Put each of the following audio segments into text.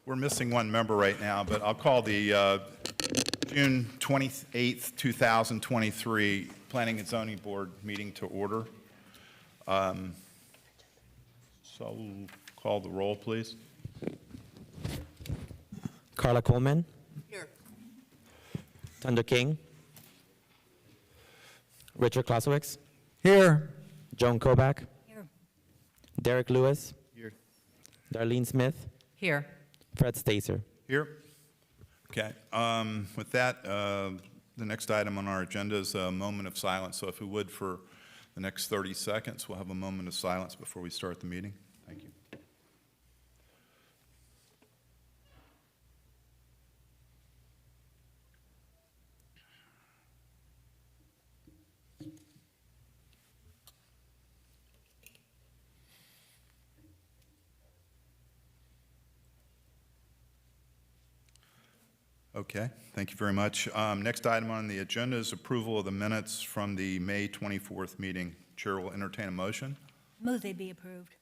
We're missing one member right now, but I'll call the June 28th, 2023 Planning and Zoning Board meeting to order. So we'll call the roll, please. Carla Coleman. Here. Thunder King. Richard Klasowicz. Here. Joan Kobach. Here. Derek Lewis. Here. Darlene Smith. Here. Fred Stacer. Here. Okay. With that, the next item on our agenda is a moment of silence. So if we would, for the next 30 seconds, we'll have a moment of silence before we start the meeting. Thank you. Okay, thank you very much. Next item on the agenda is approval of the minutes from the May 24th meeting. Chair will entertain a motion. Move they be approved.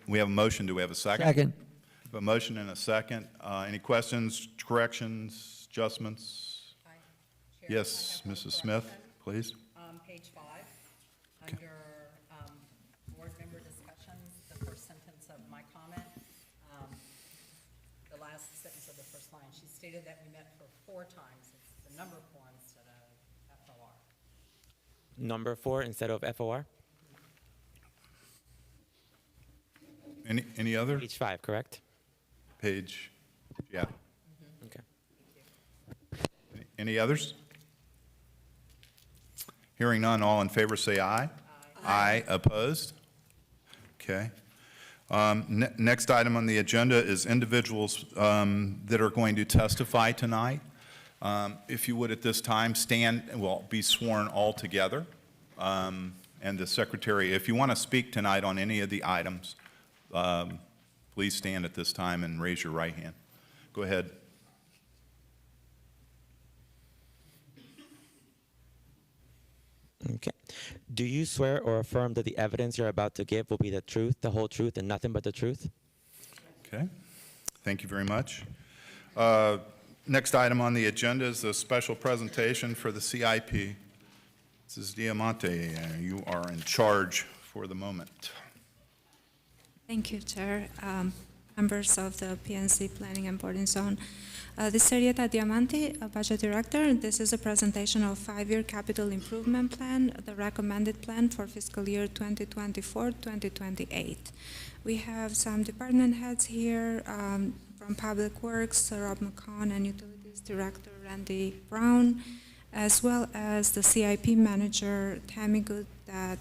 We have a motion. Do we have a second? Second. We have a motion and a second. Any questions, corrections, adjustments? Hi, Chair. Yes, I have one Mrs. Smith, correction. please. Page 5, Okay. under board member discussions, the first sentence of my comment, the last sentence of the first line, she stated that we met for 4 times. It's the number 4 instead of FOR. Number 4 instead of FOR. Any other? Page 5, correct? Page, yeah. Okay. Any others? Hearing none, all in favor say aye. Aye. Opposed? Okay. Next item on the agenda is individuals that are going to testify tonight. If you would at this time stand, well, be sworn all together. And the secretary, if you want to speak tonight on any of the items, please stand at this time and raise your right hand. Go ahead. Okay. Do you swear or affirm that the evidence you're about to give will be the truth, the whole truth, and nothing but the truth? Okay. Thank you very much. Next item on the agenda is a special presentation for the CIP. Mrs. Diamante, you are in charge for the moment. Thank you, Chair. Members of the PNC Planning and Boarding Zone. This is Arieta Diamante, Budget Director. This is a presentation of 5-year capital improvement plan, the recommended plan for fiscal year 2024-2028. We have some department heads here from Public Works, Rob McCon, and Utilities Director Randy Brown, as well as the CIP Manager Tammy Good, that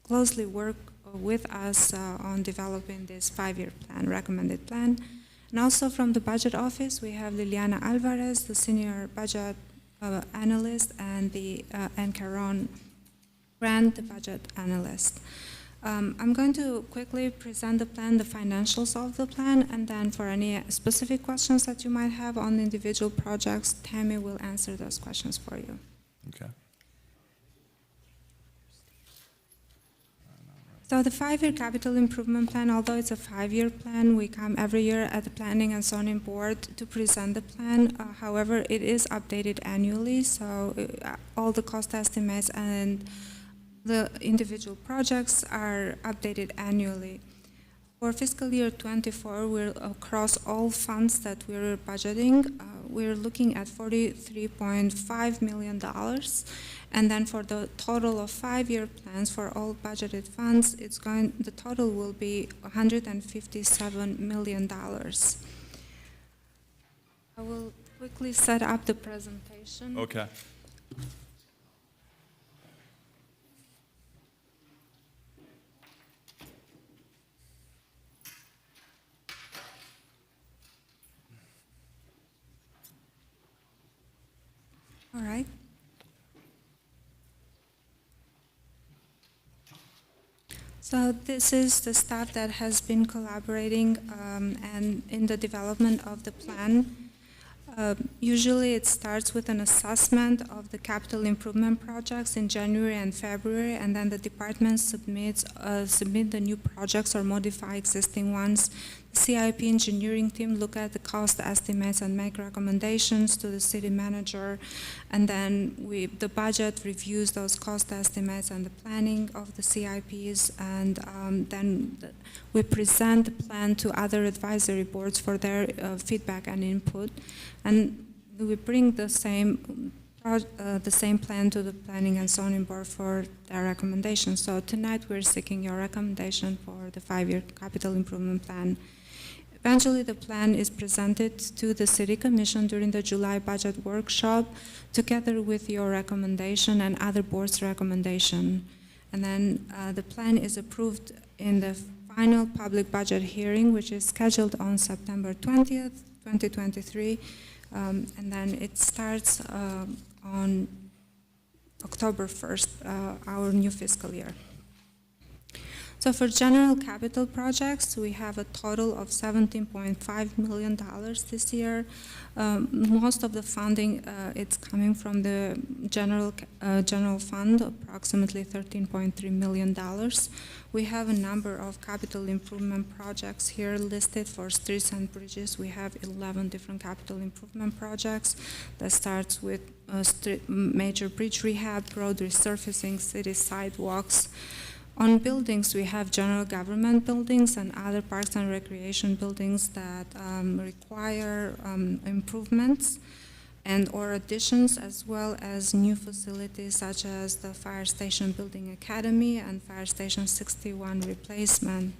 closely work with us on developing this 5-year plan, recommended plan. And also from the Budget Office, we have Liliana Alvarez, the Senior Budget Analyst, and Caron Grant, the Budget Analyst. I'm going to quickly present the plan, the financials of the plan, and then for any specific questions that you might have on individual projects, Tammy will answer those questions for you. Okay. So the 5-year capital improvement plan, although it's a 5-year plan, we come every year at the Planning and Zoning Board to present the plan. However, it is updated annually, so all the cost estimates and the individual projects are updated annually. For fiscal year 24, we're across all funds that we're budgeting, we're looking at $43.5 million. And then for the total of 5-year plans for all budgeted funds, the total will be $157 million. I will quickly set up the presentation. Okay. All right. So this is the staff that has been collaborating and in the development of the plan. Usually it starts with an assessment of the capital improvement projects in January and February, and then the department submit the new projects or modify existing ones CIP engineering team look at the cost estimates and make recommendations to the city manager, and then the budget reviews those cost estimates and the planning of the CIPs, and then we present the plan to other advisory boards for their feedback and input, and we bring the same plan to the Planning and Zoning Board for their recommendation. So tonight we're seeking your recommendation for the 5-year capital improvement plan. Eventually the plan is presented to the City Commission during the July budget workshop together with your recommendation and other boards' recommendation. And then the plan is approved in the final public budget hearing, which is scheduled on September 20th, 2023, and then it starts on October 1st, our new fiscal year. So for general capital projects, we have a total of $17.5 million this year. Most of the funding, it's coming from the general fund, approximately $13.3 million. We have a number of capital improvement projects here listed for streets and bridges. We have 11 different capital improvement projects that starts with major bridge rehab, road resurfacing, city sidewalks. On buildings, we have general government buildings and other parks and recreation buildings that require improvements and or additions, as well as new facilities such as the Fire Station Building Academy and Fire Station 61 replacement.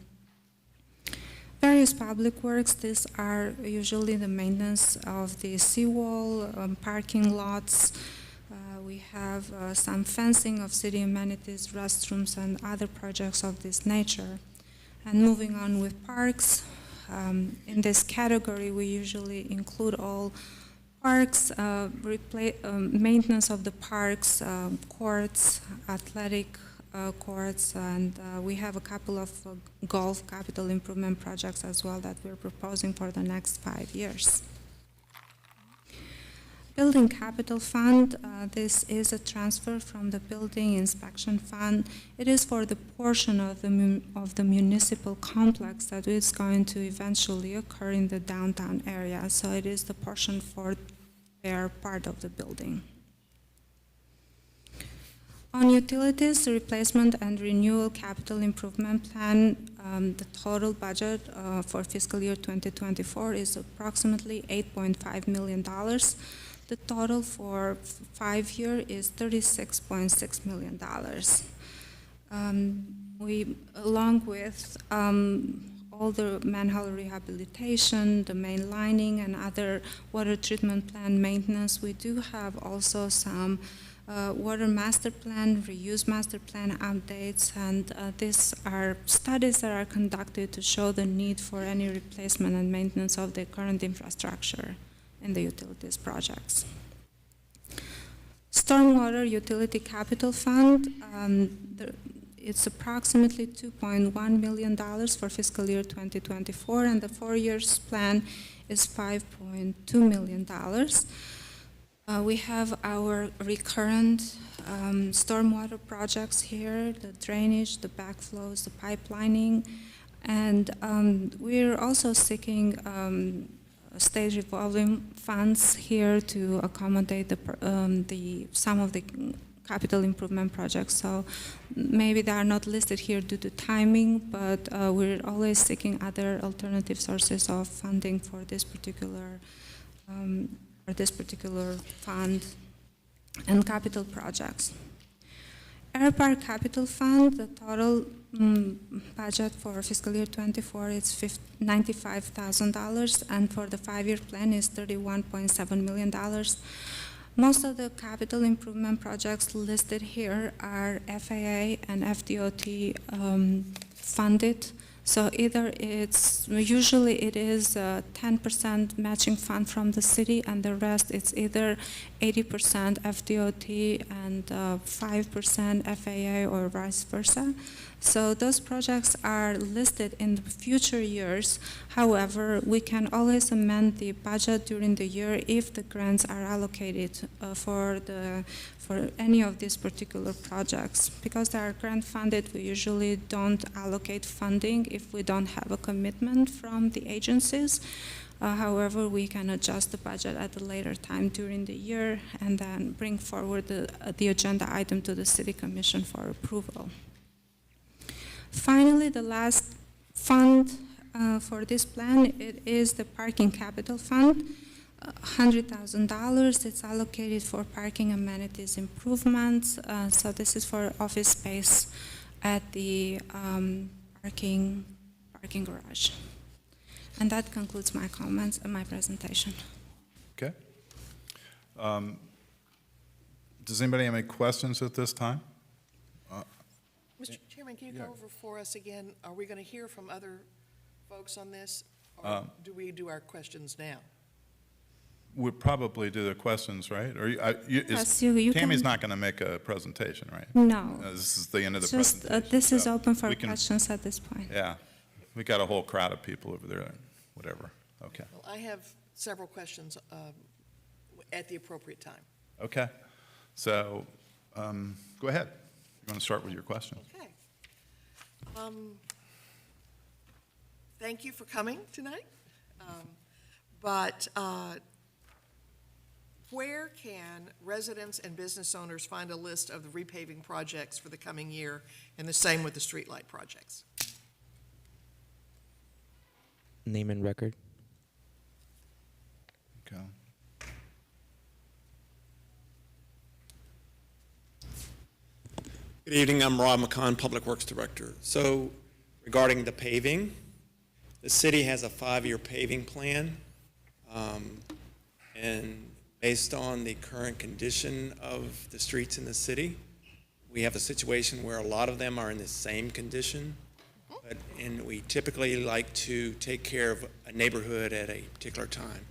Various public works, these are usually the maintenance of the seawall, parking lots. We have some fencing of city amenities, restrooms, and other projects of this nature. And moving on with parks, in this category we usually include all parks, maintenance of the parks, courts, athletic courts, and we have a couple of golf capital improvement projects as well that we're proposing for the next 5 years. Building Capital Fund, this is a transfer from the Building Inspection Fund. It is for the portion of the municipal complex that is going to eventually occur in the downtown area. So it is the portion for their part of the building. On utilities, the replacement and renewal capital improvement plan, the total budget for fiscal year 2024 is approximately $8.5 million. The total for 5 years is $36.6 million. We, along with all the manhole rehabilitation, the main lining, and other water treatment plant maintenance, we do have also some water master plan, reuse master plan updates, and these are studies that are conducted to show the need for any replacement and maintenance of the current infrastructure in the utilities projects. Stormwater Utility Capital Fund, it's approximately $2.1 million for fiscal year 2024, and the 4 years plan is $5.2 million. We have our recurrent stormwater projects here, the drainage, the backflows, the pipelining, and we're also seeking state revolving funds here to accommodate some of the capital improvement projects. So maybe they are not listed here due to timing, but we're always seeking other alternative sources of funding for this particular fund and capital projects. Airpark Capital Fund, the total budget for fiscal year 24 is $95,000, and for the 5-year plan is $31.7 million. Most of the capital improvement projects listed here are FAA and FDOT funded. So either usually it is a 10% matching fund from the city, and the rest it's either 80% FDOT and 5% FAA or vice versa. So those projects are listed in the future years. However, we can always amend the budget during the year if the grants are allocated for any of these particular projects. Because they are grant funded, we usually don't allocate funding if we don't have a commitment from the agencies. However, we can adjust the budget at a later time during the year and then bring forward the agenda item to the City Commission for approval. Finally, the last fund for this plan, it is the Parking Capital Fund, $100,000. It's allocated for parking amenities improvements. So this is for office space at the parking garage. And that concludes my comments and my presentation. Okay. Does anybody have any questions at this time? Mr. Chairman, can you go over for us again, are we going to hear from other folks on this? Or do we do our questions now? We'd probably do the questions, right? Or Yes, you Tammy's can- not going to make a presentation, right? No. This is the end of the It's just, presentation. this is so open for we can- questions at this point. Yeah, we got a whole crowd of people over there, whatever. Okay, Well, I have several questions at the appropriate time. okay. So, go ahead. You want to start with your question? Okay. Thank you for coming tonight. But where can residents and business owners find a list of the repaving projects for the coming year, and the same with the streetlight projects? Name and record. Okay. Good evening, I'm Rob McCon, Public Works Director. So regarding the paving, the city has a 5-year paving plan. And based on the current condition of the streets in the city, we have a situation where a lot of them are in the same condition. And we typically like to take care of a neighborhood at a particular time.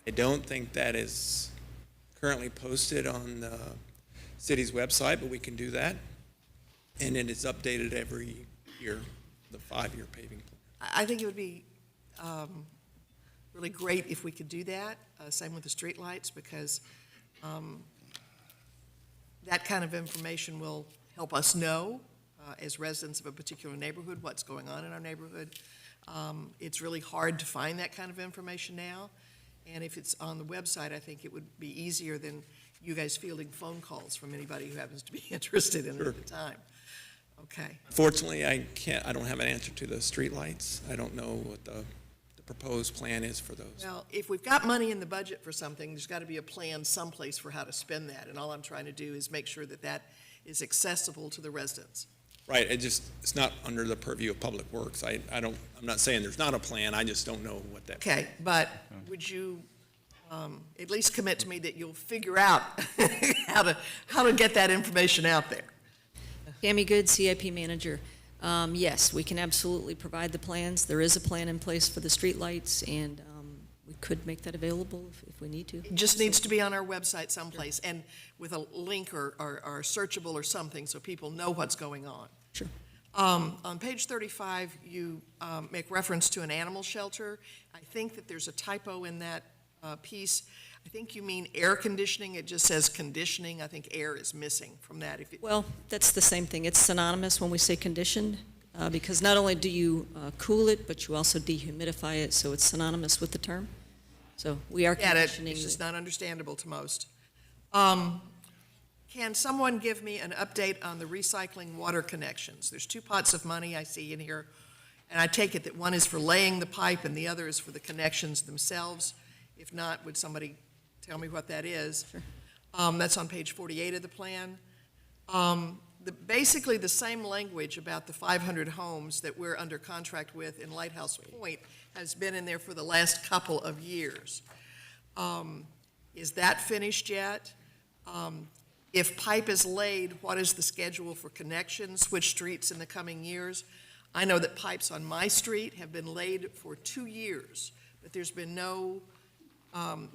I don't think that is currently posted on the city's website, but we can do that. And it is updated every year, the 5-year paving plan. I think it would be really great if we could do that. Same with the streetlights, because that kind of information will help us know, as residents of a particular neighborhood, what's going on in our neighborhood. It's really hard to find that kind of information now, and if it's on the website, I think it would be easier than you guys fielding phone calls from anybody who happens to be interested in it at the time. Okay. Fortunately, I don't have an answer to the streetlights. I don't know what the proposed plan is for those. Well, if we've got money in the budget for something, there's got to be a plan someplace for how to spend that, and all I'm trying to do is make sure that that is accessible to the residents. Right, it's not under the purview of Public Works. I'm not saying there's not a plan, I just don't know what that. Okay, but would you at least commit to me that you'll figure out how to get that information out there? Tammy Good, CIP Manager. Yes, we can absolutely provide the plans. There is a plan in place for the streetlights, and we could make that available if we need to. It just needs to be on our website someplace, and with a link or searchable or something, so people know what's going on. Sure. On page 35, you make reference to an animal shelter. I think that there's a typo in that piece. I think you mean air conditioning. It just says conditioning. I think air is missing from that. Well, that's the same thing. It's synonymous when we say conditioned, because not only do you cool it, but you also dehumidify it, so it's synonymous with the term. So we are Get it. conditioning. It's just not understandable to most. Can someone give me an update on the recycling water connections? There's 2 pots of money I see in here, and I take it that one is for laying the pipe and the other is for the connections themselves. If not, would somebody tell me what that is? Sure. That's on page 48 of the plan. Basically the same language about the 500 homes that we're under contract with in Lighthouse Point has been in there for the last couple of years. Is that finished yet? If pipe is laid, what is the schedule for connections? Which streets in the coming years? I know that pipes on my street have been laid for 2 years, but there's been no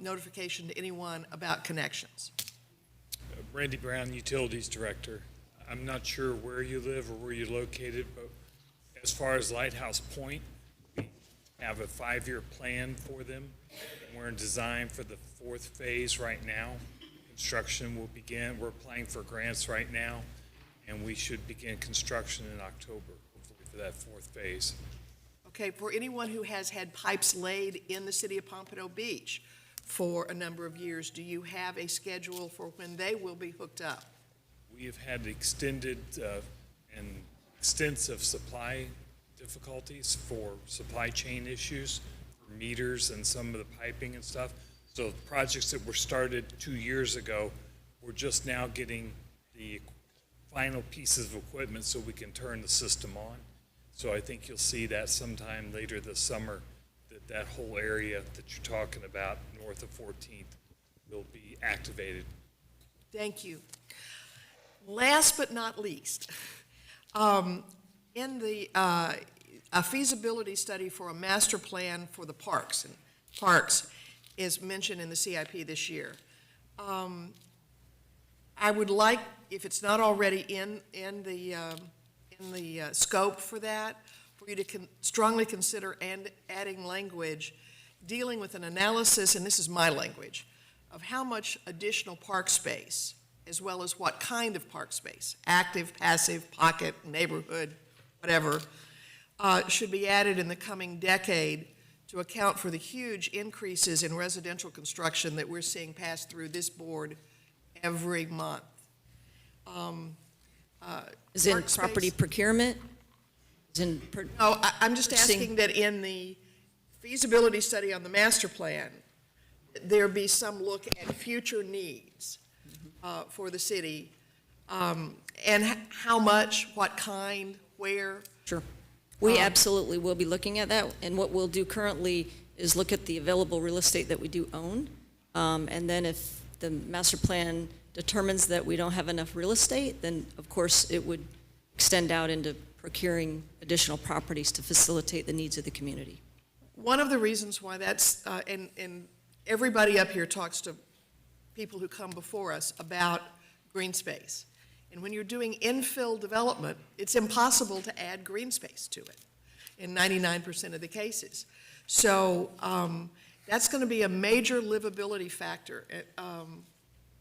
notification to anyone about connections. Randy Brown, Utilities Director. I'm not sure where you live or where you're located, but as far as Lighthouse Point, we have a 5-year plan for them. We're in design for the 4th phase right now. Construction will begin. We're applying for grants right now, and we should begin construction in October, hopefully for that 4th phase. Okay, for anyone who has had pipes laid in the city of Pompano Beach for a number of years, do you have a schedule for when they will be hooked up? We have had extended and extensive supply difficulties for supply chain issues, for meters and some of the piping and stuff. So projects that were started 2 years ago, we're just now getting the final pieces of equipment so we can turn the system on. So I think you'll see that sometime later this summer, that whole area that you're talking about north of 14th will be activated. Thank you. Last but not least, in the a feasibility study for a master plan for the parks is mentioned in the CIP this year. I would like, if it's not already in the scope for that, for you to strongly consider adding language dealing with an analysis, and this is my language, of how much additional park space, as well as what kind of park space, active, passive, pocket, neighborhood, whatever, should be added in the coming decade to account for the huge increases in residential construction that we're seeing pass through this board every month. Is in Park space- property procurement? Is in No, I'm just purchasing- asking that in the feasibility study on the master plan, there be some look at future needs for the city, and how much, what kind, where. Sure. We absolutely will be looking at that, and what we'll do currently is look at the available real estate that we do own, and then if the master plan determines that we don't have enough real estate, then of course it would extend out into procuring additional properties to facilitate the needs of the community. One of the reasons why that's, and everybody up here talks to people who come before us about green space. And when you're doing infill development, it's impossible to add green space to it in 99% of the cases. So that's going to be a major livability factor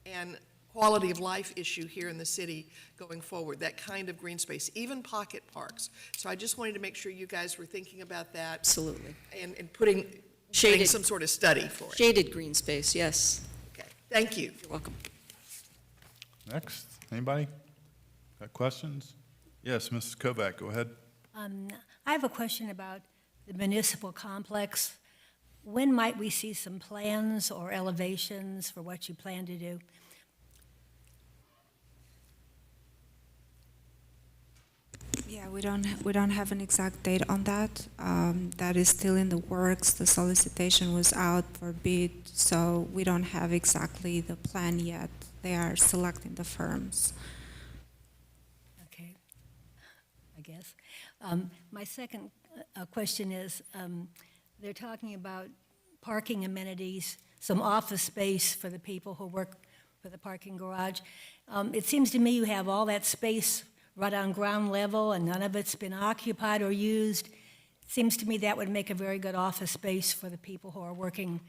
and quality of life issue here in the city going forward, that kind of green space, even pocket parks. So I just wanted to make sure you guys were thinking about that. Absolutely. And putting Shaded. some sort of study for it. Shaded green space, yes. Okay, thank you. You're welcome. Next, anybody? Got questions? Yes, Mrs. Kovac, go ahead. I have a question about the municipal complex. When might we see some plans or elevations for what you plan to do? Yeah, we don't have an exact date on that. That is still in the works. The solicitation was out for bid, so we don't have exactly the plan yet. They are selecting the firms. Okay, I guess. My second question is, they're talking about parking amenities, some office space for the people who work for the parking garage. It seems to me you have all that space right on ground level and none of it's been occupied or used. It seems to me that would make a very good office space for the people who are working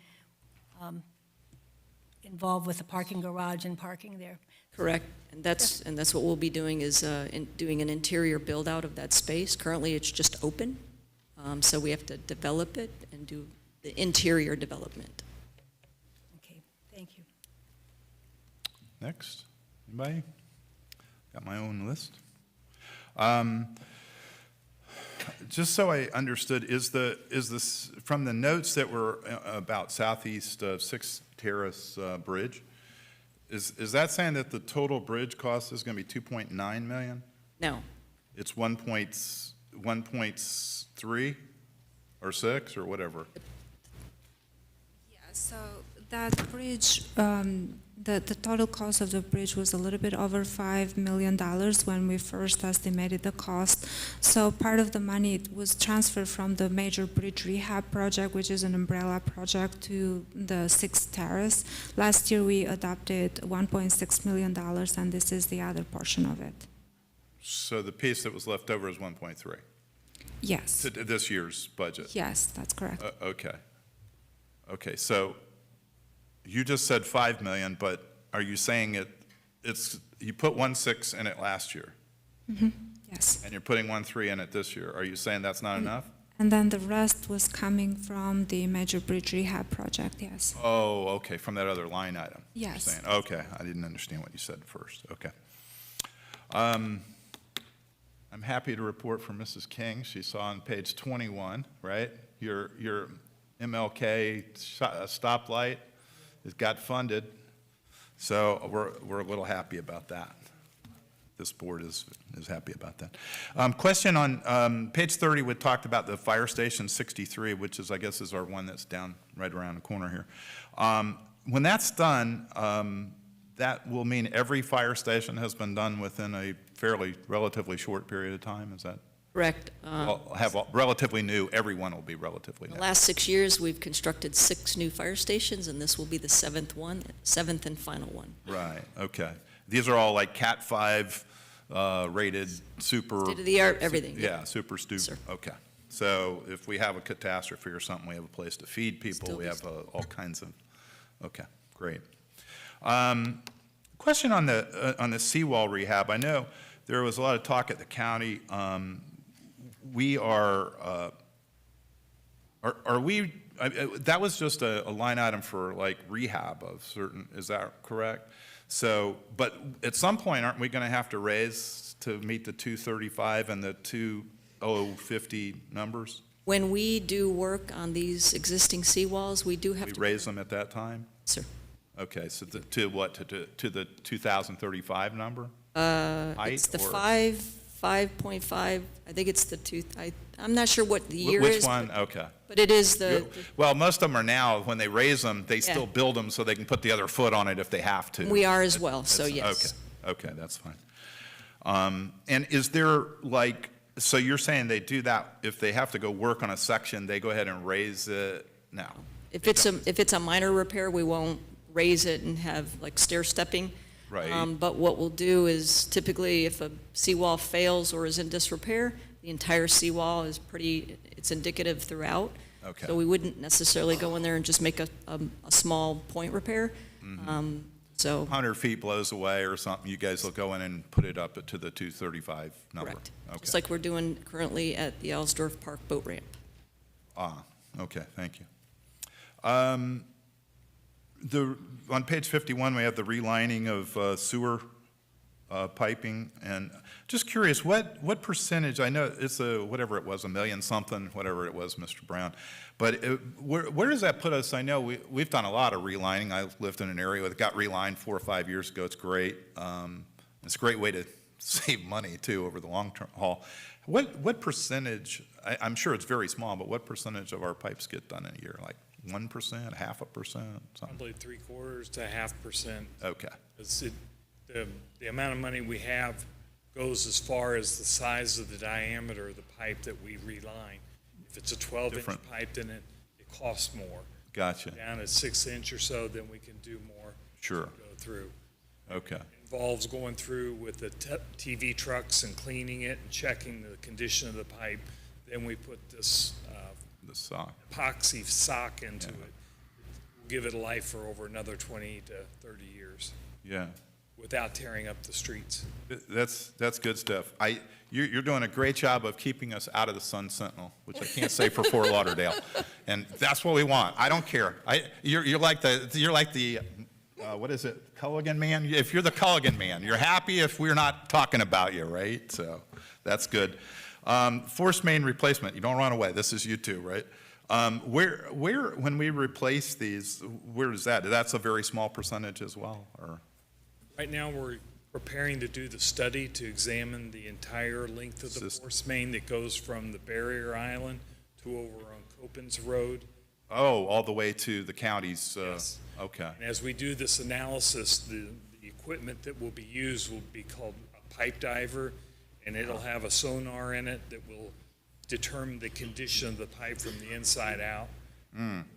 involved with the parking garage and parking there. Correct, and that's what we'll be doing is doing an interior build out of that space. Currently, it's just open, so we have to develop it and do the interior development. Okay, thank you. Next, anybody? Got my own list. Just so I understood, is this from the notes that were about southeast of Sixth Terrace Bridge? Is that saying that the total bridge cost is going to be 2.9 million? No, It's 1.3 or 6 or whatever. Yeah, so that bridge, the total cost of the bridge was a little bit over $5 million when we first estimated the cost. So part of the money was transferred from the major bridge rehab project, which is an umbrella project, to the Sixth Terrace. Last year we adopted $1.6 million, and this is the other portion of it. So the piece that was left over is 1.3 Yes, to this year's budget? yes, that's correct. Okay. Okay, so you just said 5 million, but are you saying you put 1.6 in it last year, Yes. and you're putting 1.3 in it this year? Are you saying that's not enough? And then the rest was coming from the major bridge rehab project, yes. Oh, okay, from that other line item? you're Yes. saying. Okay, I didn't understand what you said first, okay. I'm happy to report from Mrs. King, she saw on page 21, right? Your MLK stoplight has got funded, so we're a little happy about that. This board is happy about that. Question on page 30, we talked about the fire station 63, which is, I guess, is our one that's down right around the corner here. When that's done, that will mean every fire station has been done within a fairly relatively short period of time, is that? Correct. Relatively new, everyone will be relatively The new. last 6 years, we've constructed 6 new fire stations, and this will be the seventh and final one. Right, okay. These are all like Cat 5 rated super. State-of-the-art, everything. Yeah, super Sir. stupid, okay. So if we have a catastrophe or something, we have a place to feed people, Still we do have all kinds of, okay, great. Question on the seawall rehab. I know there was a lot of talk at the county. We are we, that was just a line item for like rehab of certain, is that correct? So, but at some point, aren't we going to have to raise to meet the 235 and the 2050 numbers? When we do work on these existing seawalls, we do have We to. raise them at that time? Sir. Okay, so to what, to the 2035 number? It's the 5.5, I think it's the I'm not sure what the year is. Which one? Okay. But it is the, Well, most of them are now, when they raise them, they Yeah. still build them so they can put the other foot on it if they have to. we are as well, so It's- yes. Okay, that's fine. And is there like, so you're saying they do that, if they have to go work on a section, they go ahead and raise it? No. If it's a minor repair, we won't raise it and have like stair stepping. Right. But what we'll do is typically if a seawall fails or is in disrepair, the entire seawall is it's indicative throughout. Okay. So we wouldn't necessarily go in there and just make a small point repair. Mm-hmm. So, 100 feet blows away or something, you guys will go in and put it up to the 235 number? correct. Okay. Just like we're doing currently at the Ellsdorf Park boat ramp. Okay, thank you. On page 51, we have the relining of sewer piping, and just curious, what percentage, I know it's whatever it was, $1 million something, whatever it was, Mr. Brown, but where does that put us? I know we've done a lot of relining. I lived in an area that got relined 4 or 5 years ago. It's great. It's a great way to save money, too, over the long haul. What percentage, I'm sure it's very small, but what percentage of our pipes get done in a year? Like 1%, 0.5%, something? Probably 0.75% to 0.5%. Okay, It's the amount of money we have goes as far as the size of the diameter of the pipe that we reline. If it's a 12-inch Different. pipe, then it costs more. gotcha, Down at 6-inch or so, then we can do more. sure, Go through. okay, Involves going through with the TV trucks and cleaning it and checking the condition of the pipe. Then we put this the sock, epoxy sock into Yeah. it. We'll give it a life for over another 20 to 30 years yeah. without tearing up the streets. That's good stuff. You're doing a great job of keeping us out of the Sun Sentinel, which I can't say for Fort Lauderdale, and that's what we want. I don't care. You're like the what is it, Culligan man? If you're the Culligan man, you're happy if we're not talking about you, right? So that's good. Force main replacement. You don't run away. This is you too, right? Where when we replace these, where is that? That's a very small percentage as well, or? Right now, we're preparing to do the study to examine the entire length of the force main that goes from the barrier island to over on Copens Road. Oh, all the way to the counties? Yes. Okay, And as we do this analysis, the equipment that will be used will be called a pipe diver, and it'll have a sonar in it that will determine the condition of the pipe from the inside out.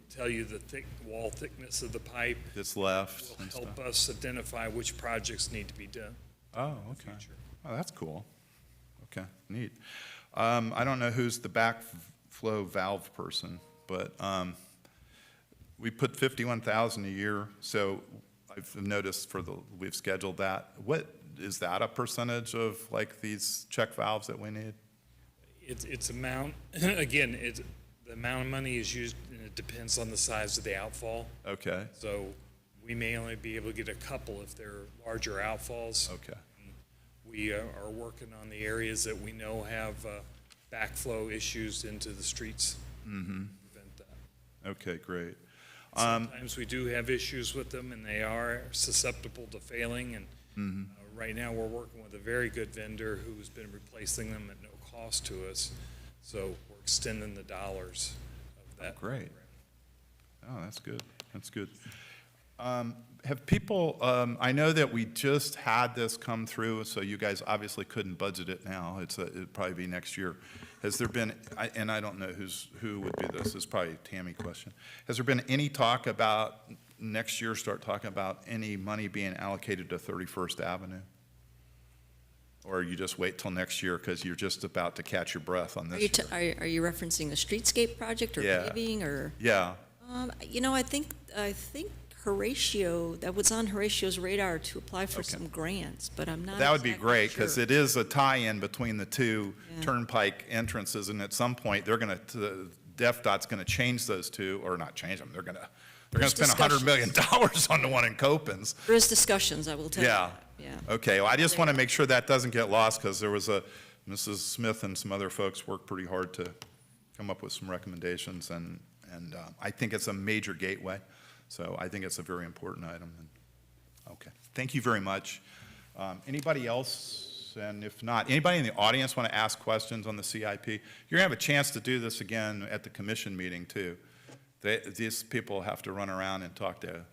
Tell you the wall thickness of the pipe. it's left Will and help stuff. us identify which projects need to be done. Oh, okay. future. Oh, that's cool. Okay, neat. I don't know who's the backflow valve person, but we put 51,000 a year, so I've noticed we've scheduled that. What, is that a percentage of like these check valves that we need? It's amount, again, the amount of money is used, and it depends on the size of the outfall. Okay, So we may only be able to get a couple if they're larger outfalls. okay, We are working on the areas that we know have backflow issues into the streets. Prevent that. okay, great. Sometimes we do have issues with them, and they are susceptible to failing, and right now, we're working with a very good vendor who's been replacing them at no cost to us, so we're extending the dollars of that. Great. Oh, that's good, that's good. Have people, I know that we just had this come through, so you guys obviously couldn't budget it now. It'd probably be next year. Has there been, and I don't know who would be this, is probably a Tammy question. Has there been any talk about next year, start talking about any money being allocated to 31st Avenue? Or you just wait till next year because you're just about to catch your breath on this year? Are you referencing the streetscape project or Yeah. paving or? Yeah, You know, I think Horatio, that was on Horatio's radar to apply for Okay. some grants, but I'm not that would be exactly great because sure. it is a tie-in between the two Yeah. turnpike entrances, and at some point, DEFDOT's going to change those two, or not change them, they're going to There's spend $100 million on the one in Copans. There is discussions, I will tell you. Yeah. Yeah. Okay, well, I just want to make sure that doesn't get lost, because there was Mrs. Smith and some other folks worked pretty hard to come up with some recommendations, and I think it's a major gateway, so I think it's a very important item. Okay, thank you very much. Anybody else? And if not, anybody in the audience want to ask questions on the CIP? You're going to have a chance to do this again at the commission meeting, too. These people have to run around and talk to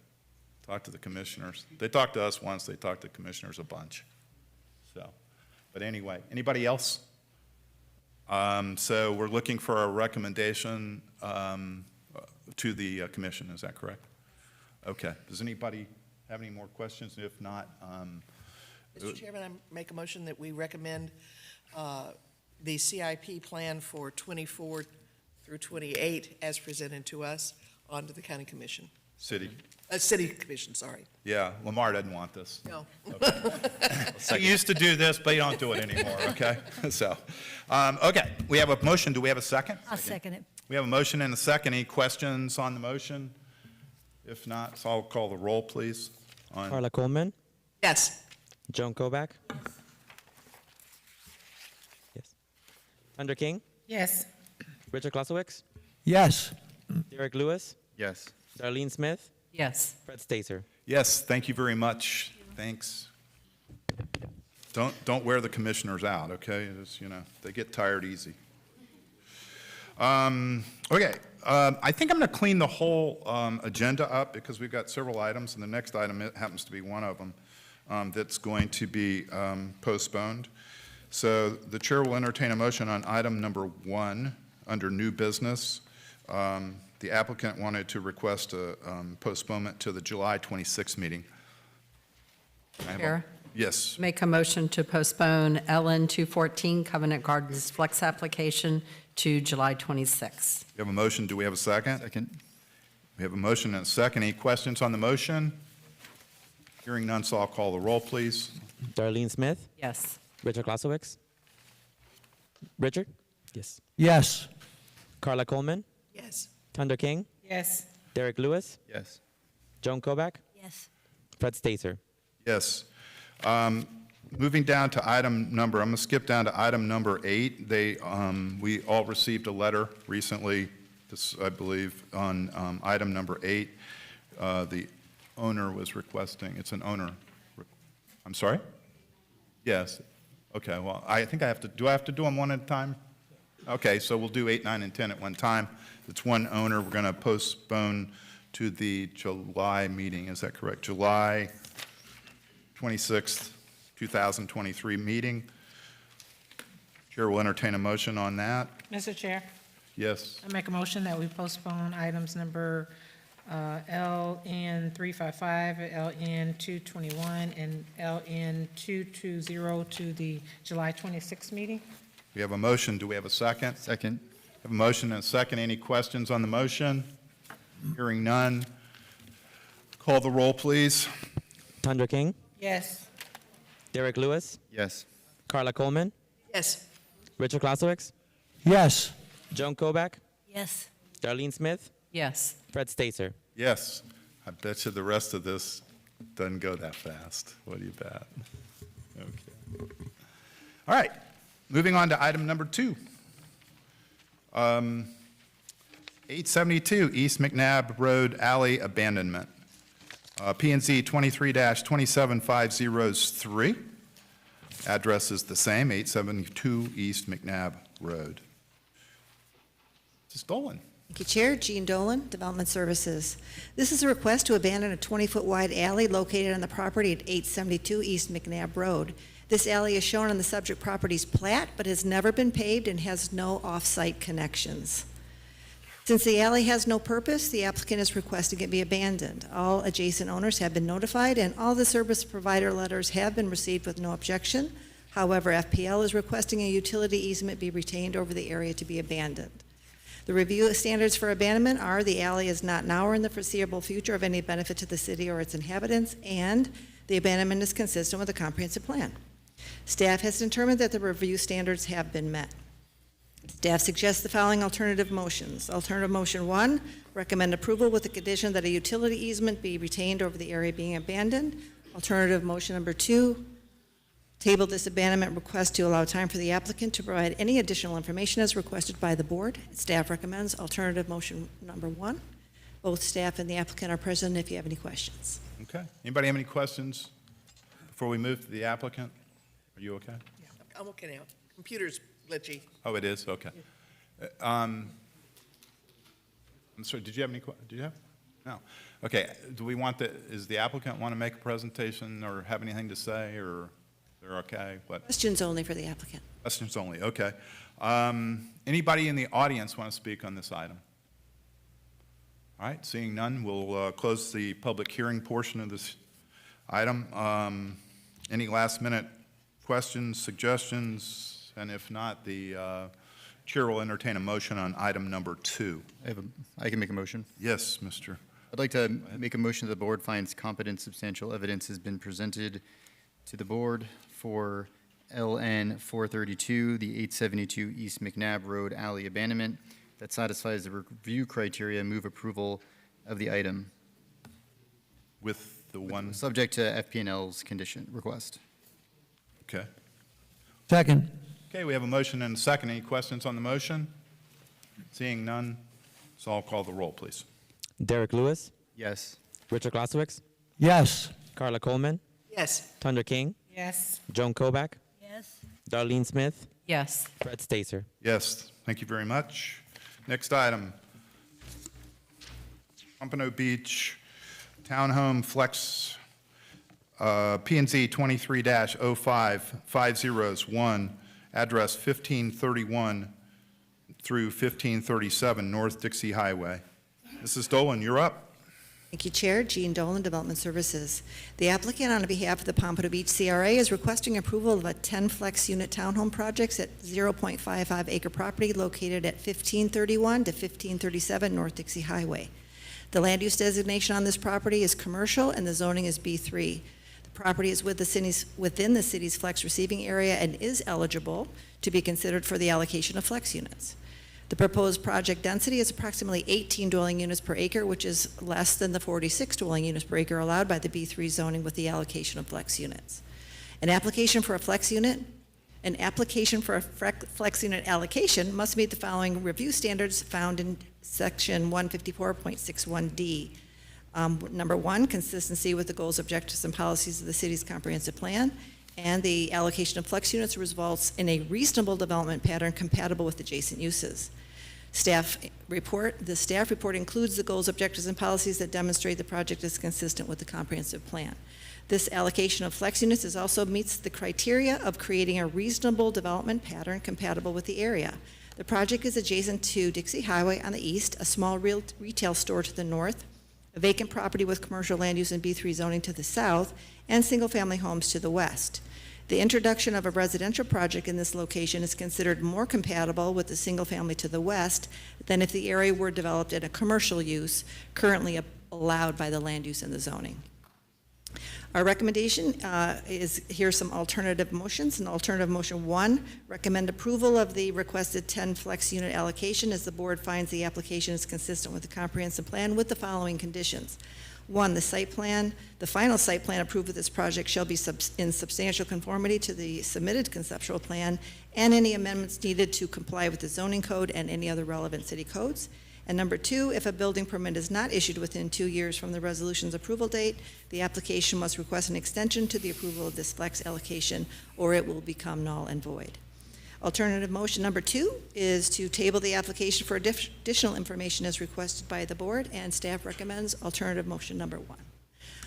the commissioners. They talked to us once, they talked to commissioners a bunch. So, but anyway, anybody else? So we're looking for a recommendation to the commission, is that correct? Okay, does anybody have any more questions? If not, Mr. Chairman, I make a motion that we recommend the CIP plan for 24 through 28 as presented to us onto the county commission. city, City commission, sorry. yeah, Lamar doesn't want this. No. You used to do this, but you don't do it anymore, okay? So, okay, we have a motion, do we have a second? I'll second it. We have a motion and a second. Any questions on the motion? If not, so I'll call the roll, please. Carla Coleman, Yes. Joan Kovac. Yes. Thunder King, Yes. Richard Klasowicz, Yes. Derek Lewis, Yes. Darlene Smith, Yes. Fred Stacer. Yes, thank you very much. Thanks. Don't wear the commissioners out, okay? It's, they get tired easy. Okay, I think I'm going to clean the whole agenda up because we've got several items, and the next item happens to be one of them that's going to be postponed. So the chair will entertain a motion on item number 1 under new business. The applicant wanted to request a postponement to the July 26th meeting. Chair, Yes, make a motion to postpone LN 214 Covenant Gardens Flex application to July 26. we have a motion. Do we have a second? Second. We have a motion and a second. Any questions on the motion? Hearing none, so I'll call the roll, please. Darlene Smith, Yes. Richard Klasowicz. Richard? Yes. Yes. Carla Coleman, Yes. Thunder King, Yes. Derek Lewis, Yes. Joan Kovac, Yes. Fred Stacer. Yes. Moving down to I'm going to skip down to item number 8. We all received a letter recently, I believe, on item number 8. The owner was requesting, it's an owner. I'm sorry? Yes. Okay, well, I think I have to do them one at a time? Okay, so we'll do 8, 9, and 10 at one time. It's one owner. We're going to postpone to the July meeting. Is that correct? July 26th, 2023 meeting. Chair will entertain a motion on that. Mr. Chair, Yes. I make a motion that we postpone items number LN 355, LN 221, and LN 220 to the July 26th meeting. We have a motion. Do we have a second? Second. Have a motion and a second. Any questions on the motion? Hearing none. Call the roll, please. Tundra King, Yes. Derek Lewis, Yes. Carla Coleman, Yes. Richard Klasowicz, Yes. Joan Kovac, Yes. Darlene Smith, Yes. Fred Stacer. Yes. I bet you the rest of this doesn't go that fast. What do you bet? Okay. All right. Moving on to item number 2. 872 East McNabb Road Alley Abandonment. P&Z 23-27503. Address is the same, 872 East McNabb Road. Mrs. Dolan. Thank you, Chair. Jean Dolan, Development Services. This is a request to abandon a 20-foot wide alley located on the property at 872 East McNabb Road. This alley is shown on the subject property's plat, but has never been paved and has no off-site connections. Since the alley has no purpose, the applicant is requesting it be abandoned. All adjacent owners have been notified, and all the service provider letters have been received with no objection. However, FPL is requesting a utility easement be retained over the area to be abandoned. The review standards for abandonment are the alley is not now or in the foreseeable future of any benefit to the city or its inhabitants, and the abandonment is consistent with the comprehensive plan. Staff has determined that the review standards have been met. Staff suggests the following alternative motions. Alternative motion 1, recommend approval with the condition that a utility easement be retained over the area being abandoned. Alternative motion number 2, table this abandonment request to allow time for the applicant to provide any additional information as requested by the board. Staff recommends alternative motion number 1. Both staff and the applicant are present if you have any questions. Okay. Anybody have any questions before we move to the applicant? Are you okay? I'm okay now. Computer's glitchy. Oh, it is? Okay. I'm sorry, did you have any, do you have? No. Okay, do we want is the applicant want to make a presentation or have anything to say, or they're okay? What? Questions only for the applicant. Questions only, okay. Anybody in the audience want to speak on this item? All right, seeing none, we'll close the public hearing portion of this item. Any last-minute questions, suggestions? And if not, the chair will entertain a motion on item number 2. I can make a motion. Yes, Mr. I'd like to make a motion that the board finds competent substantial evidence has been presented to the board for LN 432, the 872 East McNabb Road Alley abandonment that satisfies the review criteria. Move approval of the item. With the one, Subject to FP&L's condition request. okay. Second. Okay, we have a motion and a second. Any questions on the motion? Seeing none, so I'll call the roll, please. Derek Lewis, Yes. Richard Klasowicz, Yes. Carla Coleman, Yes. Tundra King, Yes. Joan Kovac, Yes. Darlene Smith, Yes. Fred Stacer. Yes, thank you very much. Next item. Pompano Beach Townhome Flex, P&Z 23-055001, address 1531 through 1537 North Dixie Highway. Mrs. Dolan, you're up. Thank you, Chair. Jean Dolan, Development Services. The applicant, on behalf of the Pompano Beach CRA, is requesting approval of a 10-flex unit townhome projects at 0.55 acre property located at 1531 to 1537 North Dixie Highway. The land use designation on this property is commercial and the zoning is B3. The property is within the city's flex receiving area and is eligible to be considered for the allocation of flex units. The proposed project density is approximately 18 dwelling units per acre, which is less than the 46 dwelling units per acre allowed by the B3 zoning with the allocation of flex units. An application for a flex unit allocation must meet the following review standards found in section 154.61D. Number 1, consistency with the goals, objectives, and policies of the city's comprehensive plan, and the allocation of flex units results in a reasonable development pattern compatible with adjacent uses. The staff report includes the goals, objectives, and policies that demonstrate the project is consistent with the comprehensive plan. This allocation of flex units also meets the criteria of creating a reasonable development pattern compatible with the area. The project is adjacent to Dixie Highway on the east, a small retail store to the north, a vacant property with commercial land use and B3 zoning to the south, and single-family homes to the west. The introduction of a residential project in this location is considered more compatible with the single-family to the west than if the area were developed in a commercial use currently allowed by the land use and the zoning. Our recommendation is, here's some alternative motions. In alternative motion 1, recommend approval of the requested 10 flex unit allocation as the board finds the application is consistent with the comprehensive plan with the following conditions. 1, the final site plan approved with this project shall be in substantial conformity to the submitted conceptual plan and any amendments needed to comply with the zoning code and any other relevant city codes. And number 2, if a building permit is not issued within 2 years from the resolution's approval date, the application must request an extension to the approval of this flex allocation, or it will become null and void. Alternative motion number 2 is to table the application for additional information as requested by the board, and staff recommends alternative motion number 1.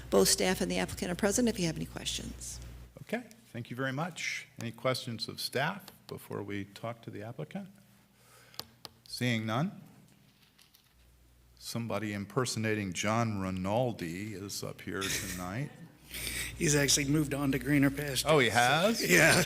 Both staff and the applicant are present if you have any questions. Okay, thank you very much. Any questions of staff before we talk to the applicant? Seeing none. Somebody impersonating John Rinaldi is up here tonight. He's actually moved on to greener pastures. Oh, he has? Yeah.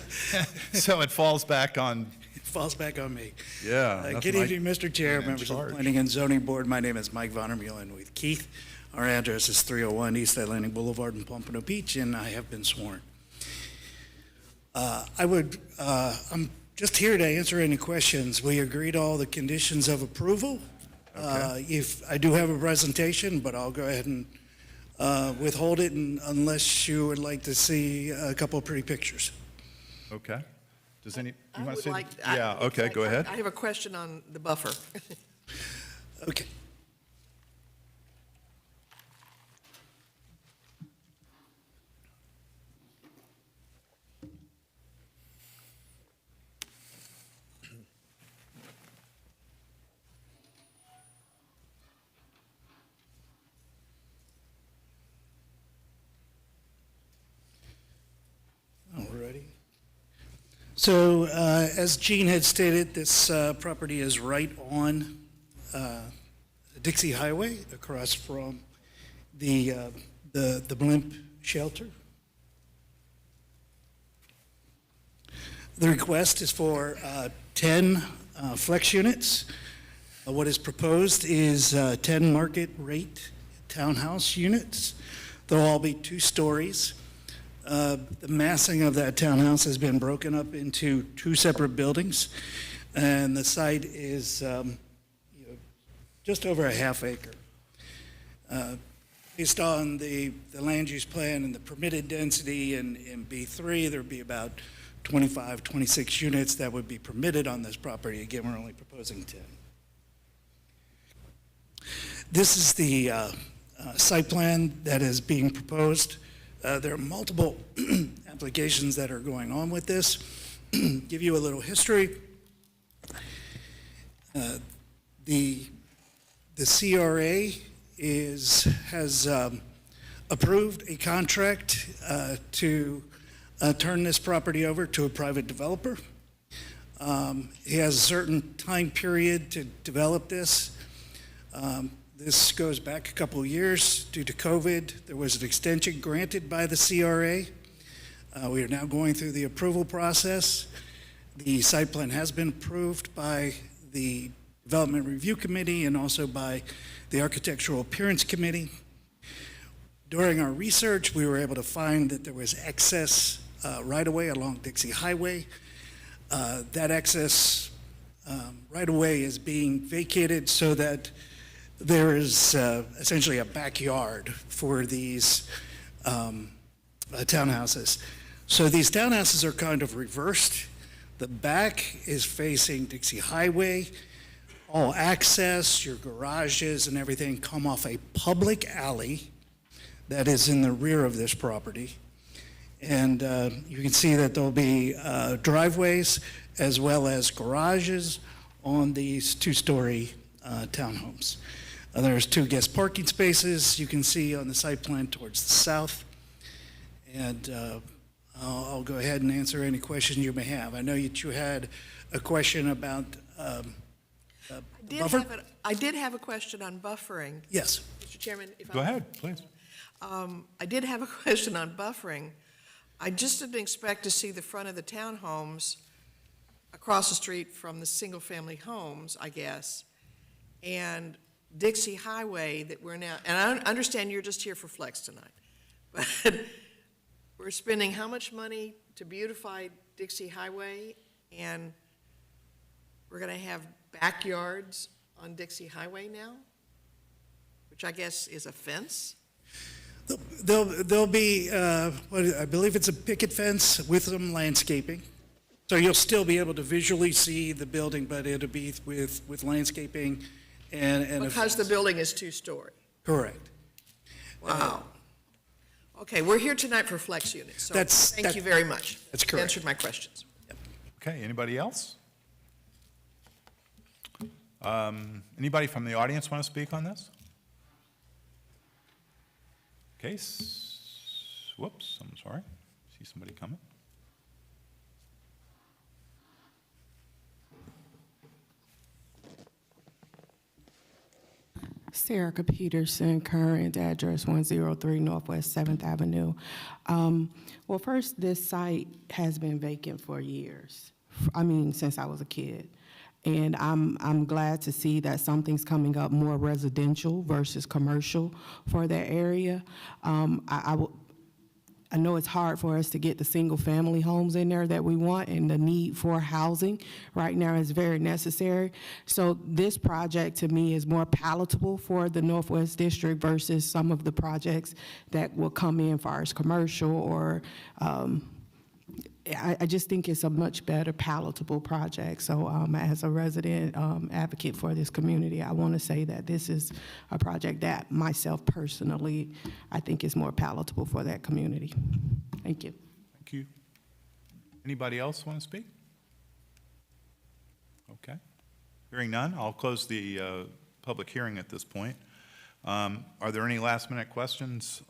So it falls back on, It falls back on me. yeah. Good evening, Mr. Chair, man in members of the charge. Planning and Zoning Board. My name is Mike Vondermeulen with Keith. Our address is 301 East Atlantic Boulevard in Pompano Beach, and I have been sworn. I'm just here to answer any questions. We agreed to all the conditions of approval. Okay. If I do have a presentation, but I'll go ahead and withhold it unless you would like to see a couple of pretty pictures. Okay. Does any, I you want would to see? like. Yeah, okay, go ahead. I have a question on the buffer. Okay. Alrighty. So, as Gene had stated, this property is right on Dixie Highway, across from the blimp shelter. The request is for 10 flex units. What is proposed is 10 market rate townhouse units. They'll all be 2 stories. The massing of that townhouse has been broken up into 2 separate buildings, and the site is just over a half acre. Based on the land use plan and the permitted density in B3, there'd be about 25, 26 units that would be permitted on this property. Again, we're only proposing 10. This is the site plan that is being proposed. There are multiple applications that are going on with this. Give you a little history. The CRA has approved a contract to turn this property over to a private developer. He has a certain time period to develop this. This goes back a couple of years. Due to COVID, there was an extension granted by the CRA. We are now going through the approval process. The site plan has been approved by the Development Review Committee and also by the Architectural Appearance Committee. During our research, we were able to find that there was excess right-of-way along Dixie Highway. That excess right-of-way is being vacated so that there is essentially a backyard for these townhouses. So these townhouses are kind of reversed. The back is facing Dixie Highway. All access, your garages and everything come off a public alley that is in the rear of this property. And you can see that there'll be driveways as well as garages on these 2-story townhomes. There's 2 guest parking spaces you can see on the site plan towards the south. And I'll go ahead and answer any questions you may have. I know that you had a question about buffer? I did have a question on buffering. Yes. Mr. Chairman, if I Go ahead, please. I did have a question on buffering. I just didn't expect to see the front of the townhomes across the street from the single-family homes, I guess, and Dixie Highway that we're now, and I understand you're just here for Flex tonight, but we're spending how much money to beautify Dixie Highway, and we're going to have backyards on Dixie Highway now, which I guess is a fence? There'll be, I believe it's a picket fence with some landscaping. So you'll still be able to visually see the building, but it'll be with landscaping and a Because the fence. building is two-story. Correct. Wow. Okay, we're here tonight for Flex units, so thank you very much. That's You correct. answered my questions. Okay, anybody else? Anybody from the audience want to speak on this? Okay, whoops, I'm sorry. See somebody coming. Sarah Peterson, current address 103 Northwest 7th Avenue. Well, first, this site has been vacant for years. I mean, since I was a kid. And I'm glad to see that something's coming up more residential versus commercial for that area. I know it's hard for us to get the single-family homes in there that we want, and the need for housing right now is very necessary. So this project, to me, is more palatable for the Northwest District versus some of the projects that will come in far as commercial or I just think it's a much better palatable project. So as a resident advocate for this community, I want to say that this is a project that myself personally, I think is more palatable for that community. Thank you. Thank you. Anybody else want to speak? Okay. Hearing none, I'll close the public hearing at this point. Are there any last-minute questions?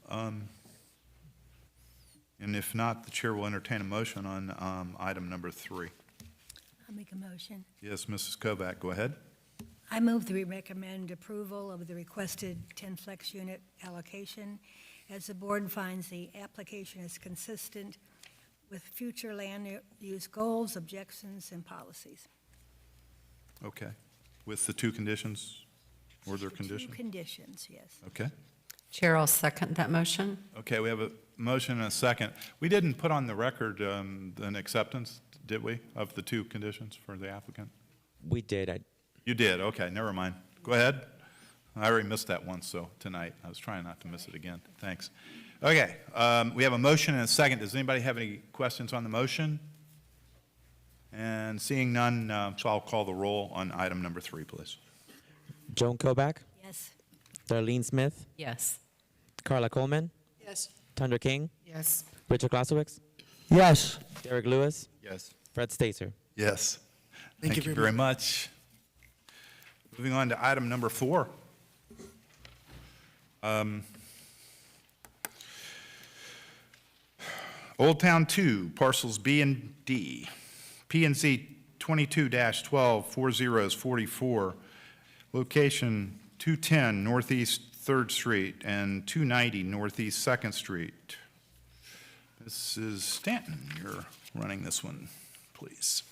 And if not, the chair will entertain a motion on item number 3. I'll make a motion. Yes, Mrs. Kovac, go ahead. I move that we recommend approval of the requested 10 flex unit allocation as the board finds the application is consistent with future land use goals, objections, and policies. Okay. With the 2 conditions, or their The conditions? 2 conditions, yes. Okay. Chair will second that motion. Okay, we have a motion and a second. We didn't put on the record an acceptance, did we, of the 2 conditions for the applicant? We did. You did, okay, never mind. Go ahead. I already missed that once, so tonight, I was trying not to miss it again. Thanks. Okay, we have a motion and a second. Does anybody have any questions on the motion? And seeing none, so I'll call the roll on item number 3, please. Joan Kovac, Yes. Darlene Smith, Yes. Carla Coleman, Yes. Tundra King, Yes. Richard Klasowicz, Yes. Derek Lewis, Yes. Fred Stacer. Yes. Thank you very much. Moving on to item number 4. Old Town 2, parcels B and D, P&Z 22-12, 4044, location 210 Northeast 3rd Street and 290 Northeast 2nd Street. This is Stanton. You're running this one, please.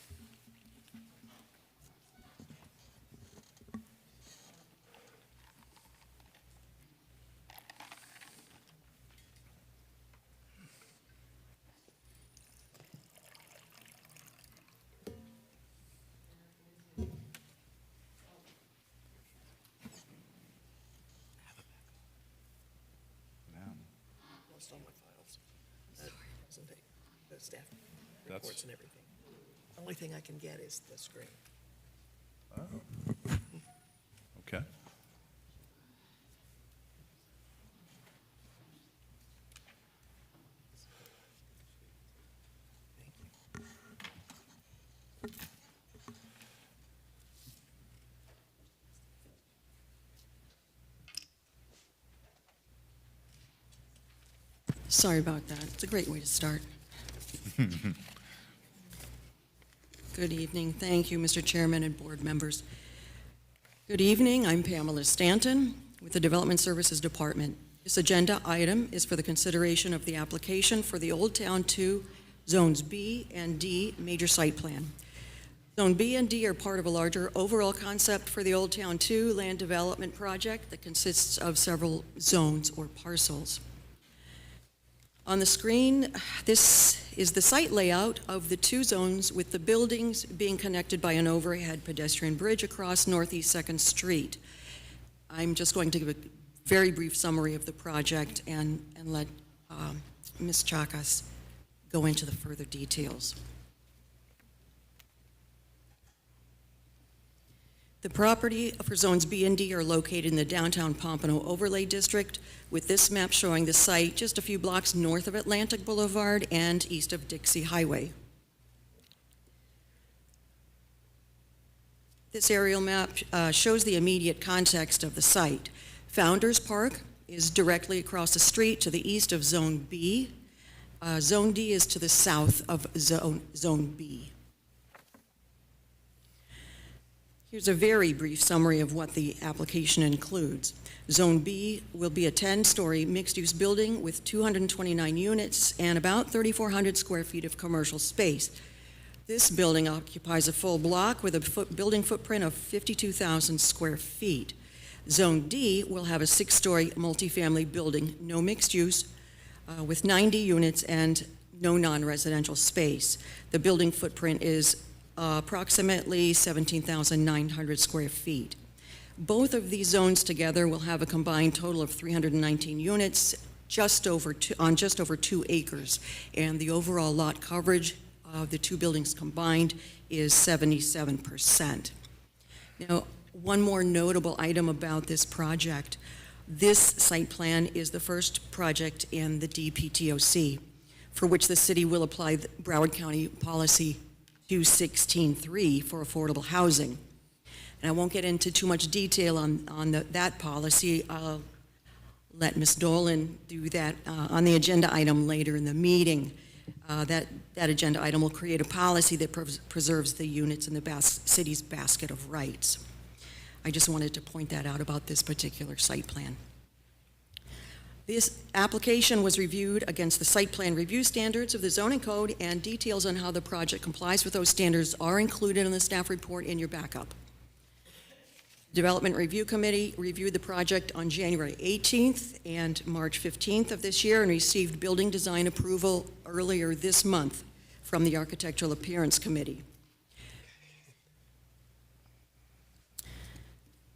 Lost all my files. The staff That's- reports and everything. Only thing I can get is the screen. Okay. Sorry about that. It's a great way to start. Good evening. Thank you, Mr. Chairman and board members. Good evening, I'm Pamela Stanton with the Development Services Department. This agenda item is for the consideration of the application for the Old Town 2 Zones B and D Major Site Plan. Zone B and D are part of a larger overall concept for the Old Town 2 land development project that consists of several zones or parcels. On the screen, this is the site layout of the two zones, with the buildings being connected by an overhead pedestrian bridge across Northeast 2nd Street. I'm just going to give a very brief summary of the project and let Ms. Chakas go into the further details. The property for Zones B and D are located in the downtown Pompano Overlay District, with this map showing the site just a few blocks north of Atlantic Boulevard and east of Dixie Highway. This aerial map shows the immediate context of the site. Founders Park is directly across the street to the east of Zone B. Zone D is to the south of Zone B. Here's a very brief summary of what the application includes. Zone B will be a 10-story mixed-use building with 229 units and about 3,400 square feet of commercial space. This building occupies a full block with a building footprint of 52,000 square feet. Zone D will have a 6-story multifamily building, no mixed use, with 90 units and no non-residential space. The building footprint is approximately 17,900 square feet. Both of these zones together will have a combined total of 319 units, on just over 2 acres, and the overall lot coverage of the two buildings combined is 77%. Now, one more notable item about this project: this site plan is the first project in the DPTOC for which the city will apply the Broward County Policy 216.3 for affordable housing. And I won't get into too much detail on that policy. I'll let Ms. Dolan do that on the agenda item later in the meeting. That agenda item will create a policy that preserves the units in the city's basket of rights. I just wanted to point that out about this particular site plan. This application was reviewed against the site plan review standards of the zoning code, and details on how the project complies with those standards are included in the staff report in your backup. Development Review Committee reviewed the project on January 18th and March 15th of this year and received building design approval earlier this month from the Architectural Appearance Committee.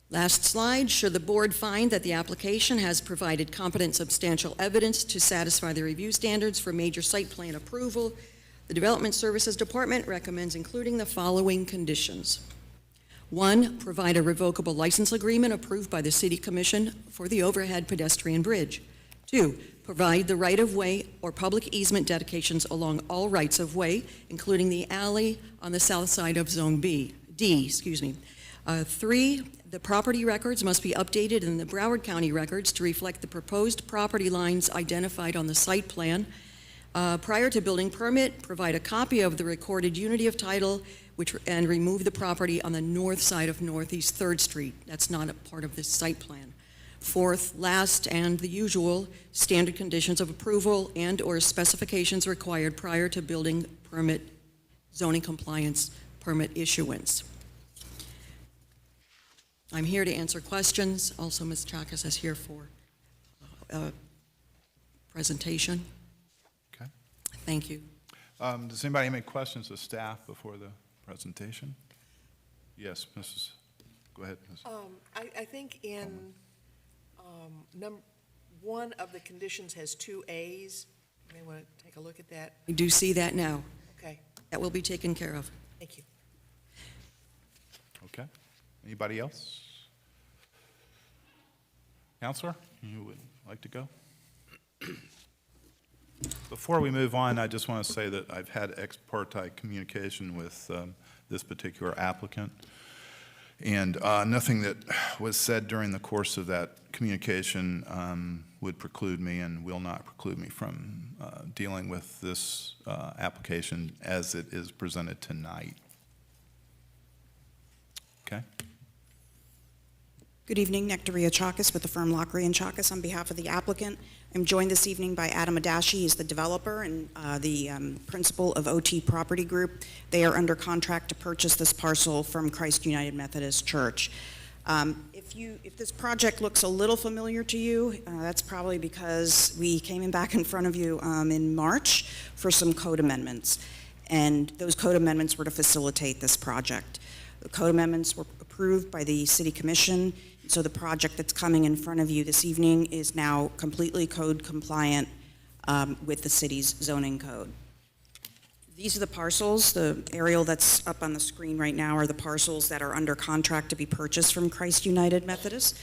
Last slide. Should the board find that the application has provided competent substantial evidence to satisfy the review standards for major site plan approval, the Development Services Department recommends including the following conditions. 1, provide a revocable license agreement approved by the City Commission for the overhead pedestrian bridge. 2, provide the right-of-way or public easement dedications along all rights-of-way, including the alley on the south side of Zone D. 3, the property records must be updated in the Broward County records to reflect the proposed property lines identified on the site plan. Prior to building permit, provide a copy of the recorded unity of title and remove the property on the north side of Northeast 3rd Street. That's not a part of this site plan. 4th, last, and the usual standard conditions of approval and or specifications required prior to building permit, zoning compliance permit issuance. I'm here to answer questions. Also, Ms. Chakas is here for a presentation. Okay. Thank you. Does anybody have any questions of staff before the presentation? Yes, go ahead, Ms. I think in one of the conditions has 2 A's. You may want to take a look at that. I do see that now. Okay, That will be taken care of. thank you. Okay. Anybody else? Counselor, you would like to go? Before we move on, I just want to say that I've had ex parte communication with this particular applicant, and nothing that was said during the course of that communication would preclude me and will not preclude me from dealing with this application as it is presented tonight. Okay? Good evening, Nectaria Chalkis with the firm Lockery and Chalkis on behalf of the applicant. I'm joined this evening by Adam Adashi. He's the developer and the principal of OT Property Group. They are under contract to purchase this parcel from Christ United Methodist Church. If this project looks a little familiar to you, that's probably because we came back in front of you in March for some code amendments. And those code amendments were to facilitate this project. The code amendments were approved by the City Commission. So the project that's coming in front of you this evening is now completely code compliant with the city's zoning code. These are the parcels. The aerial that's up on the screen right now are the parcels that are under contract to be purchased from Christ United Methodist.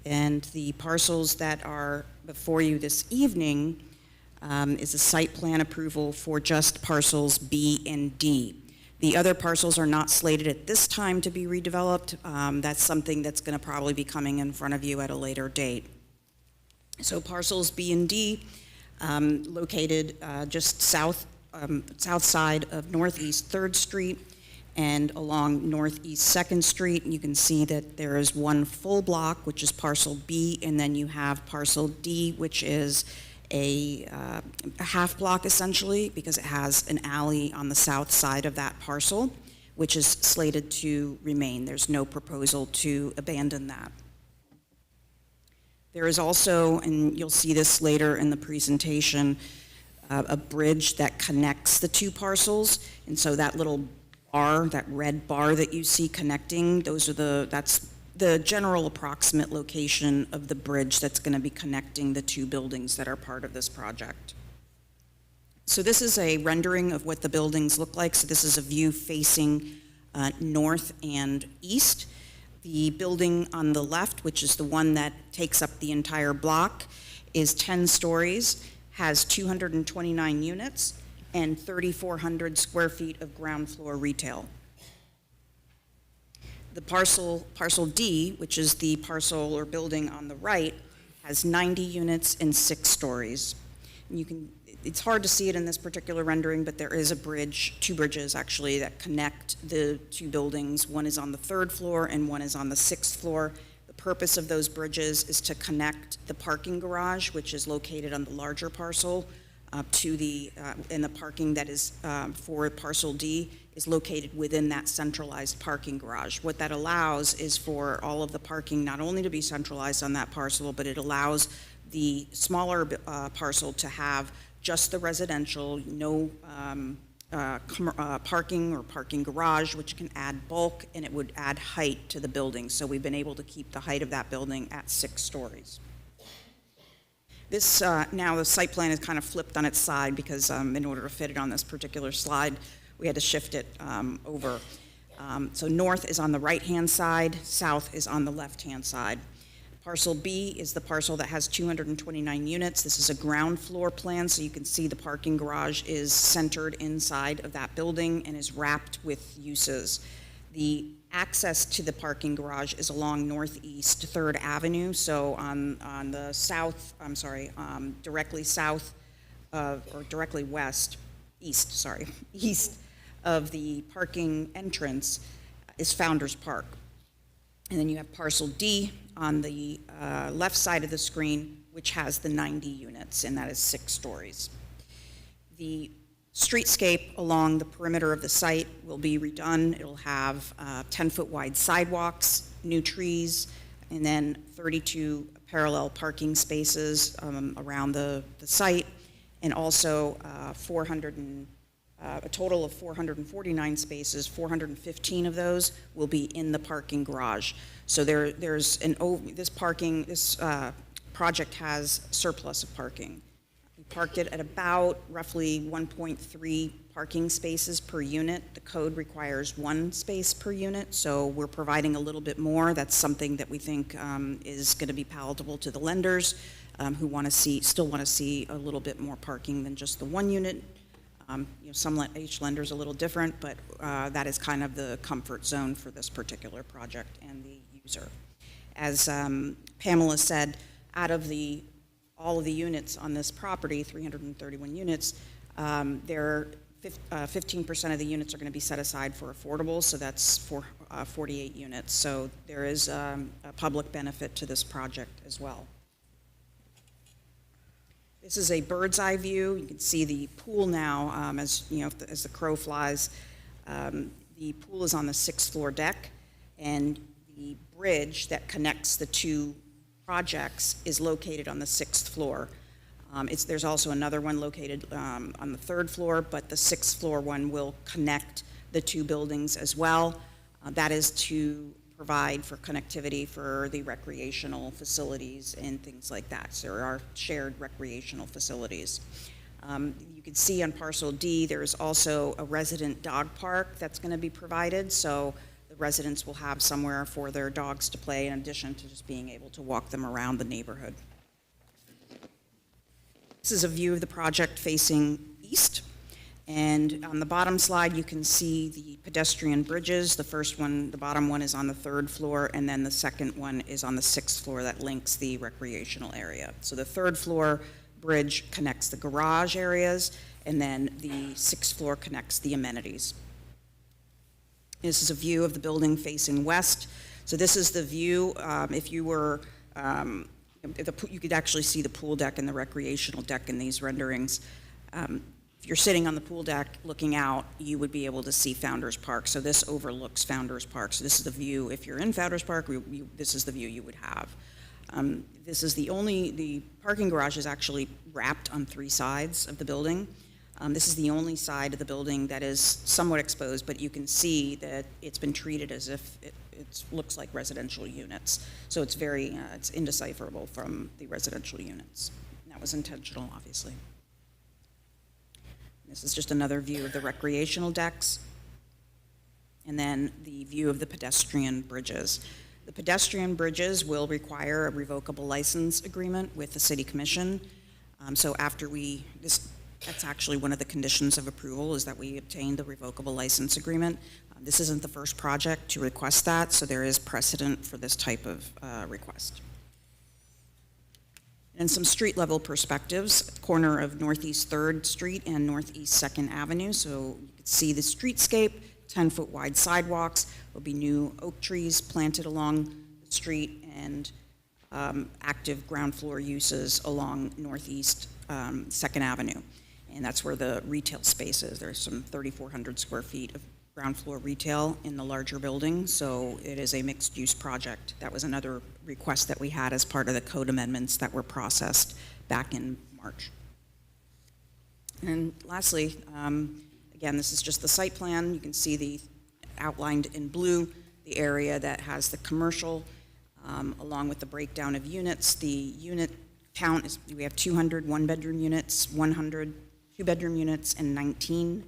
And the parcels that are before you this evening is a site plan approval for just parcels B and D. The other parcels are not slated at this time to be redeveloped. That's something that's going to probably be coming in front of you at a later date. So parcels B and D, located just south side of Northeast 3rd Street and along Northeast 2nd Street. You can see that there is one full block, which is parcel B, and then you have parcel D, which is a half block essentially, because it has an alley on the south side of that parcel, which is slated to remain. There's no proposal to abandon that. There is also, and you'll see this later in the presentation, a bridge that connects the two parcels. And so that little bar, that red bar that you see connecting, that's the general approximate location of the bridge that's going to be connecting the two buildings that are part of this project. So this is a rendering of what the buildings look like. So this is a view facing north and east. The building on the left, which is the one that takes up the entire block, is 10 stories, has 229 units, and 3,400 square feet of ground floor retail. The parcel D, which is the parcel or building on the right, has 90 units and 6 stories. And it's hard to see it in this particular rendering, but there is a bridge, 2 bridges actually, that connect the 2 buildings. One is on the 3rd floor and one is on the 6th floor. The purpose of those bridges is to connect the parking garage, which is located on the larger parcel, and the parking that is for parcel D is located within that centralized parking garage. What that allows is for all of the parking not only to be centralized on that parcel, but it allows the smaller parcel to have just the residential, no parking or parking garage, which can add bulk, and it would add height to the building. So we've been able to keep the height of that building at 6 stories. This, now the site plan is kind of flipped on its side because in order to fit it on this particular slide, we had to shift it over. So north is on the right-hand side, south is on the left-hand side. Parcel B is the parcel that has 229 units. This is a ground floor plan, so you can see the parking garage is centered inside of that building and is wrapped with uses. The access to the parking garage is along Northeast 3rd Avenue, so on the south, directly south of, or directly east of the parking entrance is Founders Park. And then you have parcel D on the left side of the screen, which has the 90 units, and that is 6 stories. The streetscape along the perimeter of the site will be redone. It'll have 10-foot wide sidewalks, new trees, and then 32 parallel parking spaces around the site, and also a total of 449 spaces. 415 of those will be in the parking garage. So this project has surplus of parking. We parked it at about roughly 1.3 parking spaces per unit. The code requires 1 space per unit, so we're providing a little bit more. That's something that we think is going to be palatable to the lenders who still want to see a little bit more parking than just the 1 unit. Each lender is a little different, but that is kind of the comfort zone for this particular project and the user. As Pamela said, out of all of the units on this property, 331 units, 15% of the units are going to be set aside for affordable, so that's 48 units. So there is a public benefit to this project as well. This is a bird's eye view. You can see the pool now as you know, as the crow flies. The pool is on the 6th floor deck, and the bridge that connects the two projects is located on the 6th floor. There's also another one located on the 3rd floor, but the 6th floor one will connect the two buildings as well. That is to provide for connectivity for the recreational facilities and things like that. So there are shared recreational facilities. You can see on parcel D, there's also a resident dog park that's going to be provided. So the residents will have somewhere for their dogs to play in addition to just being able to walk them around the neighborhood. This is a view of the project facing east. And on the bottom slide, you can see the pedestrian bridges. The first one, the bottom one, is on the 3rd floor, and then the second one is on the 6th floor that links the recreational area. So the 3rd floor bridge connects the garage areas, and then the 6th floor connects the amenities. This is a view of the building facing west. So this is the view, if you were, you could actually see the pool deck and the recreational deck in these renderings. If you're sitting on the pool deck looking out, you would be able to see Founders Park. So this overlooks Founders Park. So this is the view. If you're in Founders Park, this is the view you would have. This is the parking garage is actually wrapped on 3 sides of the building. This is the only side of the building that is somewhat exposed, but you can see that it's been treated as if it looks like residential units. So it's it's indecipherable from the residential units. And that was intentional, obviously. This is just another view of the recreational decks, and then the view of the pedestrian bridges. The pedestrian bridges will require a revocable license agreement with the City Commission. So after that's actually one of the conditions of approval, is that we obtain the revocable license agreement. This isn't the first project to request that, so there is precedent for this type of request. And some street-level perspectives, corner of Northeast 3rd Street and Northeast 2nd Avenue. So you can see the streetscape, 10-foot wide sidewalks. There'll be new oak trees planted along the street, and active ground floor uses along Northeast 2nd Avenue. And that's where the retail space is. There's some 3,400 square feet of ground floor retail in the larger building, so it is a mixed-use project. That was another request that we had as part of the code amendments that were processed back in March. And lastly, again, this is just the site plan. You can see the outlined in blue, the area that has the commercial, along with the breakdown of units. The unit count is, we have 200 one-bedroom units, 100 two-bedroom units, and 19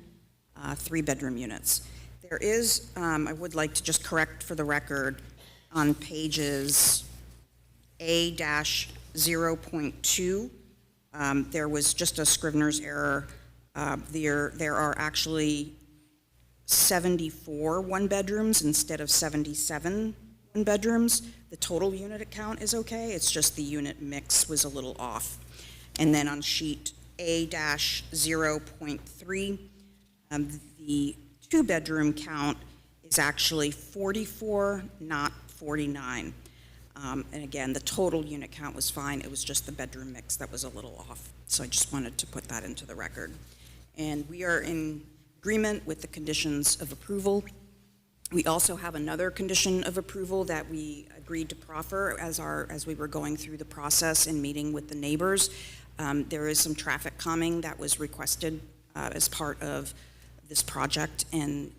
three-bedroom units. There is, I would like to just correct for the record, on pages A-0.2, there was just a Scrivener's error. There are actually 74 one-bedrooms instead of 77 one-bedrooms. The total unit count is okay, it's just the unit mix was a little off. And then on sheet A-0.3, the two-bedroom count is actually 44, not 49. And again, the total unit count was fine. It was just the bedroom mix that was a little off. So I just wanted to put that into the record. And we are in agreement with the conditions of approval. We also have another condition of approval that we agreed to proffer as we were going through the process and meeting with the neighbors. There is some traffic calming that was requested as part of this project, and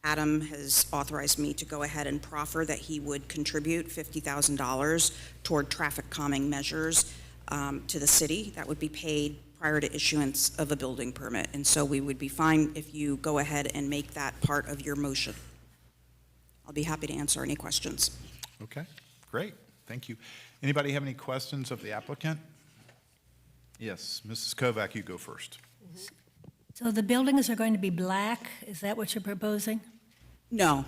Adam has authorized me to go ahead and proffer that he would contribute $50,000 toward traffic calming measures to the city. That would be paid prior to issuance of a building permit, and so we would be fine if you go ahead and make that part of your motion. I'll be happy to answer any questions. Okay, great, thank you. Anybody have any questions of the applicant? Yes, Mrs. Kovac, you go first. So the buildings are going to be black? Is that what you're proposing? No.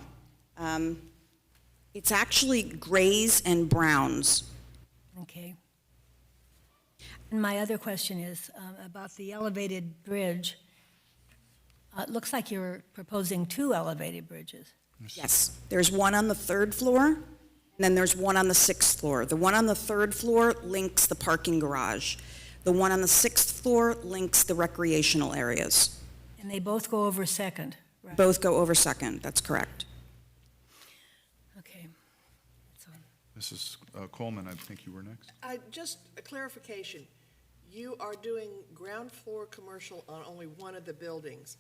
It's actually grays and browns. Okay. And my other question is about the elevated bridge. It looks like you're proposing 2 elevated bridges. Yes, there's one on the third floor, and then there's one on the sixth floor. The one on the third floor links the parking garage. The one on the sixth floor links the recreational areas. And they both go over second, right? Both go over second, that's correct. Okay. That's all. Mrs. Coleman, I think you were next. Just a clarification. You are doing ground floor commercial on only one of the buildings.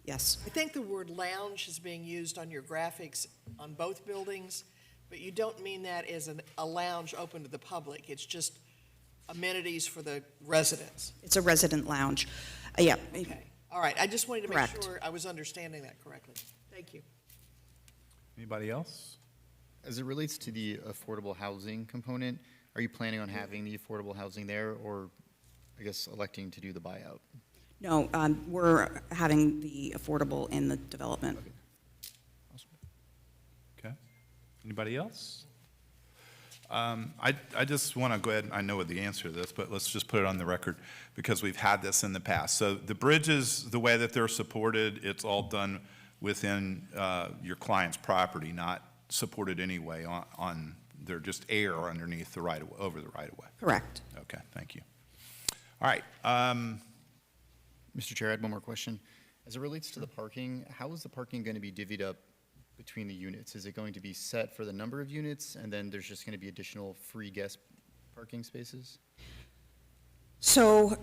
Yes. I think the word lounge is being used on your graphics on both buildings, but you don't mean that as a lounge open to the public. It's just amenities for the residents. It's a resident lounge. Yeah. Okay. All right. I just wanted to make Correct. sure I was understanding that correctly. Thank you. Anybody else? As it relates to the affordable housing component, are you planning on having the affordable housing there, or I guess electing to do the buyout? No, we're having the affordable in the development. Okay. Anybody else? I just want to go ahead, I know the answer to this, but let's just put it on the record because we've had this in the past. So the bridges, the way that they're supported, it's all done within your client's property, not supported anyway on they're just air underneath the right of, over the right of way. Correct. Okay, thank you. All right. Mr. Chair, I had one more question. As it relates to the parking, how is the parking going to be divvied up between the units? Is it going to be set for the number of units, and then there's just going to be additional free guest parking spaces? So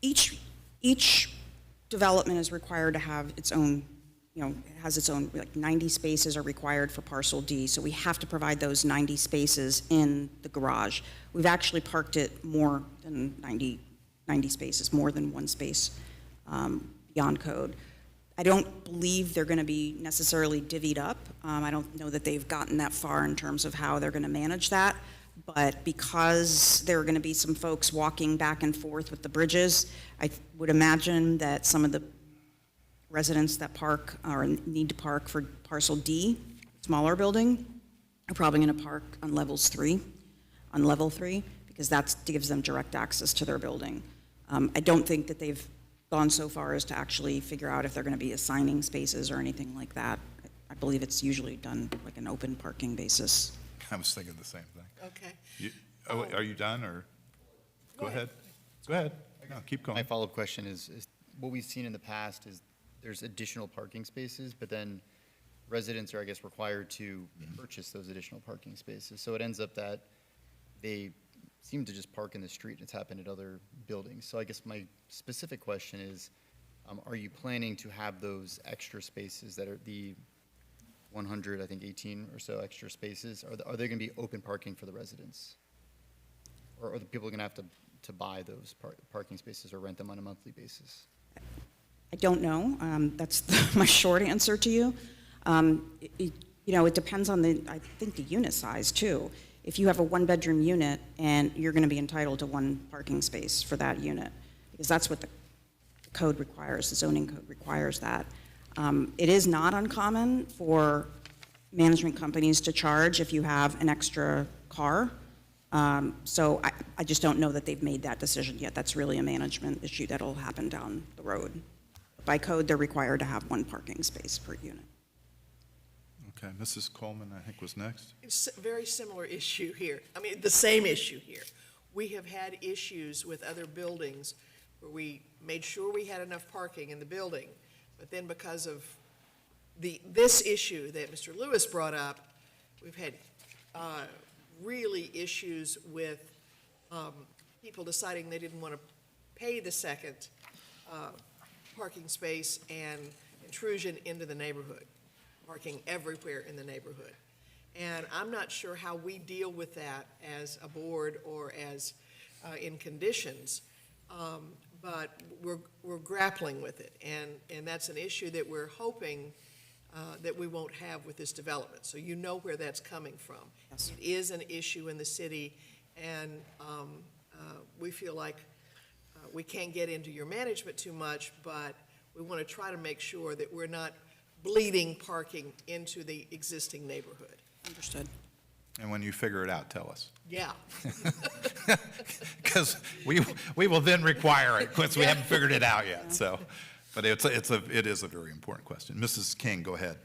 each development is required to have its own, it has its own, like 90 spaces are required for parcel D, so we have to provide those 90 spaces in the garage. We've actually parked it more than 90 spaces, more than one space beyond code. I don't believe they're going to be necessarily divvied up. I don't know that they've gotten that far in terms of how they're going to manage that. But because there are going to be some folks walking back and forth with the bridges, I would imagine that some of the residents that park or need to park for parcel D, smaller building, are probably going to park on level 3, because that gives them direct access to their building. I don't think that they've gone so far as to actually figure out if they're going to be assigning spaces or anything like that. I believe it's usually done like an open parking basis. I was thinking the same thing. Okay. Are you done, or? Go ahead. Go ahead. No, keep going. My follow-up question is what we've seen in the past is there's additional parking spaces, but then residents are, I guess, required to purchase those additional parking spaces. So it ends up that they seem to just park in the street. It's happened at other buildings. So I guess my specific question is, are you planning to have those extra spaces that are the 100, I think 18 or so extra spaces? Are they going to be open parking for the residents? Or are the people going to have to buy those parking spaces or rent them on a monthly basis? I don't know. That's my short answer to you. It depends on I think the unit size too. If you have a one-bedroom unit and you're going to be entitled to one parking space for that unit, because that's what the code requires, the zoning code requires that. It is not uncommon for management companies to charge if you have an extra car. So I just don't know that they've made that decision yet. That's really a management issue that'll happen down the road. By code, they're required to have one parking space per unit. Okay, Mrs. Coleman, I think, was next. It's a very similar issue here. I mean, the same issue here. We have had issues with other buildings where we made sure we had enough parking in the building, but then because of this issue that Mr. Lewis brought up, we've had really issues with people deciding they didn't want to pay the second parking space and intrusion into the neighborhood, parking everywhere in the neighborhood. And I'm not sure how we deal with that as a board or as in conditions, but we're grappling with it. And that's an issue that we're hoping that we won't have with this development. So you know where that's coming from. Yes. It is an issue in the city, and we feel like we can't get into your management too much, but we want to try to make sure that we're not bleeding parking into the existing neighborhood. Understood. And when you figure it out, tell us. Yeah. Because we will then require it, because we haven't figured it out yet, so. But it is a very important question. Mrs. King, go ahead.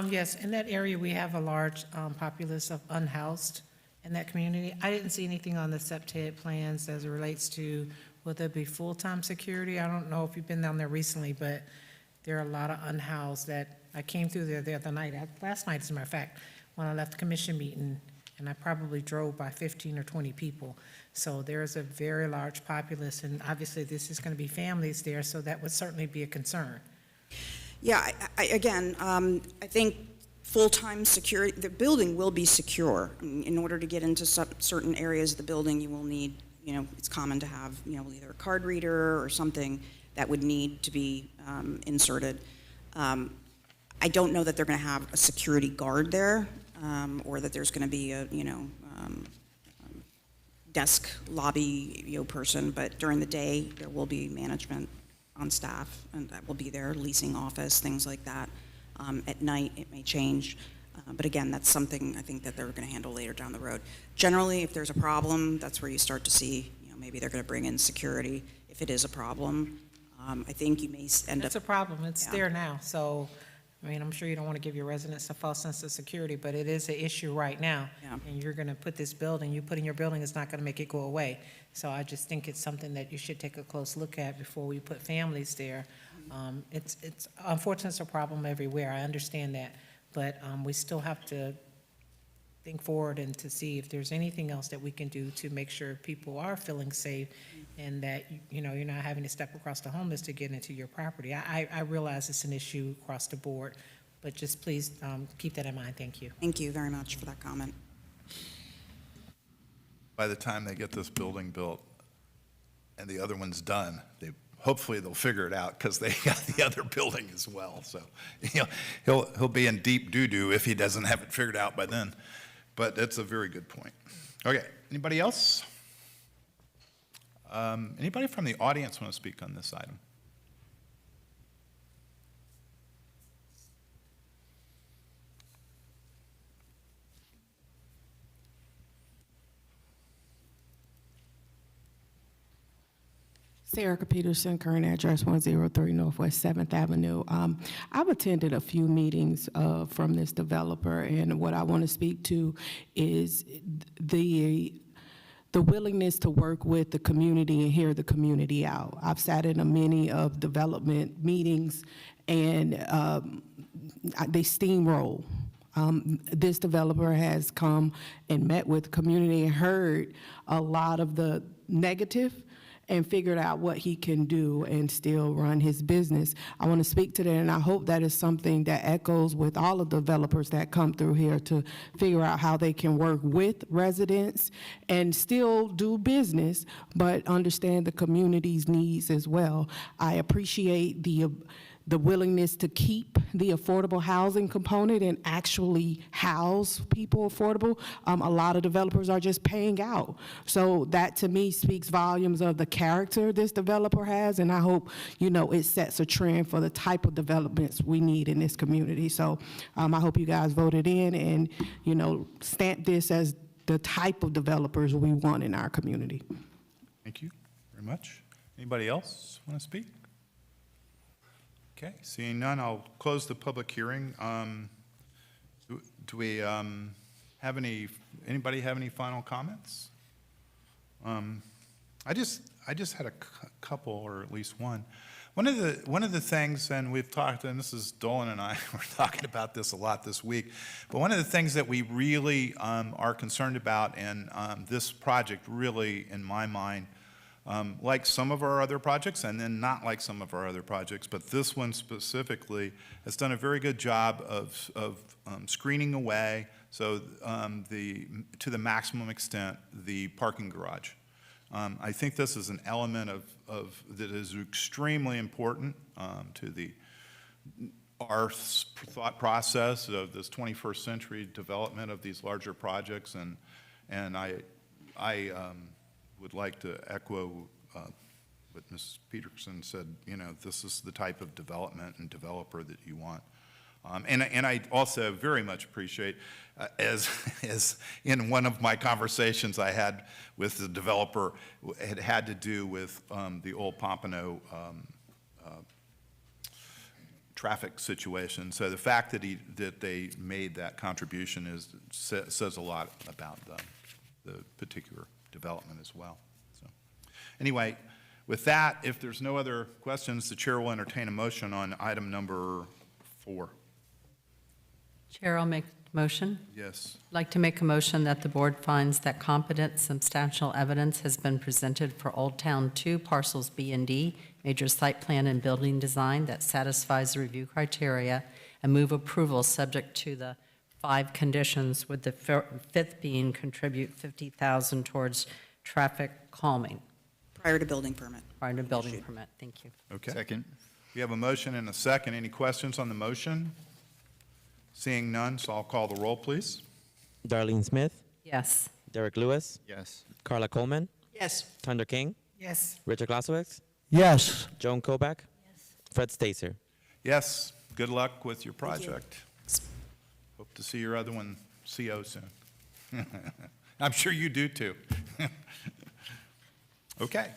Yes, in that area, we have a large populace of unhoused in that community. I didn't see anything on the SEPTED plans as it relates to, will there be full-time security? I don't know if you've been down there recently, but there are a lot of unhoused that, I came through there the other night, last night, as a matter of fact, when I left the commission meeting, and I probably drove by 15 or 20 people. So there's a very large populace, and obviously this is going to be families there, so that would certainly be a concern. Yeah, I think full-time security, the building will be secure. I mean, in order to get into certain areas of the building, you will need, it's common to have, either a card reader or something that would need to be inserted. I don't know that they're going to have a security guard there, or that there's going to be a, desk lobby, person, but during the day, there will be management on staff, and that will be there, leasing office, things like that. At night, it may change, but again, that's something I think that they're going to handle later down the road. Generally, if there's a problem, that's where you start to see, maybe they're going to bring in security if it is a problem. I think you may end up. It's a problem. It's Yeah. there now. So, I mean, I'm sure you don't want to give your residents a false sense of security, but it is an issue right now. Yeah. And you're going to put this building, you put in your building is not going to make it go away. So I just think it's something that you should take a close look at before we put families there. It's unfortunately, it's a problem everywhere. I understand that. But we still have to think forward and to see if there's anything else that we can do to make sure people are feeling safe and that, you're not having to step across the homeless to get into your property. I realize it's an issue across the board, but just please keep that in mind. Thank you. Thank you very much for that comment. By the time they get this building built and the other one's done, hopefully they'll figure it out because they got the other building as well. So, he'll be in deep doo-doo if he doesn't have it figured out by then. But that's a very good point. Okay, anybody else? Anybody from the audience want to speak on this item? Sarah Peterson, current address 103 Northwest 7th Avenue. I've attended a few meetings from this developer, and what I want to speak to is the willingness to work with the community and hear the community out. I've sat in many of development meetings, and they steamroll. This developer has come and met with the community and heard a lot of the negative and figured out what he can do and still run his business. I want to speak to that, and I hope that is something that echoes with all of the developers that come through here to figure out how they can work with residents and still do business, but understand the community's needs as well. I appreciate the willingness to keep the affordable housing component and actually house people affordable. A lot of developers are just paying out. So that to me speaks volumes of the character this developer has, and I hope, it sets a trend for the type of developments we need in this community. So I hope you guys voted in and, stamp this as the type of developers we want in our community. Thank you very much. Anybody else want to speak? Okay, seeing none, I'll close the public hearing. Do we have anybody have any final comments? I just had a couple, or at least one. One of the things, and we've talked, and this is Dolan and I were talking about this a lot this week, but one of the things that we really are concerned about, and this project really, in my mind, like some of our other projects, and then not like some of our other projects, but this one specifically has done a very good job of screening away, so to the maximum extent, the parking garage. I think this is an element that is extremely important to our thought process of this 21st century development of these larger projects, and I would like to echo what Ms. Peterson said. This is the type of development and developer that you want. And I also very much appreciate, as in one of my conversations I had with the developer, it had to do with the old Pompano traffic situation. So the fact that they made that contribution says a lot about the particular development as well. So anyway, with that, if there's no other questions, the chair will entertain a motion on item number 4. Chair, I'll make the motion. Yes. I'd like to make a motion that the board finds that competent, substantial evidence has been presented for Old Town 2 parcels B and D, major site plan and building design that satisfies the review criteria, and move approval subject to the 5 conditions, with the 5th being contribute $50,000 towards traffic calming. Prior to building permit. Prior to building permit. Thank you. Okay. Second. We have a motion and a second. Any questions on the motion? Seeing none, so I'll call the roll, please. Darlene Smith, Yes. Derek Lewis, Yes. Carla Coleman, Yes. Thunder King, Yes. Richard Glasowicz, Yes. Joan Kovac, Fred Stacer. Yes, good luck with your project. Hope to see your other one, CO, soon. I'm sure you do too. Okay.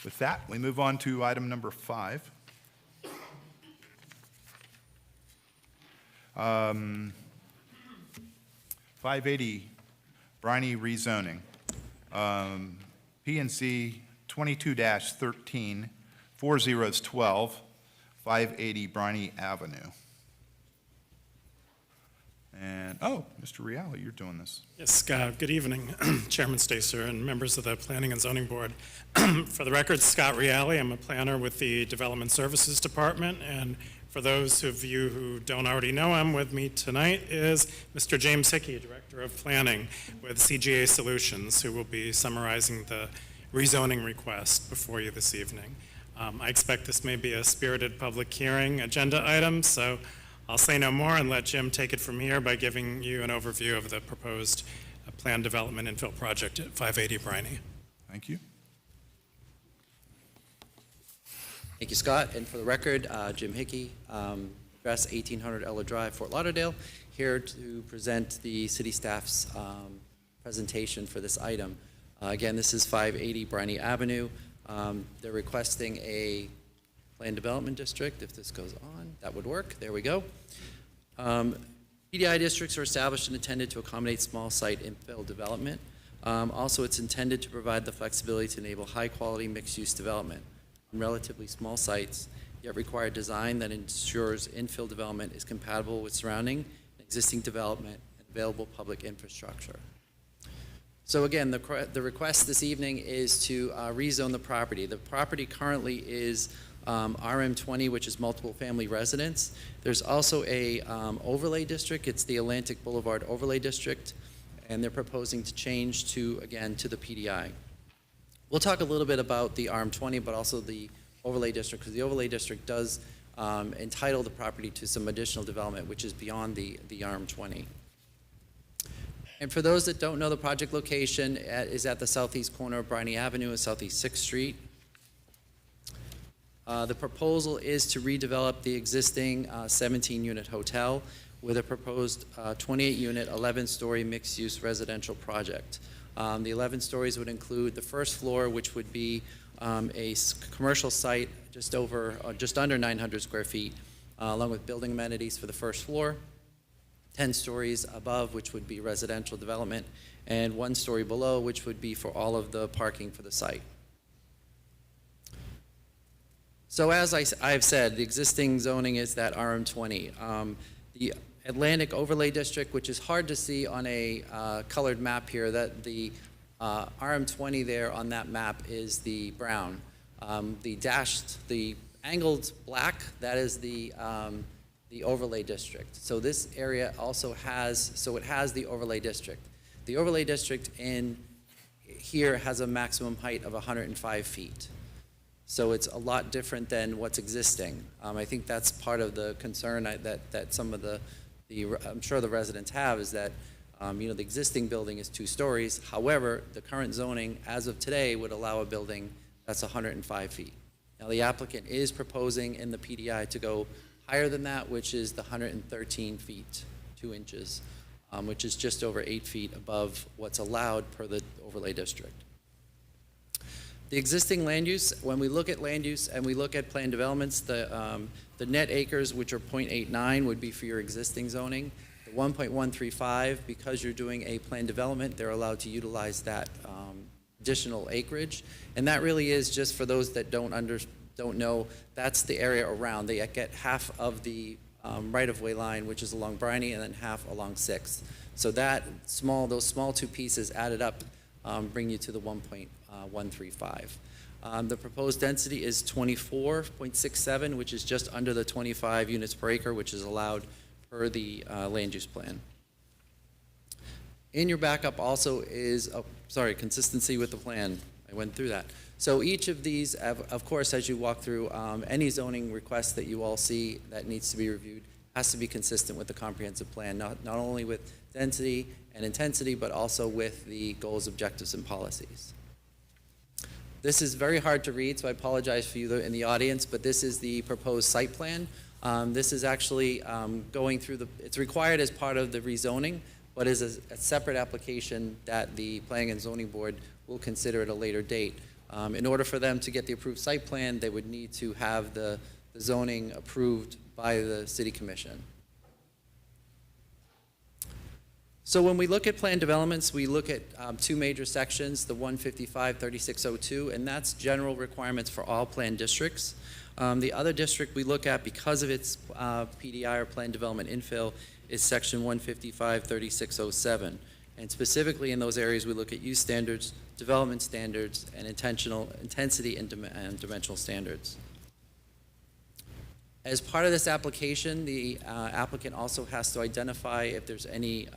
With that, we move on to item number 5. 580 Briney rezoning. P&Z 22-13, 4012, 580 Briney Avenue. And, Mr. Reale, you're doing this. Yes, good evening, Chairman Stacer and members of the Planning and Zoning Board. For the record, Scott Reale, I'm a planner with the Development Services Department, and for those of you who don't already know him, with me tonight is Mr. James Hickey, Director of Planning with CGA Solutions, who will be summarizing the rezoning request before you this evening. I expect this may be a spirited public hearing agenda item, so I'll say no more and let Jim take it from here by giving you an overview of the proposed planned development infill project at 580 Briney. Thank you. Thank you, Scott. And for the record, Jim Hickey, address 1800 Ella Drive, Fort Lauderdale, here to present the city staff's presentation for this item. Again, this is 580 Briney Avenue. They're requesting a planned development district. If this goes on, that would work. There we go. PDI districts are established and intended to accommodate small site infill development. Also, it's intended to provide the flexibility to enable high-quality mixed-use development on relatively small sites, yet require design that ensures infill development is compatible with surrounding existing development and available public infrastructure. So again, the request this evening is to rezone the property. The property currently is RM20, which is multiple family residence. There's also a overlay district. It's the Atlantic Boulevard Overlay District, and they're proposing to change to, again, to the PDI. We'll talk a little bit about the RM20, but also the overlay district, because the overlay district does entitle the property to some additional development, which is beyond the RM20. And for those that don't know, the project location is at the southeast corner of Briney Avenue and Southeast 6th Street. The proposal is to redevelop the existing 17-unit hotel with a proposed 28-unit, 11-story mixed-use residential project. The 11 stories would include the first floor, which would be a commercial site just under 900 square feet, along with building amenities for the first floor, 10 stories above, which would be residential development, and 1 story below, which would be for all of the parking for the site. So as I've said, the existing zoning is that RM20. The Atlantic Overlay District, which is hard to see on a colored map here, that the RM20 there on that map is the brown. The angled black, that is the overlay district. So this area also has the overlay district. The overlay district in here has a maximum height of 105 feet. So it's a lot different than what's existing. I think that's part of the concern that some of I'm sure the residents have, is that the existing building is 2 stories. However, the current zoning as of today would allow a building that's 105 feet. Now the applicant is proposing in the PDI to go higher than that, which is the 113 feet, 2 inches, which is just over 8 feet above what's allowed per the overlay district. The existing land use, when we look at land use and we look at planned developments, the net acres, which are 0.89, would be for your existing zoning. The 1.135, because you're doing a planned development, they're allowed to utilize that additional acreage. And that really is just for those that don't know, that's the area around. They get half of the right-of-way line, which is along Briney, and then half along 6th. So those small two pieces added up bring you to the 1.135. The proposed density is 24.67, which is just under the 25 units per acre, which is allowed per the land use plan. In your backup also is, consistency with the plan. I went through that. So each of these, of course, as you walk through, any zoning request that you all see that needs to be reviewed has to be consistent with the comprehensive plan, not only with density and intensity, but also with the goals, objectives, and policies. This is very hard to read, so I apologize for you in the audience, but this is the proposed site plan. This is actually going through it's required as part of the rezoning, but is a separate application that the Planning and Zoning Board will consider at a later date. In order for them to get the approved site plan, they would need to have the zoning approved by the City Commission. So when we look at planned developments, we look at two major sections, the 155-3602, and that's general requirements for all planned districts. The other district we look at, because of its PDI or planned development infill, is section 155-3607. And specifically in those areas, we look at use standards, development standards, and intensity and dimensional standards. As part of this application, the applicant also has to identify if there's any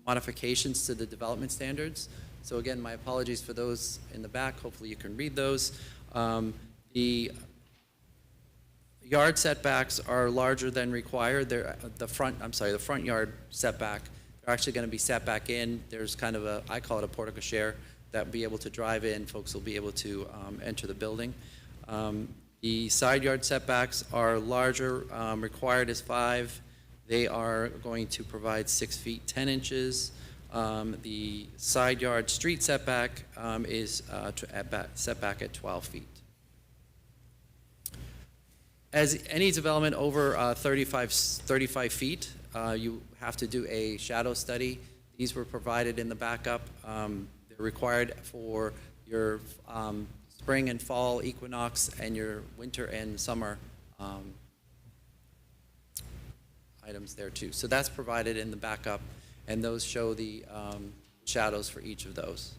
modifications to the development standards. So again, my apologies for those in the back. Hopefully you can read those. The yard setbacks are larger than required. The front yard setback, they're actually going to be set back in. There's kind of I call it a portico share, that will be able to drive in. Folks will be able to enter the building. The side yard setbacks are larger, required is 5. They are going to provide 6 feet 10 inches. The side yard street setback is setback at 12 feet. As any development over 35 feet, you have to do a shadow study. These were provided in the backup. They're required for your spring and fall equinox and your winter and summer items there too. So that's provided in the backup, and those show the shadows for each of those.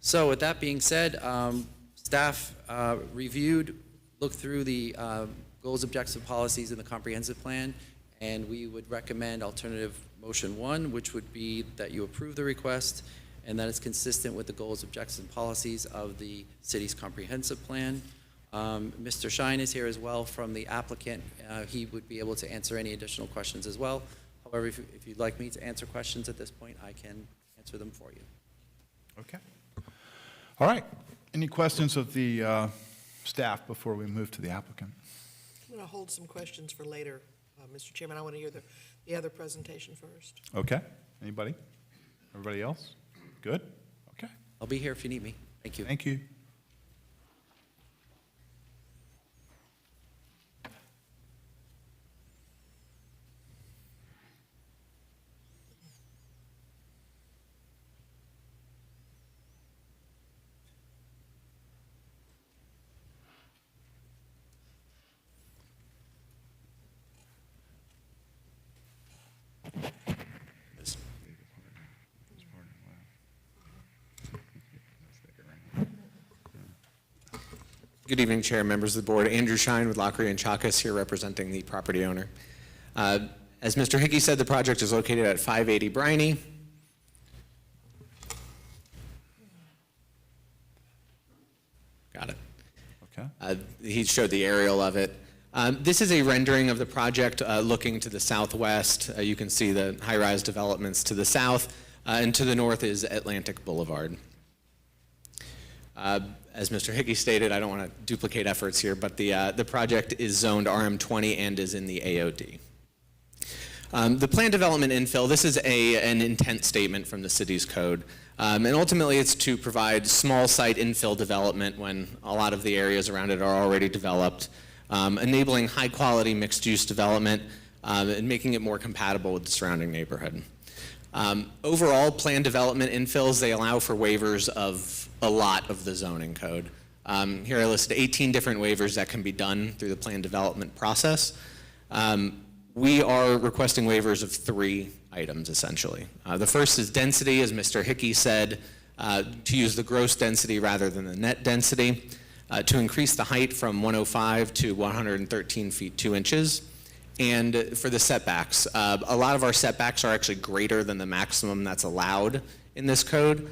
So with that being said, staff looked through the goals, objectives, and policies in the comprehensive plan, and we would recommend alternative motion 1, which would be that you approve the request and that it's consistent with the goals, objectives, and policies of the city's comprehensive plan. Mr. Shine is here as well from the applicant. He would be able to answer any additional questions as well. However, if you'd like me to answer questions at this point, I can answer them for you. Okay. All right. Any questions of the staff before we move to the applicant? I'm going to hold some questions for later, Mr. Chairman. I want to hear the other presentation first. Okay. Anybody? Everybody else? Good? Okay. I'll be here if you need me. Thank you. Thank you. Good evening, Chair, members of the board. Andrew Shine with Lockery and Chakas here representing the property owner. As Mr. Hickey said, the project is located at 580 Briney. Got it. Okay. He showed the aerial of it. This is a rendering of the project looking to the southwest. You can see the high-rise developments to the south, and to the north is Atlantic Boulevard. As Mr. Hickey stated, I don't want to duplicate efforts here, but the project is zoned RM20 and is in the AOD. The plan development infill, this is an intent statement from the city's code. And ultimately, it's to provide small site infill development when a lot of the areas around it are already developed, enabling high-quality mixed-use development, and making it more compatible with the surrounding neighborhood. Overall, planned development infills, they allow for waivers of a lot of the zoning code. Here I listed 18 different waivers that can be done through the planned development process. We are requesting waivers of 3 items, essentially. The first is density, as Mr. Hickey said, to use the gross density rather than the net density, to increase the height from 105 to 113 feet 2 inches. And for the setbacks, a lot of our setbacks are actually greater than the maximum that's allowed in this code.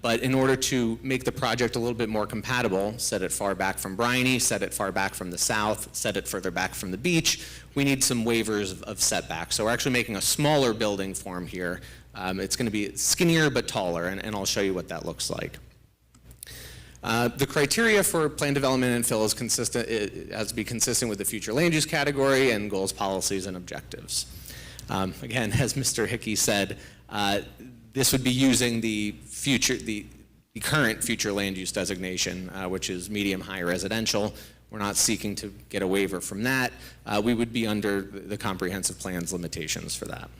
But in order to make the project a little bit more compatible, set it far back from Bryony, set it far back from the south, set it further back from the beach, we need some waivers of setbacks. So we're actually making a smaller building form here. It's going to be skinnier but taller, and I'll show you what that looks like. The criteria for plan development infill is consistent. It has to be consistent with the future land use category and goals, policies, and objectives. Again, as Mr. Hickey said, this would be using the current future land use designation, which is medium-high residential. We're not seeking to get a waiver from that. We would be under the comprehensive plan's limitations for that.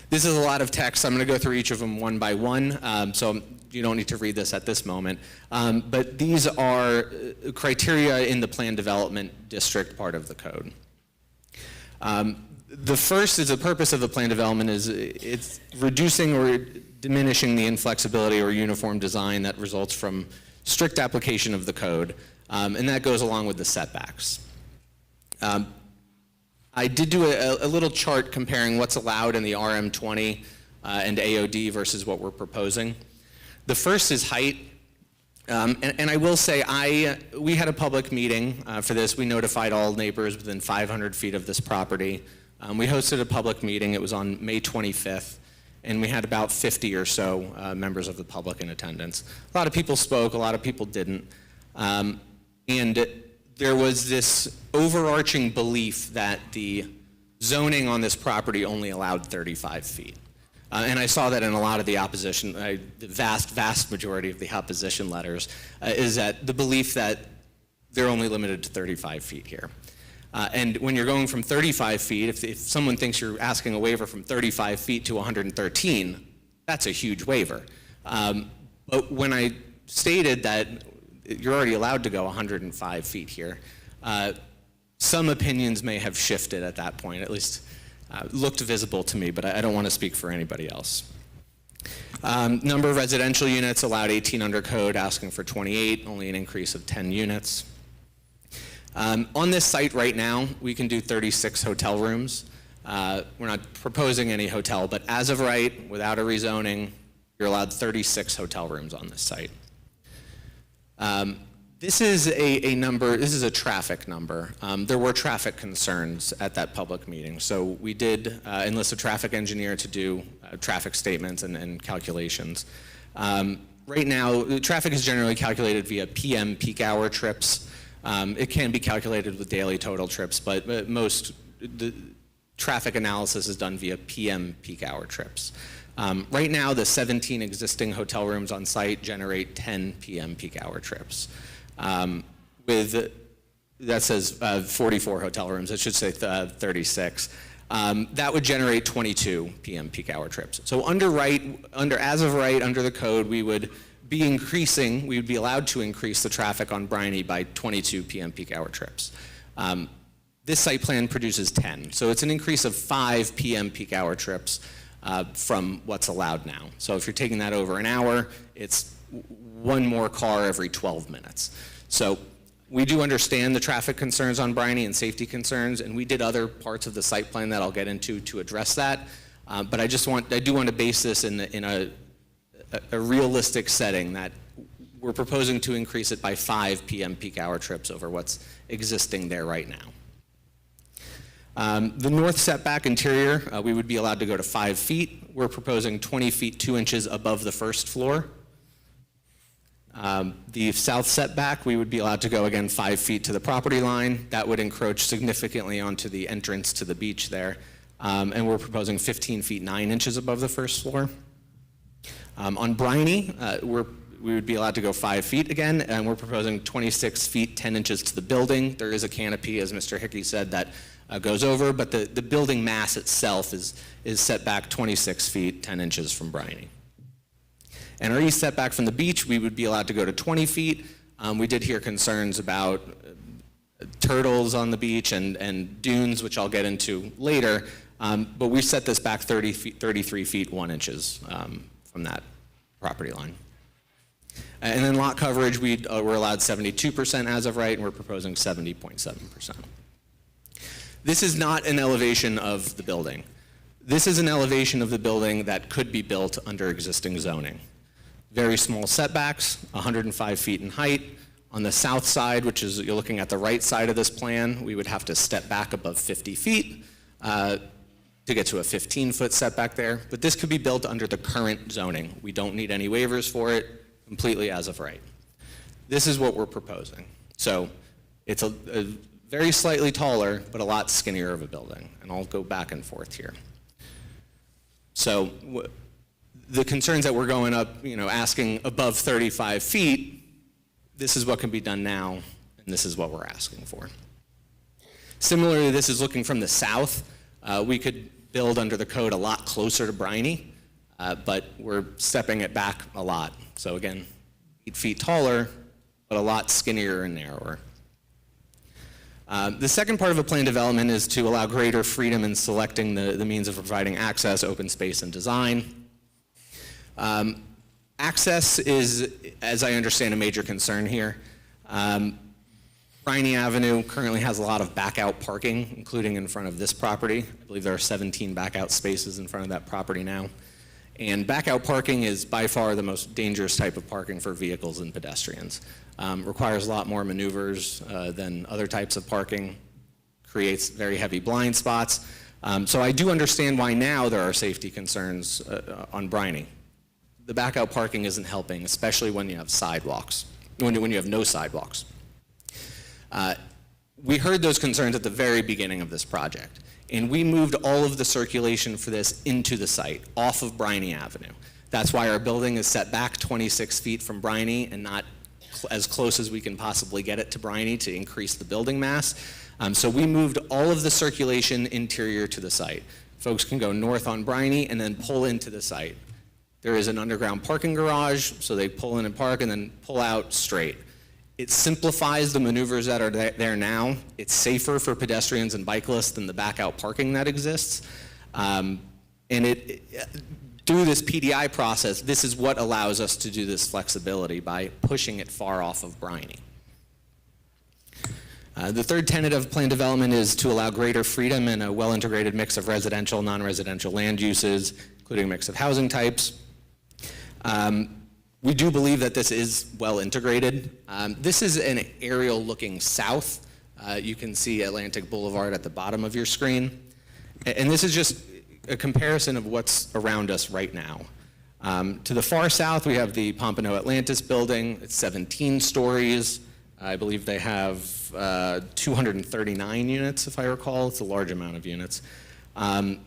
This is a lot of text. I'm going to go through each of them one by one, so you don't need to read this at this moment. But these are criteria in the plan development district part of the code. The first is the purpose of the plan development is it's reducing or diminishing the inflexibility or uniform design that results from strict application of the code, and that goes along with the setbacks. I did do a little chart comparing what's allowed in the RM20 and AOD versus what we're proposing. The first is height. And I will say, we had a public meeting for this. We notified all neighbors within 500 feet of this property. We hosted a public meeting. It was on May 25th, and we had about 50 or so members of the public in attendance. A lot of people spoke, a lot of people didn't. And there was this overarching belief that the zoning on this property only allowed 35 feet. And I saw that in a lot of the opposition, the vast majority of the opposition letters, is that the belief that they're only limited to 35 feet here. And when you're going from 35 feet, if someone thinks you're asking a waiver from 35 feet to 113, that's a huge waiver. But when I stated that you're already allowed to go 105 feet here, some opinions may have shifted at that point, at least looked visible to me, but I don't want to speak for anybody else. Number of residential units allowed 18 under code, asking for 28, only an increase of 10 units. On this site right now, we can do 36 hotel rooms. We're not proposing any hotel, but as of right, without a rezoning, you're allowed 36 hotel rooms on this site. This is a number, this is a traffic number. There were traffic concerns at that public meeting, so we did enlist a traffic engineer to do traffic statements and calculations. Right now, the traffic is generally calculated via PM peak hour trips. It can be calculated with daily total trips, but the traffic analysis is done via PM peak hour trips. Right now, the 17 existing hotel rooms on site generate 10 PM peak hour trips. That says 44 hotel rooms, it should say 36. That would generate 22 PM peak hour trips. So as of right, under the code, we would be allowed to increase the traffic on Bryony by 22 PM peak hour trips. This site plan produces 10, so it's an increase of 5 PM peak hour trips from what's allowed now. So if you're taking that over an hour, it's one more car every 12 minutes. So we do understand the traffic concerns on Bryony and safety concerns, and we did other parts of the site plan that I'll get into to address that. But I do want to base this in a realistic setting that we're proposing to increase it by 5 PM peak hour trips over what's existing there right now. The north setback interior, we would be allowed to go to 5 feet. We're proposing 20 feet 2 inches above the first floor. The south setback, we would be allowed to go again 5 feet to the property line. That would encroach significantly onto the entrance to the beach there. And we're proposing 15 feet 9 inches above the first floor. On Briney, we would be allowed to go 5 feet again, and we're proposing 26 feet 10 inches to the building. There is a canopy, as Mr. Hickey said, that goes over, but the building mass itself is set back 26 feet 10 inches from Briney. And our east setback from the beach, we would be allowed to go to 20 feet. We did hear concerns about turtles on the beach and dunes, which I'll get into later, but we set this back 33 feet 1 inches from that property line. And then lot coverage, we're allowed 72% as of right, and we're proposing 70.7%. This is not an elevation of the building. This is an elevation of the building that could be built under existing zoning. Very small setbacks, 105 feet in height. On the south side, which is, you're looking at the right side of this plan, we would have to step back above 50 feet to get to a 15-foot setback there. But this could be built under the current zoning. We don't need any waivers for it, completely as of right. This is what we're proposing. So it's a very slightly taller, but a lot skinnier of a building. And I'll go back and forth here. So the concerns that we're going up, asking above 35 feet, this is what can be done now, and this is what we're asking for. Similarly, this is looking from the south. We could build under the code a lot closer to Briney, but we're stepping it back a lot. So again, 8 feet taller, but a lot skinnier and narrower. The second part of a plan development is to allow greater freedom in selecting the means of providing access, open space, and design. Access is, as I understand, a major concern here. Briney Avenue currently has a lot of back-out parking, including in front of this property. I believe there are 17 back-out spaces in front of that property now. And back-out parking is by far the most dangerous type of parking for vehicles and pedestrians. Requires a lot more maneuvers than other types of parking, creates very heavy blind spots. So I do understand why now there are safety concerns on Briney. The back-out parking isn't helping, especially when you have sidewalks, when you have no sidewalks. We heard those concerns at the very beginning of this project, and we moved all of the circulation for this into the site, off of Briney Avenue. That's why our building is set back 26 feet from Briney and not as close as we can possibly get it to Briney to increase the building mass. So we moved all of the circulation interior to the site. Folks can go north on Briney and then pull into the site. There is an underground parking garage, so they pull in and park and then pull out straight. It simplifies the maneuvers that are there now. It's safer for pedestrians and bicyclists than the back-out parking that exists. And through this PDI process, this is what allows us to do this flexibility by pushing it far off of Briney. The third tenet of plan development is to allow greater freedom and a well-integrated mix of residential, non-residential land uses, including a mix of housing types. We do believe that this is well integrated. This is an aerial looking south. You can see Atlantic Boulevard at the bottom of your screen. And this is just a comparison of what's around us right now. To the far south, we have the Pompano Atlantis building. It's 17 stories. I believe they have 239 units, if I recall. It's a large amount of units.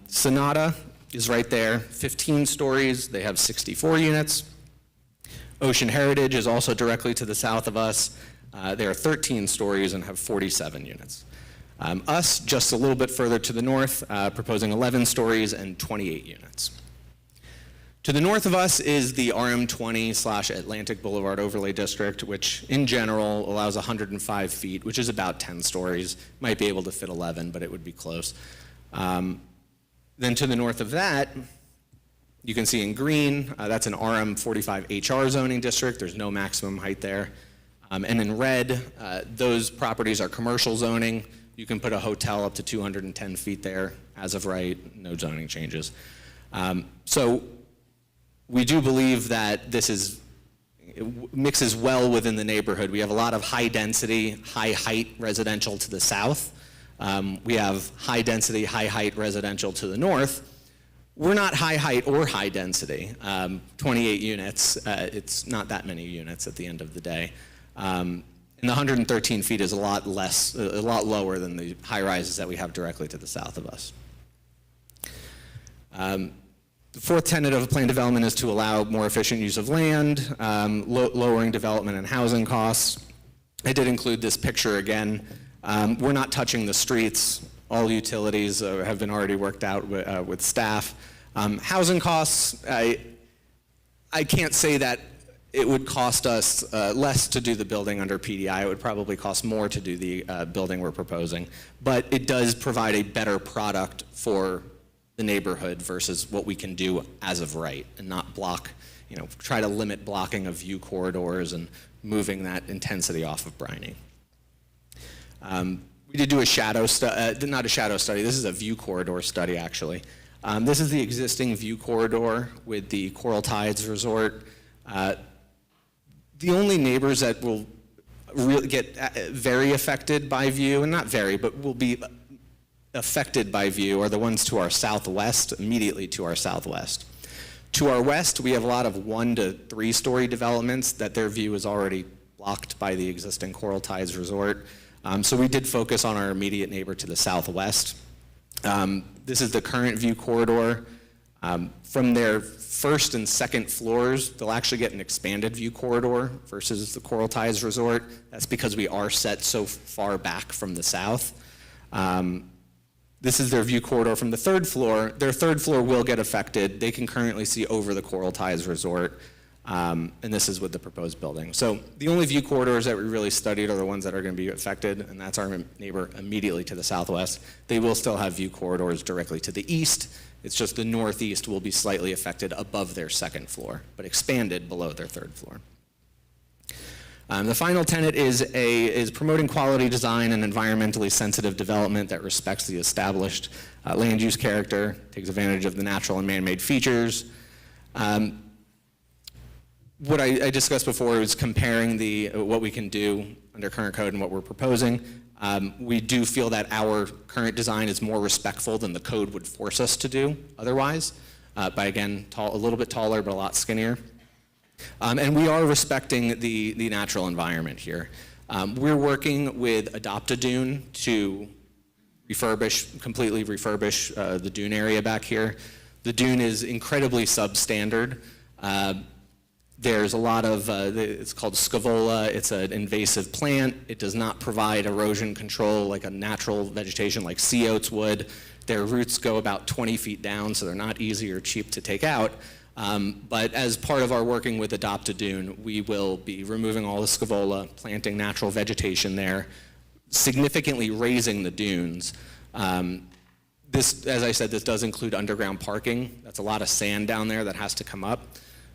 Sonata is right there, 15 stories. They have 64 units. Ocean Heritage is also directly to the south of us. They are 13 stories and have 47 units. Us, just a little bit further to the north, proposing 11 stories and 28 units. To the north of us is the RM20/Atlantic Boulevard Overlay District, which in general allows 105 feet, which is about 10 stories. Might be able to fit 11, but it would be close. Then to the north of that, you can see in green, that's an RM45HR zoning district. There's no maximum height there. And in red, those properties are commercial zoning. You can put a hotel up to 210 feet there as of right, no zoning changes. So we do believe that this mixes well within the neighborhood. We have a lot of high density, high height residential to the south. We have high density, high height residential to the north. We're not high height or high density. 28 units, it's not that many units at the end of the day. And the 113 feet is a lot lower than the high rises that we have directly to the south of us. The fourth tenet of plan development is to allow more efficient use of land, lowering development and housing costs. I did include this picture again. We're not touching the streets. All utilities have been already worked out with staff. Housing costs, I can't say that it would cost us less to do the building under PDI. It would probably cost more to do the building we're proposing. But it does provide a better product for the neighborhood versus what we can do as of right, and not block, try to limit blocking of view corridors and moving that intensity off of Briney. We did do a shadow study, not a shadow study, this is a view corridor study actually. This is the existing view corridor with the Coral Tides Resort. The only neighbors that will really get very affected by view, and not very, but will be affected by view, are the ones to our southwest, immediately to our southwest. To our west, we have a lot of 1 to 3 story developments that their view is already blocked by the existing Coral Tides Resort. So we did focus on our immediate neighbor to the southwest. This is the current view corridor. From their first and second floors, they'll actually get an expanded view corridor versus the Coral Tides Resort. That's because we are set so far back from the south. This is their view corridor from the third floor. Their third floor will get affected. They can currently see over the Coral Tides Resort, and this is with the proposed building. So the only view corridors that we really studied are the ones that are going to be affected, and that's our neighbor immediately to the southwest. They will still have view corridors directly to the east. It's just the northeast will be slightly affected above their second floor, but expanded below their third floor. The final tenet is promoting quality design and environmentally sensitive development that respects the established land use character, takes advantage of the natural and man-made features. What I discussed before was comparing what we can do under current code and what we're proposing. We do feel that our current design is more respectful than the code would force us to do otherwise, by again, a little bit taller but a lot skinnier. And we are respecting the natural environment here. We're working with Adopt-A-Dune to completely refurbish the dune area back here. The dune is incredibly substandard. There's a lot of, it's called scavola. It's an invasive plant. It does not provide erosion control like a natural vegetation like sea oats would. Their roots go about 20 feet down, so they're not easy or cheap to take out. But as part of our working with Adopt-A-Dune, we will be removing all the scavola, planting natural vegetation there, significantly raising the dunes. This, as I said, this does include underground parking. That's a lot of sand down there that has to come up.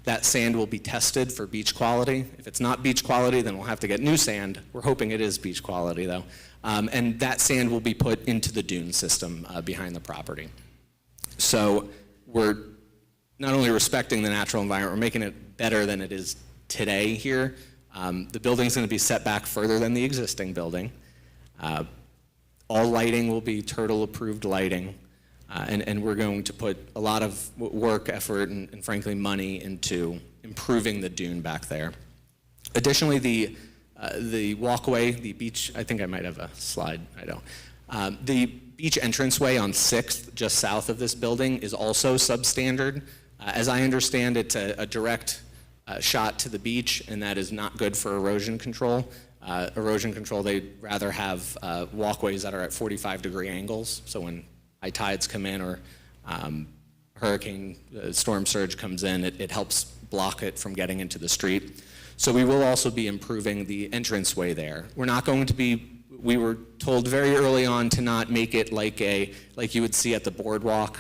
That sand will be tested for beach quality. If it's not beach quality, then we'll have to get new sand. We're hoping it is beach quality, though. And that sand will be put into the dune system behind the property. So we're not only respecting the natural environment, we're making it better than it is today here. The building's going to be set back further than the existing building. All lighting will be turtle-approved lighting. And we're going to put a lot of work, effort, and frankly money into improving the dune back there. Additionally, the walkway, the beach, I think I might have a slide, I don't. The beach entranceway on 6th, just south of this building, is also substandard. As I understand, it's a direct shot to the beach, and that is not good for erosion control. Erosion control, they'd rather have walkways that are at 45-degree angles, so when high tides come in or hurricane storm surge comes in, it helps block it from getting into the street. So we will also be improving the entranceway there. We're not going to be, we were told very early on to not make it like you would see at the boardwalk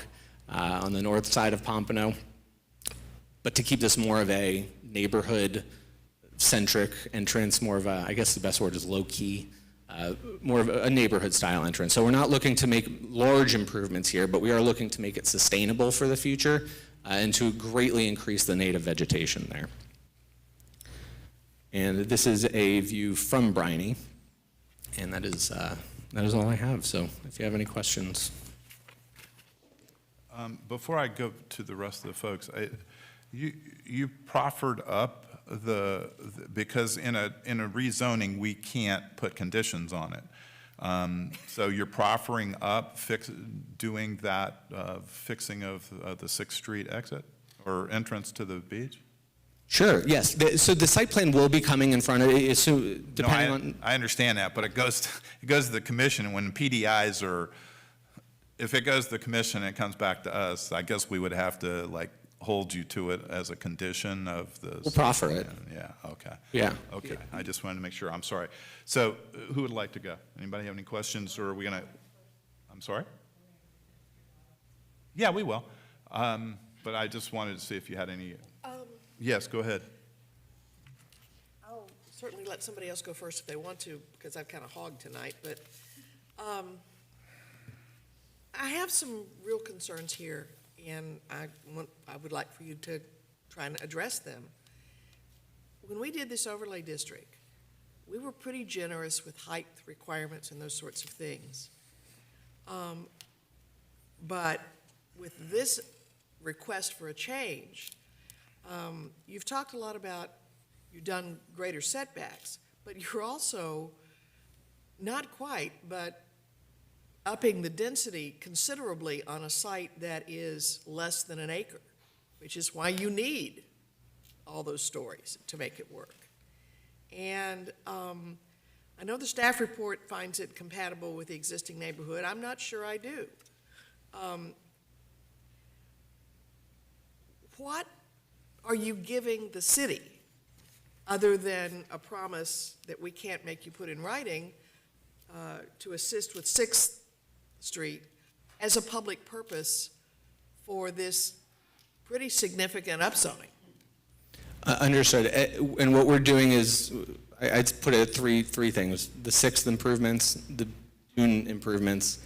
on the north side of Pompano, but to keep this more of a neighborhood-centric entrance, more of a, I guess the best word is low-key, more of a neighborhood-style entrance. So we're not looking to make large improvements here, but we are looking to make it sustainable for the future and to greatly increase the native vegetation there. And this is a view from Briney, and that is all I have. So if you have any questions. Before I go to the rest of the folks, you proffered up because in a rezoning we can't put conditions on it. So you're proffering up, doing that fixing of the 6th Street exit or entrance to the beach? Sure, yes. So the site plan will be coming in front of it, so depending on. I understand that, but it goes to the commission, and when PDIs are, if it goes to the commission and it comes back to us, I guess we would have to like hold you to it as a condition of the. We'll proffer it. Yeah, okay. Yeah. Okay, I just wanted to make sure, I'm sorry. So who would like to go? Anybody have any questions, or are we gonna, I'm sorry? Yeah, we will. But I just wanted to see if you had any, yes, go ahead. I'll certainly let somebody else go first if they want to, because I've kind of hogged tonight, but I have some real concerns here, and I would like for you to try and address them. When we did this overlay district, we were pretty generous with height requirements and those sorts of things. But with this request for a change, you've talked a lot about, you've done greater setbacks, but you're also, not quite, but upping the density considerably on a site that is less than an acre, which is why you need all those stories to make it work. And I know the staff report finds it compatible with the existing neighborhood. I'm not sure I do. What are you giving the city, other than a promise that we can't make you put in writing, to assist with 6th Street as a public purpose for this pretty significant upzoning? Understood. And what we're doing is, I'd put it at three things: the 6th improvements, the dune improvements,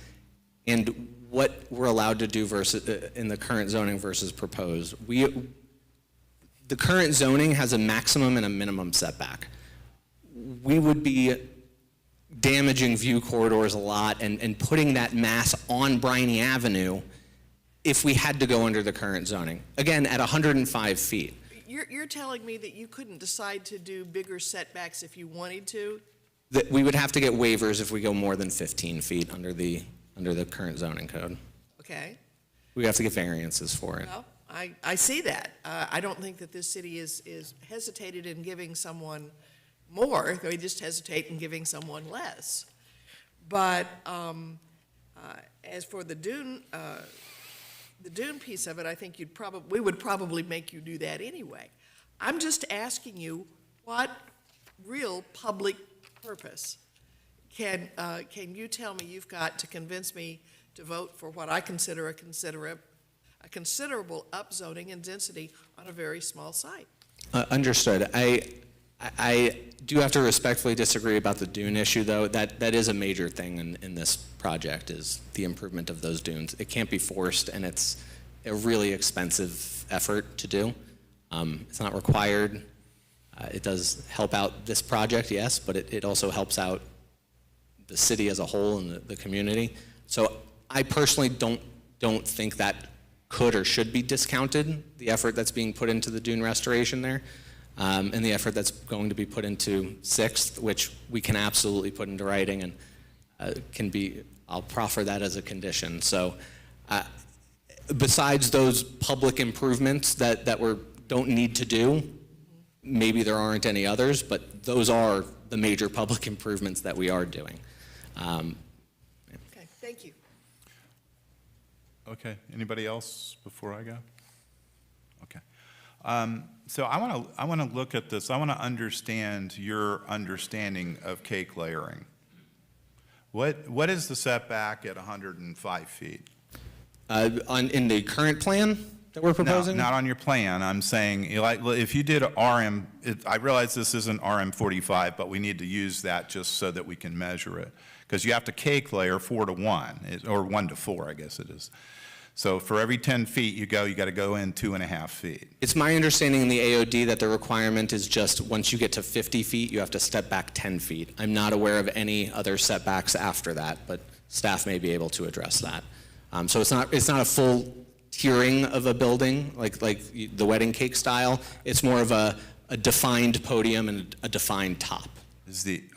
and what we're allowed to do versus in the current zoning versus proposed. The current zoning has a maximum and a minimum setback. We would be damaging view corridors a lot and putting that mass on Briney Avenue if we had to go under the current zoning. Again, at 105 feet. You're telling me that you couldn't decide to do bigger setbacks if you wanted to? That we would have to get waivers if we go more than 15 feet under the current zoning code. Okay. We have to get variances for it. Well, I see that. I don't think that this city is hesitated in giving someone more. They just hesitate in giving someone less. But as for the dune piece of it, I think we would probably make you do that anyway. I'm just asking you, what real public purpose can you tell me you've got to convince me to vote for what I consider a considerable upzoning and density on a very small site? Understood. I do have to respectfully disagree about the dune issue, though. That is a major thing in this project, is the improvement of those dunes. It can't be forced, and it's a really expensive effort to do. It's not required. It does help out this project, yes, but it also helps out the city as a whole and the community. So I personally don't think that could or should be discounted, the effort that's being put into the dune restoration there, and the effort that's going to be put into 6th, which we can absolutely put into writing and I'll proffer that as a condition. So besides those public improvements that we don't need to do, maybe there aren't any others, but those are the major public improvements that we are doing. Okay, thank you. Okay, anybody else before I go? Okay. So I want to look at this. I want to understand your understanding of cake layering. What is the setback at 105 feet? In the current plan that we're proposing? No, not on your plan. I'm saying, if you did RM, I realize this isn't RM 45, but we need to use that just so that we can measure it. Because you have to cake layer 4 to 1, or 1 to 4, I guess it is. So for every 10 feet you got to go in 2.5 feet. It's my understanding in the AOD that the requirement is just once you get to 50 feet, you have to step back 10 feet. I'm not aware of any other setbacks after that, but staff may be able to address that. So it's not a full tiering of a building like the wedding cake style. It's more of a defined podium and a defined top.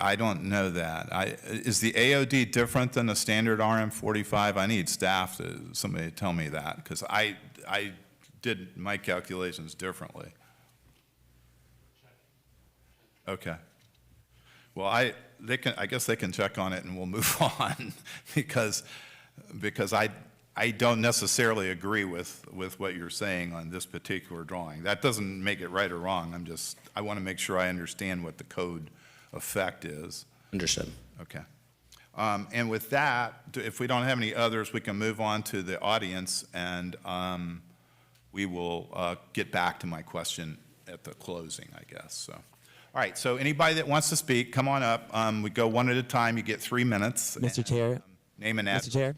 I don't know that. Is the AOD different than the standard RM45? I need staff somebody to tell me that, because I did my calculations differently. Okay. Well, I guess they can check on it and we'll move on, because I don't necessarily agree with what you're saying on this particular drawing. That doesn't make it right or wrong. I want to make sure I understand what the code effect is. Understood. Okay. And with that, if we don't have any others, we can move on to the audience, and we will get back to my question at the closing, I guess. So, all right. So anybody that wants to speak, come on up. We go one at a time. You get 3 minutes. Mr. Chair. Name and address. Mr. Chair.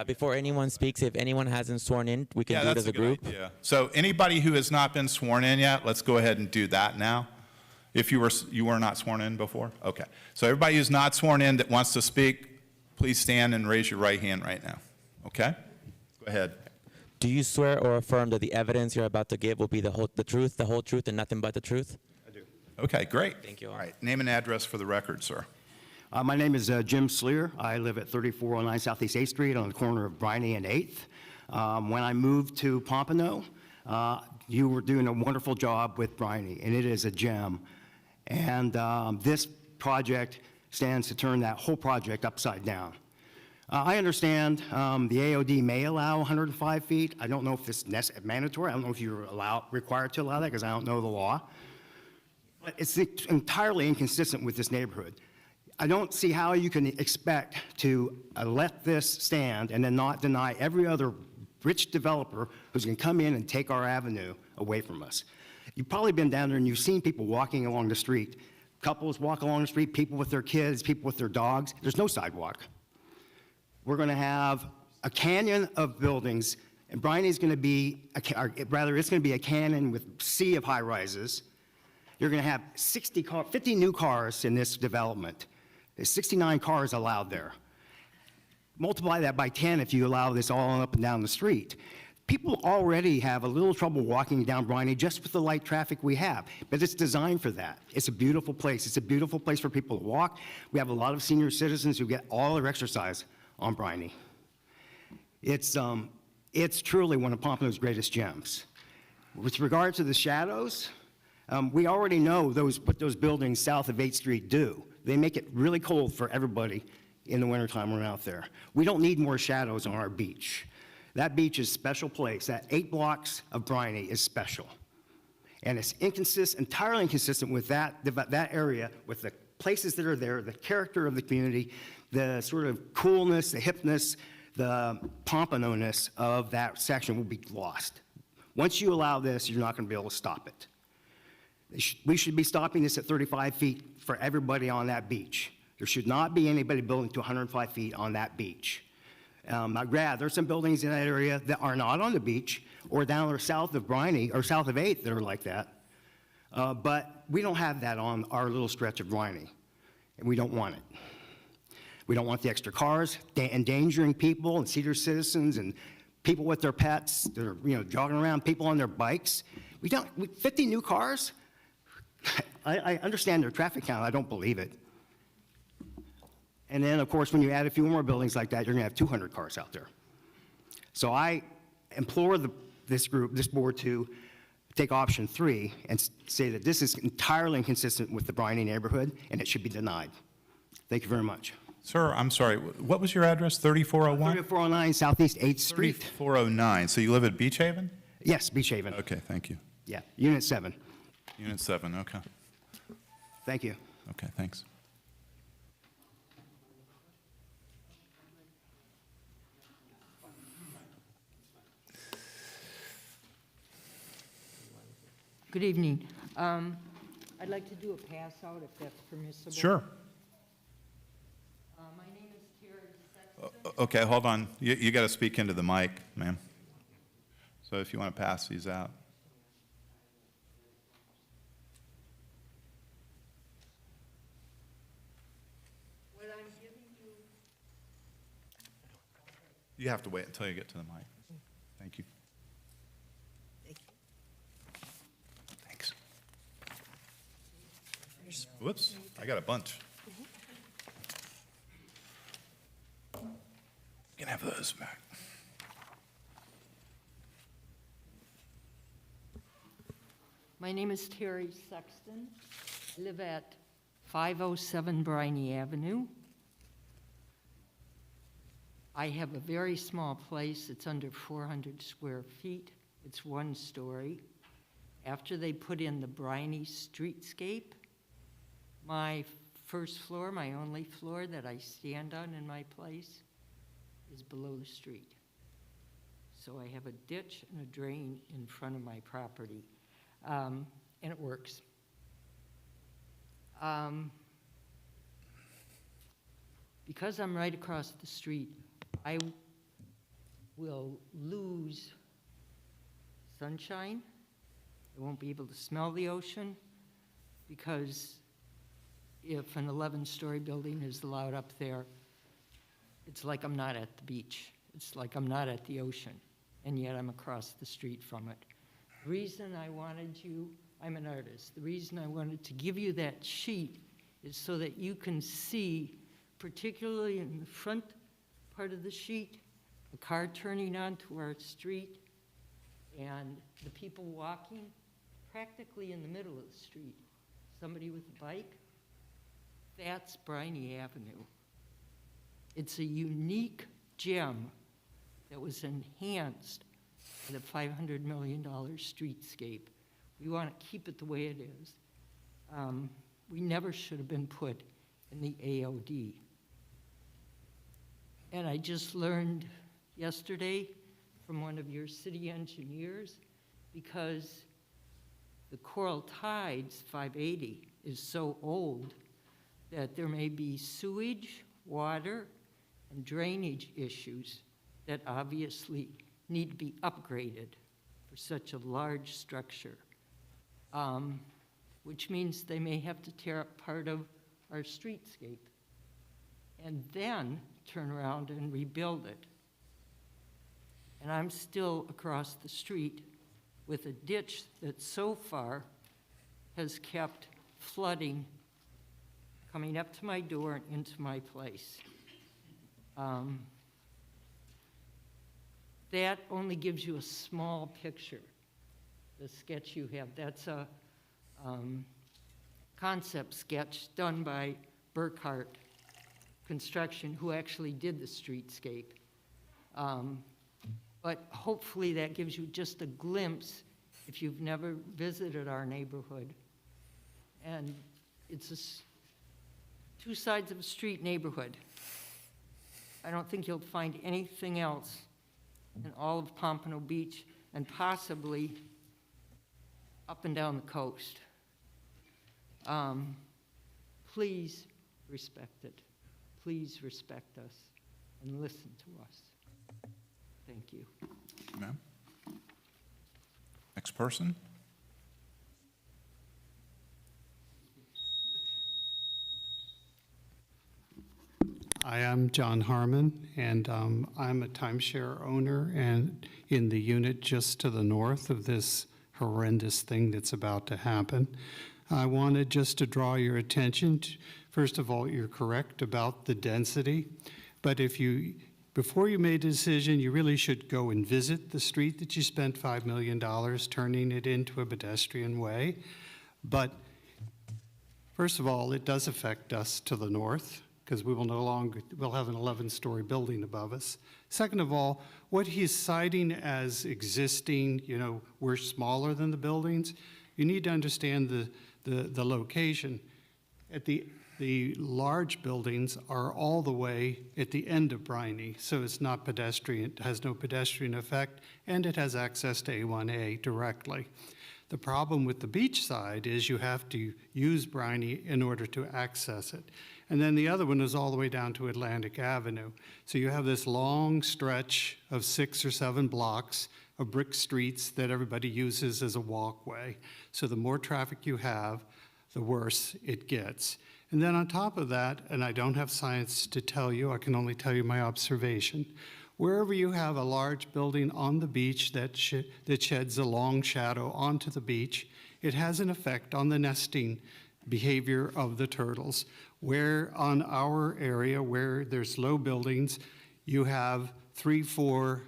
Before anyone speaks, if anyone hasn't sworn in, we can do it as a group. Yeah. So anybody who has not been sworn in yet, let's go ahead and do that now. If you were not sworn in before? Okay. So everybody who's not sworn in that wants to speak, please stand and raise your right hand right now. Okay? Go ahead. Do you swear or affirm that the evidence you're about to give will be the truth, the whole truth, and nothing but the truth? I do. Okay, great. Thank you. All right. Name and address for the record, sir. My name is Jim Sleer. I live at 3409 Southeast 8th Street on the corner of Briney and 8th. When I moved to Pompano, you were doing a wonderful job with Briney, and it is a gem. And this project stands to turn that whole project upside down. I understand the AOD may allow 105 feet. I don't know if it's mandatory. I don't know if you're required to allow that, because I don't know the law. But it's entirely inconsistent with this neighborhood. I don't see how you can expect to let this stand and then not deny every other rich developer who's going to come in and take our avenue away from us. You've probably been down there and you've seen people walking along the street. Couples walk along the street, people with their kids, people with their dogs. There's no sidewalk. We're going to have a canyon of buildings, and Briney's going to be, it's going to be a canyon with a sea of high-rises. You're going to have 50 new cars in this development. There's 69 cars allowed there. Multiply that by 10 if you allow this all up and down the street. People already have a little trouble walking down Briney just with the light traffic we have, but it's designed for that. It's a beautiful place. It's a beautiful place for people to walk. We have a lot of senior citizens who get all their exercise on Briney. It's truly one of Pompano's greatest gems. With regard to the shadows, we already know what those buildings south of 8th Street do. They make it really cold for everybody in the wintertime when we're out there. We don't need more shadows on our beach. That beach is a special place. That 8 blocks of Briney is special. And it's entirely inconsistent with that area, with the places that are there, the character of the community, the sort of coolness, the hipness, the pompano-ness of that section will be lost. Once you allow this, you're not going to be able to stop it. We should be stopping this at 35 feet for everybody on that beach. There should not be anybody building to 105 feet on that beach. There's some buildings in that area that are not on the beach or down or south of Briney or south of 8th that are like that. But we don't have that on our little stretch of Briney, and we don't want it. We don't want the extra cars endangering people and senior citizens and people with their pets that are jogging around, people on their bikes. 50 new cars? I understand their traffic count. I don't believe it. And then, of course, when you add a few more buildings like that, you're going to have 200 cars out there. So I implore this board to take option 3 and say that this is entirely inconsistent with the Briney neighborhood, and it should be denied. Thank you very much. Sir, I'm sorry. What was your address? 3401? 3409 Southeast 8th Street. 3409. So you live at Beach Haven? Yes, Beach Haven. Okay, thank you. Yeah, Unit 7. Unit 7, okay. Thank you. Okay, thanks. Good evening. I'd like to do a pass out if that's permissible. Sure. My name is Terry Sexton. Okay, hold on. You got to speak into the mic, ma'am. So if you want to pass these out. What I'm giving you. You have to wait until you get to the mic. Thank you. Thanks. Whoops, I I got a bunch. You can have those back. My name is Terry Sexton. I live at 507 Briney Avenue. I have a very small place. It's under 400 square feet. It's one story. After they put in the Briney streetscape, my first floor, my only floor that I stand on in my place, is below the street. So I have a ditch and a drain in front of my property, and it works. Because I'm right across the street, I will lose sunshine. I won't be able to smell the ocean, because if an 11-story building is allowed up there, it's like I'm not at the beach. It's like I'm not at the ocean, and yet I'm across the street from it. The reason I wanted you, I'm an artist, the reason I wanted to give you that sheet is so that you can see, particularly in the front part of the sheet, a car turning onto our street and the people walking practically in the middle of the street. Somebody with a bike, that's Briney Avenue. It's a unique gem that was enhanced by the $500 million streetscape. We want to keep it the way it is. We never should have been put in the AOD. And I just learned yesterday from one of your city engineers, because the Coral Tides 580 is so old that there may be sewage, water, and drainage issues that obviously need to be upgraded for such a large structure, which means they may have to tear up part of our streetscape and then turn around and rebuild it. And I'm still across the street with a ditch that so far has kept flooding coming up to my door and into my place. That only gives you a small picture, the sketch you have. That's a concept sketch done by Burkhart Construction, who actually did the streetscape. But hopefully that gives you just a glimpse if you've never visited our neighborhood. And it's a two sides of a street neighborhood. I don't think you'll find anything else in all of Pompano Beach, and possibly up and down the coast. Please respect it. Please respect us and listen to us. Thank you. Ma'am? Next person? Hi, I'm John Harmon, and I'm a timeshare owner and in the unit just to the north of this horrendous thing that's about to happen. I wanted just to draw your attention to, first of all, you're correct about the density, but before you made a decision, you really should go and visit the street that you spent $5 million turning it into a pedestrian way. But first of all, it does affect us to the north, because we will we'll have an 11-story building above us. Second of all, what he's citing as existing, we're smaller than the buildings, you need to understand the location. The large buildings are all the way at the end of Briney, so it's not pedestrian, it has no pedestrian effect, and it has access to A1A directly. The problem with the beach side is you have to use Briney in order to access it. And then the other one is all the way down to Atlantic Avenue. So you have this long stretch of 6 or 7 blocks of brick streets that everybody uses as a walkway. So the more traffic you have, the worse it gets. And then on top of that, and I don't have science to tell you, I can only tell you my observation, wherever you have a large building on the beach that sheds a long shadow onto the beach, it has an effect on the nesting behavior of the turtles. Where on our area, where there's low buildings, you have 3, 4,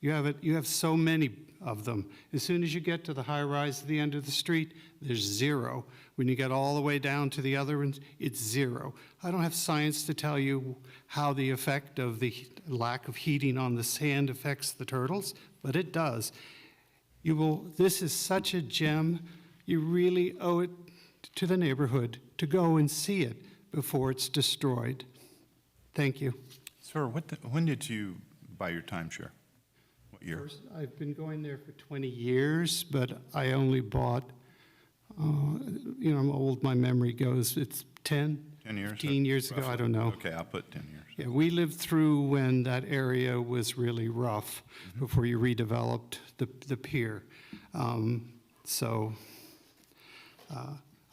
you have so many of them. As soon as you get to the high rise at the end of the street, there's 0. When you get all the way down to the other ones, it's 0. I don't have science to tell you how the effect of the lack of heating on the sand affects the turtles, but it does. This is such a gem. You really owe it to the neighborhood to go and see it before it's destroyed. Thank you. Sir, when did you buy your timeshare? What year? I've been going there for 20 years, but I only bought, I'm old, my memory goes, it's 10 years? 15 years ago, I don't know. Okay, I'll put 10 years. Yeah, we lived through when that area was really rough before you redeveloped the pier. I'm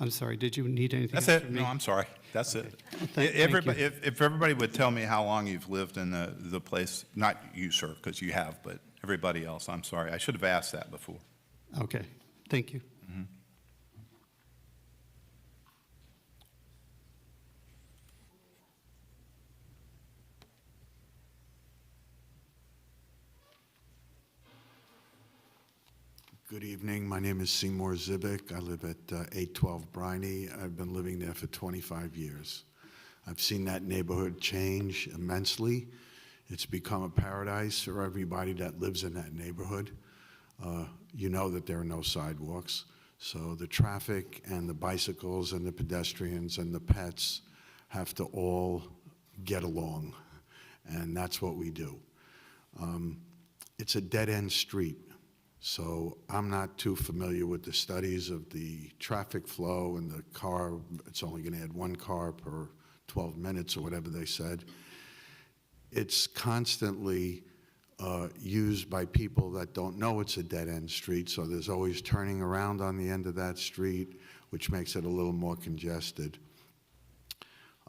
sorry, did you need anything That's else it. from me? No, I'm sorry. That's it. Thank Everybody, you. if everybody would tell me how long you've lived in the place, not you, sir, because you have, but everybody else, I'm sorry. I should have asked that before. Okay, thank you. Good evening. My name is Seymour Zibik. I live at 812 Briney. I've been living there for 25 years. I've seen that neighborhood change immensely. It's become a paradise for everybody that lives in that neighborhood. You know that there are no sidewalks, so the traffic and the bicycles and the pedestrians and the pets have to all get along, and that's what we do. It's a dead-end street. So I'm not too familiar with the studies of the traffic flow and the car. It's only going to add 1 car per 12 minutes or whatever they said. It's constantly used by people that don't know it's a dead-end street, so there's always turning around on the end of that street, which makes it a little more congested.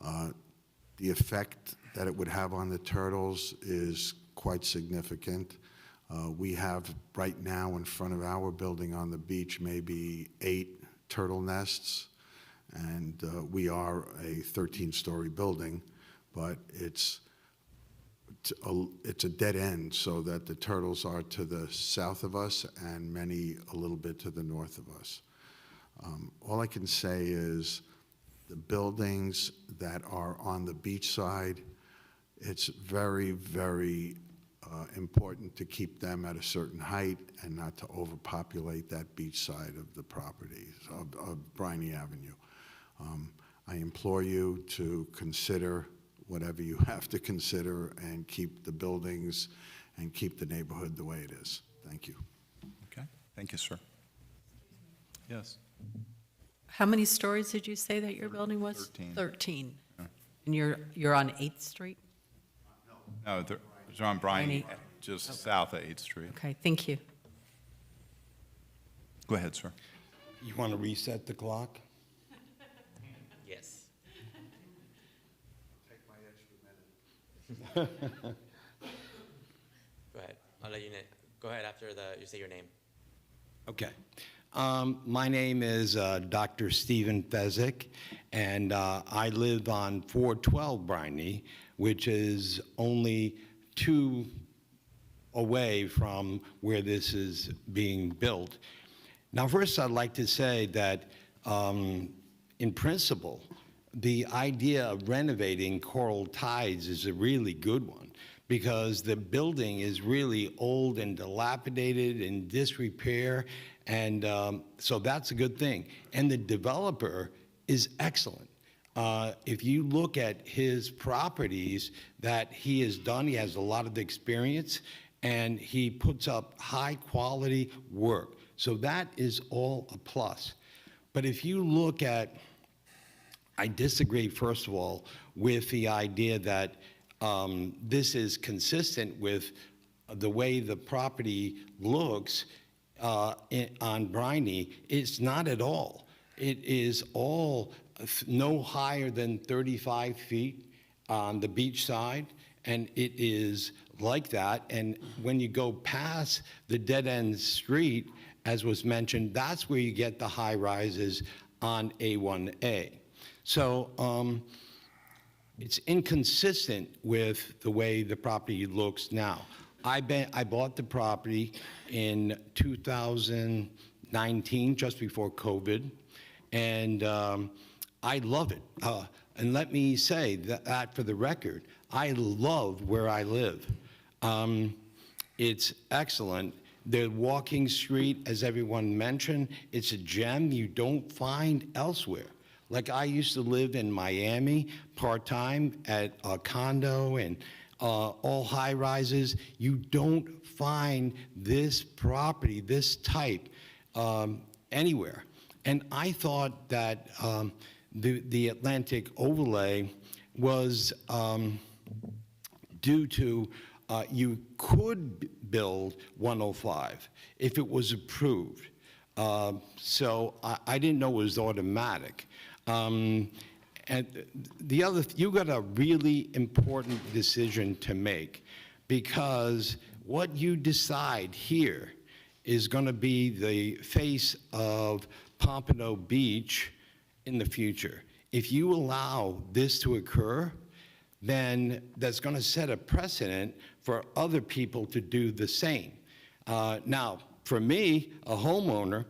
The effect that it would have on the turtles is quite significant. We have right now in front of our building on the beach maybe 8 turtle nests, and we are a 13-story building, but it's a dead end so that the turtles are to the south of us and many a little bit to the north of us. All I can say is the buildings that are on the beach side, it's very, very important to keep them at a certain height and not to overpopulate that beach side of the property, of Briney Avenue. I implore you to consider whatever you have to consider and keep the buildings and keep the neighborhood the way it is. Thank you. Okay, thank you, sir. Yes. How many stories did you say that your building was? 13. 13. And you're on 8th Street? No, they're on Briney, just south of 8th Street. Okay, thank you. Go ahead, sir. You want to reset the clock? Yes. Go ahead. I'll let you know. Go ahead after you say your name. Okay. My name is Dr. Stephen Fezzik, and I live on 412 Briney, which is only 2 away from where this is being built. Now, first, I'd like to say that in principle, the idea of renovating Coral Tides is a really good one, because the building is really old and dilapidated, in disrepair, and so that's a good thing. And the developer is excellent. If you look at his properties that he has done, he has a lot of experience, and he puts up high quality work. So that is all a plus. But if you look at, I disagree, first of all, with the idea that this is consistent with the way the property looks on Briney. It's not at all. It is all no higher than 35 feet on the beach side, and it is like that. And when you go past the dead-end street, as was mentioned, that's where you get the high rises on A1A. So it's inconsistent with the way the property looks now. I bought the property in 2019, just before COVID, and I love it. And let me say that for the record, I love where I live. It's excellent. The walking street, as everyone mentioned, it's a gem you don't find elsewhere. Like I used to live in Miami part-time at a condo and all high-rises. You don't find this property, this type, anywhere. And I thought that the Atlantic overlay was due to you could build 105 if it was approved. So I didn't know it was automatic. And the other, you got a really important decision to make, because what you decide here is going to be the face of Pompano Beach in the future. If you allow this to occur, then that's going to set a precedent for other people to do the same. Now, for me, a homeowner,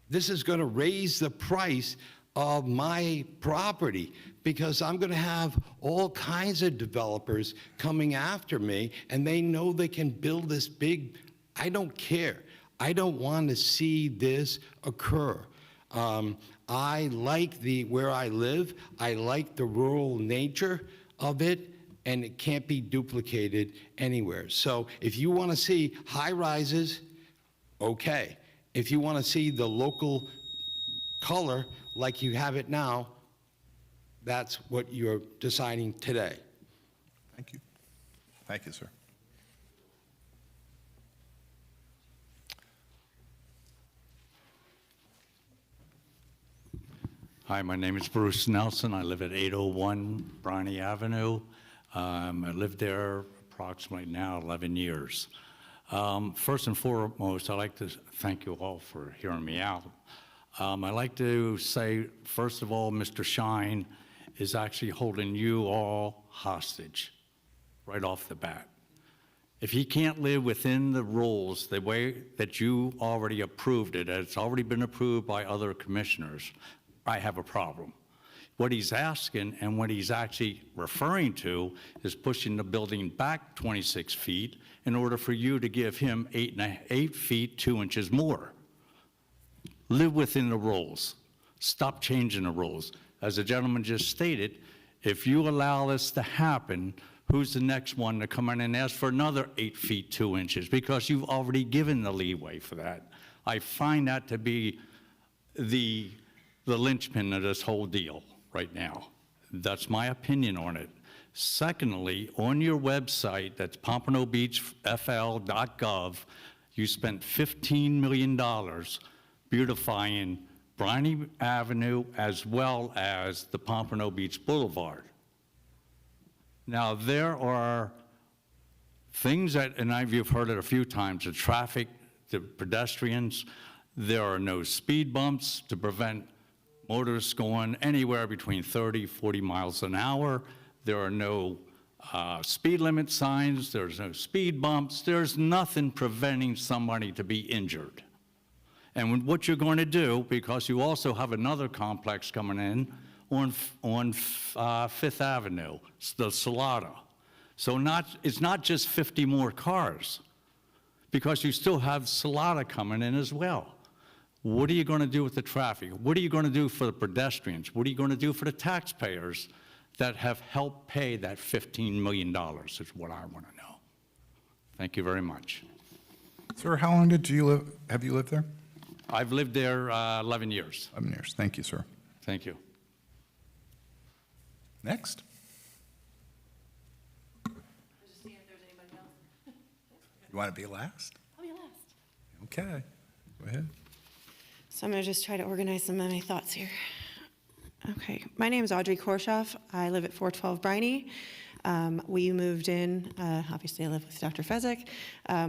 this is going to raise the price of my property, because I'm going to have all kinds of developers coming after me, and they know they can build this big. I don't care. I don't want to see this occur. I like where I live. I like the rural nature of it, and it can't be duplicated anywhere. So if you want to see high rises, okay. If you want to see the local color like you have it now, that's what you're deciding today. Thank you. Thank you, sir. Hi, my name is Bruce Nelson. I live at 801 Bryony Avenue. I lived there approximately now 11 years. First and foremost, I'd like to thank you all for hearing me out. I'd like to say, first of all, Mr. Shine is actually holding you all hostage right off the bat. If he can't live within the rules the way that you already approved it, it's already been approved by other commissioners, I have a problem. What he's asking and what he's actually referring to is pushing the building back 26 feet in order for you to give him 8 feet, 2 inches more. Live within the rules. Stop changing the rules. As the gentleman just stated, if you allow this to happen, who's the next one to come in and ask for another 8 feet, 2 inches? Because you've already given the leeway for that. I find that to be the linchpin of this whole deal right now. That's my opinion on it. Secondly, on your website, that's pompanobeachfl.gov, you spent $15 million beautifying Bryony Avenue as well as the Pompano Beach Boulevard. Now, there are things that, and you've heard it a few times, the traffic, the pedestrians, there are no speed bumps to prevent motorists going anywhere between 30, 40 miles an hour. There are no speed limit signs. There's no speed bumps. There's nothing preventing somebody to be injured. And what you're going to do, because you also have another complex coming in on Fifth Avenue, the Salada. So it's not just 50 more cars, because you still have Salada coming in as well. What are you going to do with the traffic? What are you going to do for the pedestrians? What are you going to do for the taxpayers that have helped pay that $15 million is what I want to know. Thank you very much. Sir, how long have you lived there? I've lived there 11 years. 11 years. Thank you, sir. Thank you. Next. You want to be last? I'll be last. Okay. Go ahead. So I'm going to just try to organize some of my thoughts here. Okay. My name is Audrey Korshoff. I live at 412 Bryony. We moved in, obviously I live with Dr. Fezzik.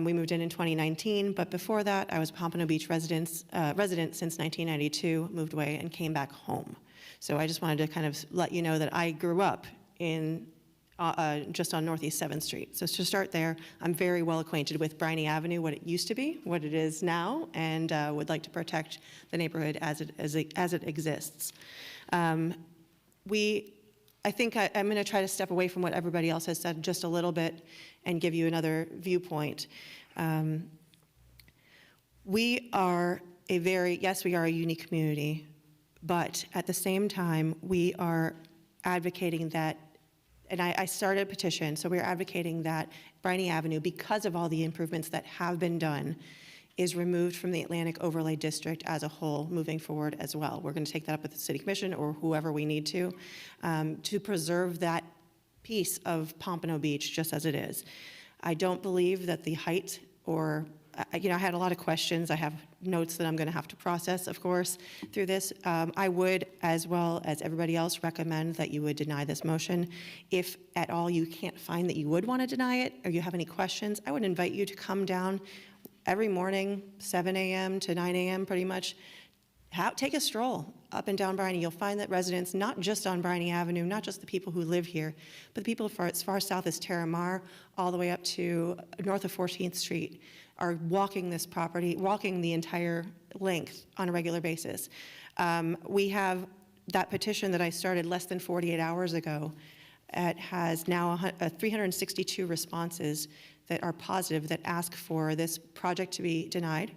We moved in 2019, but before that, I was a Pompano Beach resident since 1992, moved away and came back home. So I just wanted to kind of let you know that I grew up in just on Northeast 7th Street. So to start there, I'm very well acquainted with Briney Avenue, what it used to be, what it is now, and would like to protect the neighborhood as it exists. I think I'm going to try to step away from what everybody else has said just a little bit and give you another viewpoint. We are yes, we are a unique community, but at the same time, we are advocating that, and I started a petition, so we're advocating that Briney Avenue, because of all the improvements that have been done, is removed from the Atlantic Overlay District as a whole moving forward as well. We're going to take that up with the City Commission or whoever we need to preserve that piece of Pompano Beach just as it is. I don't believe that the height or, I had a lot of questions. I have notes that I'm going to have to process, of course, through this. I would, as well as everybody else, recommend that you would deny this motion. If at all you can't find that you would want to deny it or you have any questions, I would invite you to come down every morning, 7 a.m. to 9 a.m. pretty much. Take a stroll up and down Briney. You'll find that residents, not just on Briney Avenue, not just the people who live here, but the people as far south as Terramar, all the way up to north of 14th Street, are walking this property, walking the entire length on a regular basis. We have that petition that I started less than 48 hours ago. It has now 362 responses that are positive that ask for this project to be denied,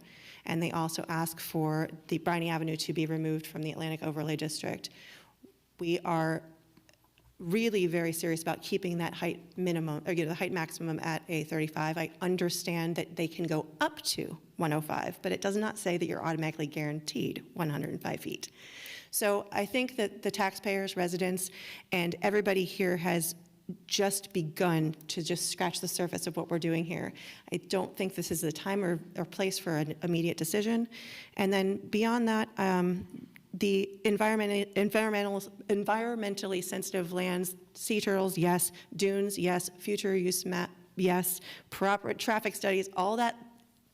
and they also ask for the Briney Avenue to be removed from the Atlantic Overlay District. We are really very serious about keeping that height minimum, or the height maximum at a 35. I understand that they can go up to 105, but it does not say that you're automatically guaranteed 105 feet. So I think that the taxpayers, residents, and everybody here has just begun to just scratch the surface of what we're doing here. I don't think this is the time or place for an immediate decision. And then beyond that, the environmentally sensitive lands, sea turtles, yes. Dunes, yes. Future use map, yes. Proper traffic studies, all that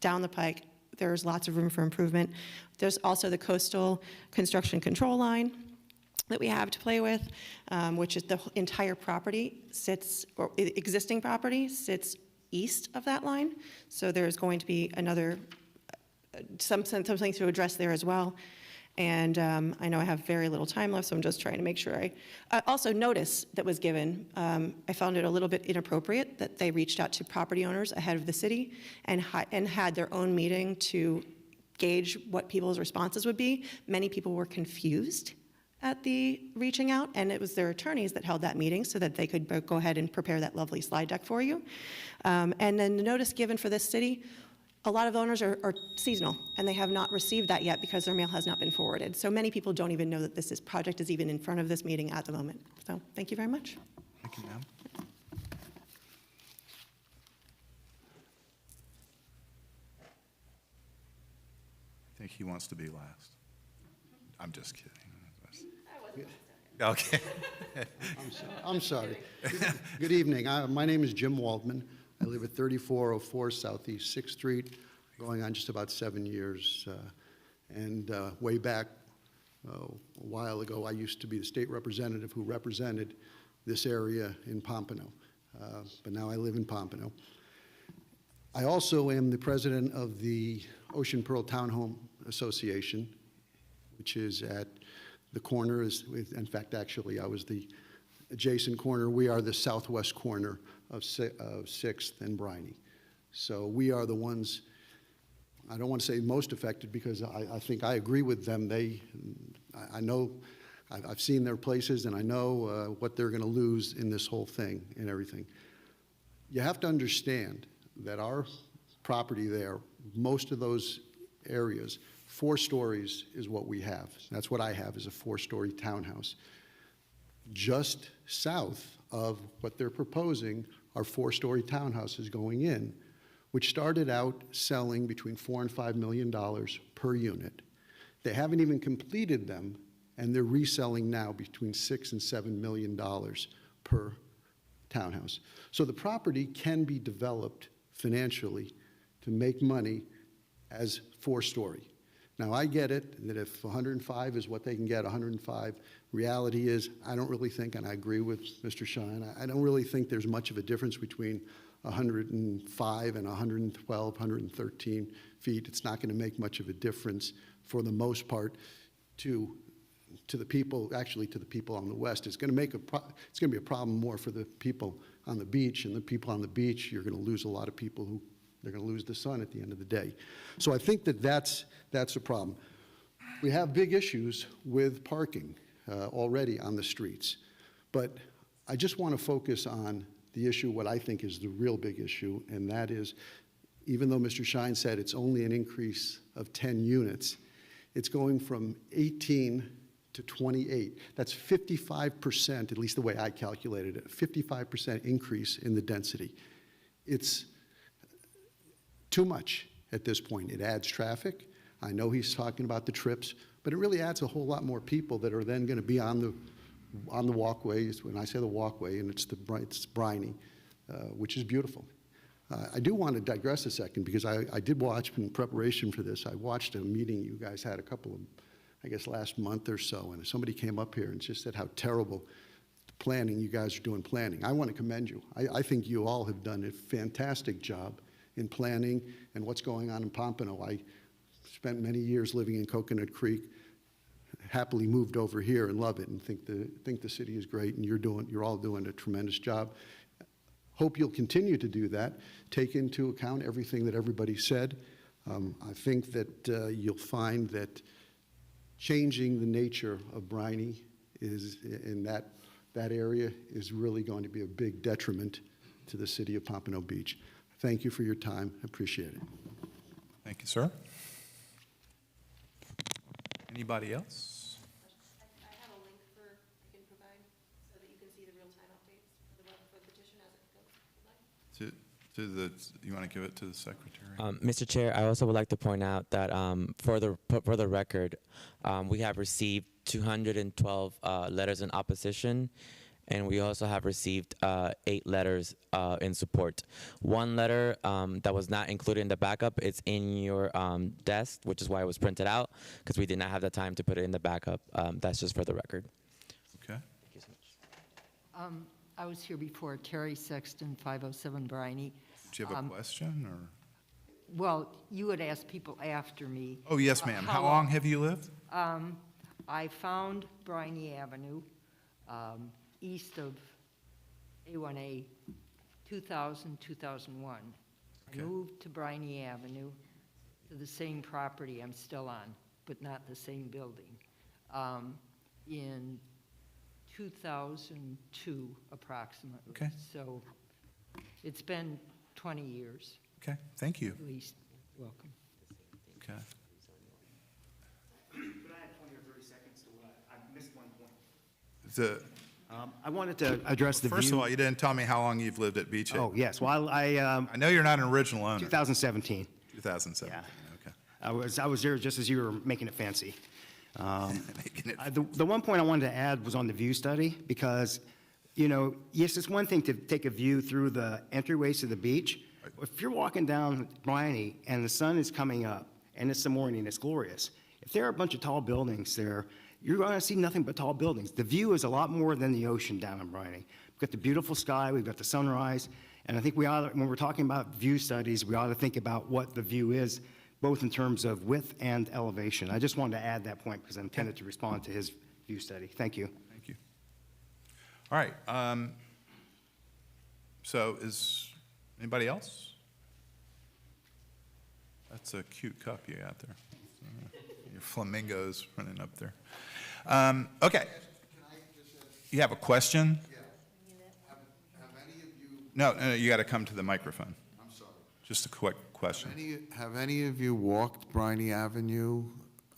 down the pike. There's lots of room for improvement. There's also the coastal construction control line that we have to play with, which is the entire property sits, or existing property sits east of that line. So there's going to be another, something to address there as well. And I know I have very little time left, so I'm just trying to make sure also notice that was given. I found it a little bit inappropriate that they reached out to property owners ahead of the city and had their own meeting to gauge what people's responses would be. Many people were confused at the reaching out, and it was their attorneys that held that meeting so that they could go ahead and prepare that lovely slide deck for you. And then the notice given for this city, a lot of owners are seasonal, and they have not received that yet because their mail has not been forwarded. So many people don't even know that this project is even in front of this meeting at the moment. So thank you very much. Thank you, ma'am. I think he wants to be last. I'm just kidding. Okay. I'm sorry. Good evening. My name is Jim Waldman. I live at 3404 Southeast 6th Street, going on just about 7 years. Way back a while ago, I used to be the state representative who represented this area in Pompano. But now I live in Pompano. I also am the president of the Ocean Pearl Townhome Association, which is at the corner. In fact, actually, I was the adjacent corner. We are the southwest corner of 6th and Briney. So we are the ones, I don't want to say most affected because I think I agree with them. I know, I've seen their places and I know what they're going to lose in this whole thing and everything. You have to understand that our property there, most of those areas, 4 stories is what we have. That's what I have, is a 4-story townhouse. Just south of what they're proposing are 4-story townhouses going in, which started out selling between $4 and $5 million per unit. They haven't even completed them, and they're reselling now between $6 and $7 million per townhouse. So the property can be developed financially to make money as 4-story. Now, I get it, that if 105 is what they can get, 105, reality is, I don't really think, and I agree with Mr. Shine, I don't really think there's much of a difference between 105 and 112, 113 feet. It's not going to make much of a difference for the most part to the people, actually to the people on the west. It's going to be a problem more for the people on the beach, and the people on the beach, you're going to lose a lot of people who, they're going to lose the sun at the end of the day. So I think that that's a problem. We have big issues with parking already on the streets, but I just want to focus on the issue, what I think is the real big issue, and that is, even though Mr. Shine said it's only an increase of 10 units, it's going from 18 to 28. That's 55%, at least the way I calculated it, 55% increase in the density. It's too much at this point. It adds traffic. I know he's talking about the trips, but it really adds a whole lot more people that are then going to be on the walkways. When I say the walkway, and it's briny, which is beautiful. I do want to digress a second, because I did watch, in preparation for this, I watched a meeting you guys had a couple of, I guess, last month or so, and somebody came up here and just said how terrible the planning, you guys are doing planning. I want to commend you. I think you all have done a fantastic job in planning and what's going on in Pompano. I spent many years living in Coconut Creek, happily moved over here and love it, and think the city is great, and you're all doing a tremendous job. Hope you'll continue to do that. Take into account everything that everybody said. I think that you'll find that changing the nature of briny is in that area is really going to be a big detriment to the city of Pompano Beach. Thank you for your time. I appreciate it. Thank you, sir. Anybody else? I have a link I can provide so that you can see the real-time updates for the petition as it goes. You want to give it to the secretary? Mr. Chair, I also would like to point out that for the record, we have received 212 letters in opposition, and we also have received 8 letters in support. One letter that was not included in the backup, it's in your desk, which is why it was printed out, because we did not have the time to put it in the backup. That's just for the record. Okay. Thank you so much. I was here before, Terry Sexton, 507 Briney. Do you have a question, or? Well, you had asked people after me. Oh, yes, ma'am. How long have you lived? I found Briney Avenue east of A1A 2000, 2001. Okay. I moved to Briney Avenue to the same property I'm still on, but not the same building, in 2002 approximately. Okay. So it's been 20 years. Okay, thank you. At least. Welcome. Okay. Could I have 20 or 30 seconds to what I missed one point? I wanted to address the First view. of all, you didn't tell me how long you've lived at Beach. Oh, yes. Well, I know you're not an original owner. 2017. 2017. Yeah. Okay. I was there just as you were making it fancy. The one point I wanted to add was on the view study, because, you know, yes, it's one thing to take a view through the entryways to the beach. If you're walking down Briney and the sun is coming up and it's the morning, it's glorious. If there are a bunch of tall buildings there, you're going to see nothing but tall buildings. The view is a lot more than the ocean down in Briney. We've got the beautiful sky, we've got the sunrise, and I think we ought to, when we're talking about view studies, we ought to think about what the view is, both in terms of width and elevation. I just wanted to add that point because I intended to respond to his view study. Thank you. Thank you. All right. So is anybody else? That's a cute cup you got there. Your flamingos running up there. Okay. You have a question? Yeah. Have any of you... No, you got to come to the microphone. I'm sorry. Just a quick question. Have any of you walked Briney Avenue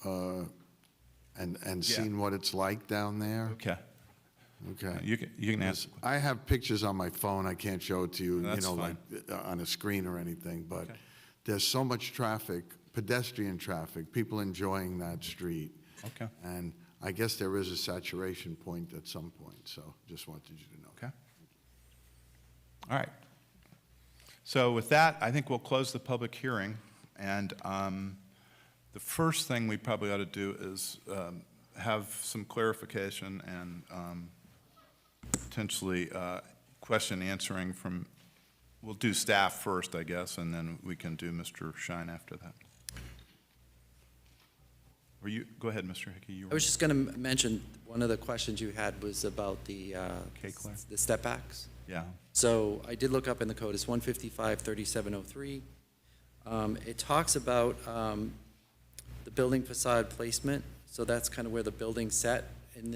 and seen what it's like down there? Okay. Okay. You can ask. I have pictures on my phone. I can't show it to you, That's like fine. on a screen or anything, but there's so much traffic, pedestrian traffic, people enjoying that street. Okay. And I guess there is a saturation point at some point, so just wanted you to know. Okay. All right. So with that, I think we'll close the public hearing. And the first thing we probably ought to do is have some clarification and potentially question answering from, we'll do staff first, I guess, and then we can do Mr. Shine after that. Go ahead, Mr. Hickey. I was just going to mention, one of the questions you had was about the the step backs. Yeah. So I did look up in the code, it's 155-3703. It talks about the building facade placement, so that's kind of where the building's set. In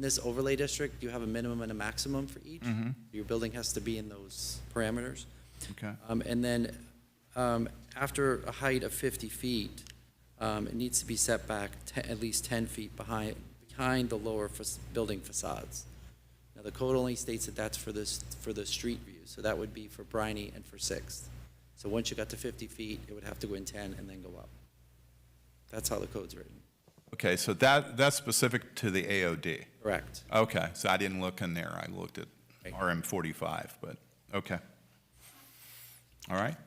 this overlay district, you have a minimum and a maximum for each. Mhm. Your building has to be in those parameters. Okay. And then after a height of 50 feet, it needs to be set back at least 10 feet behind the lower building facades. Now, the code only states that that's for the street view, so that would be for Briney and for Sixth. So once you got to 50 feet, it would have to go in 10 and then go up. That's how the code's written. Okay, so that's specific to the AOD? Correct. Okay, so I didn't look in there. I looked at RM45, but, okay. All right.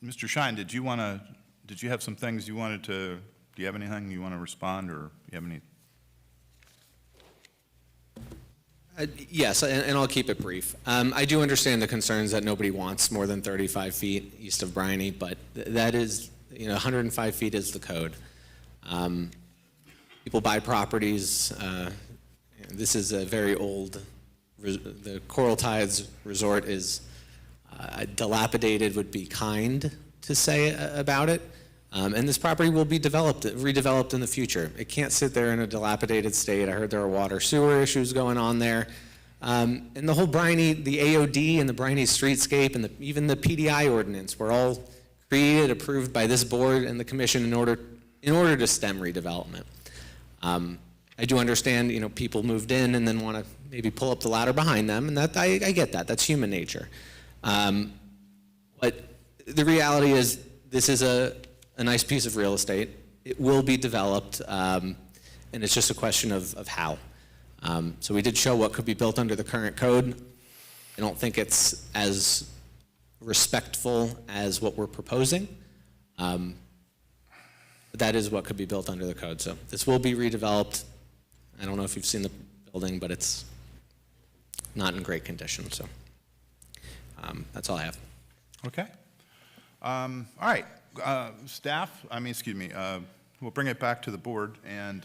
Mr. Shine, did you have some things you wanted to, do you have anything you want to respond, or do you have any? Yes, and I'll keep it brief. I do understand the concerns that nobody wants more than 35 feet east of Briney, but that is, 105 feet is the code. People buy properties. This is a very old, the Coral Tides Resort is dilapidated would be kind to say about it. And this property will be redeveloped in the future. It can't sit there in a dilapidated state. I heard there are water sewer issues going on there. And the whole Briney, the AOD and the Briney streetscape and even the PDI ordinance were all created, approved by this board and the commission in order to stem redevelopment. I do understand, people moved in and then want to maybe pull up the ladder behind them, and that I get that. That's human nature. But the reality is this is a nice piece of real estate. It will be developed, and it's just a question of how. So we did show what could be built under the current code. I don't think it's as respectful as what we're proposing, but that is what could be built under the code. So this will be redeveloped. I don't know if you've seen the building, but it's not in great condition. So that's all I have. Okay. All right. Staff, we'll bring it back to the board, and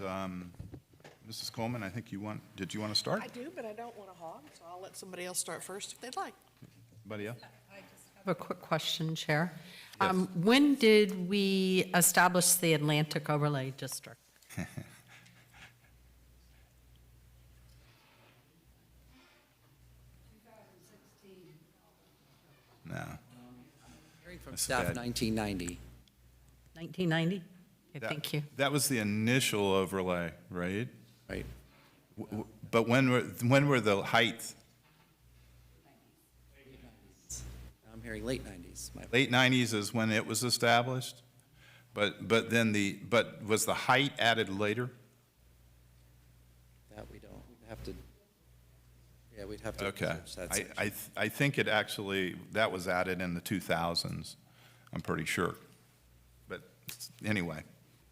Mrs. Coleman, I think did you want to start? I do, but I don't want to hog, so I'll let somebody else start first if they'd like. Anybody else? I have a quick question, Chair. Yes. When did we establish the Atlantic Overlay District? No. Hearing from That's staff, bad. 1990. 1990? Okay, thank you. That was the initial overlay, right? Right. But when were the heights? I'm hearing late 90s. Late 90s is when it was established? But was the height added later? That we don't. We'd have to, yeah, we'd have to Okay. research that section. I think that was added in the 2000s, I'm pretty sure. But anyway,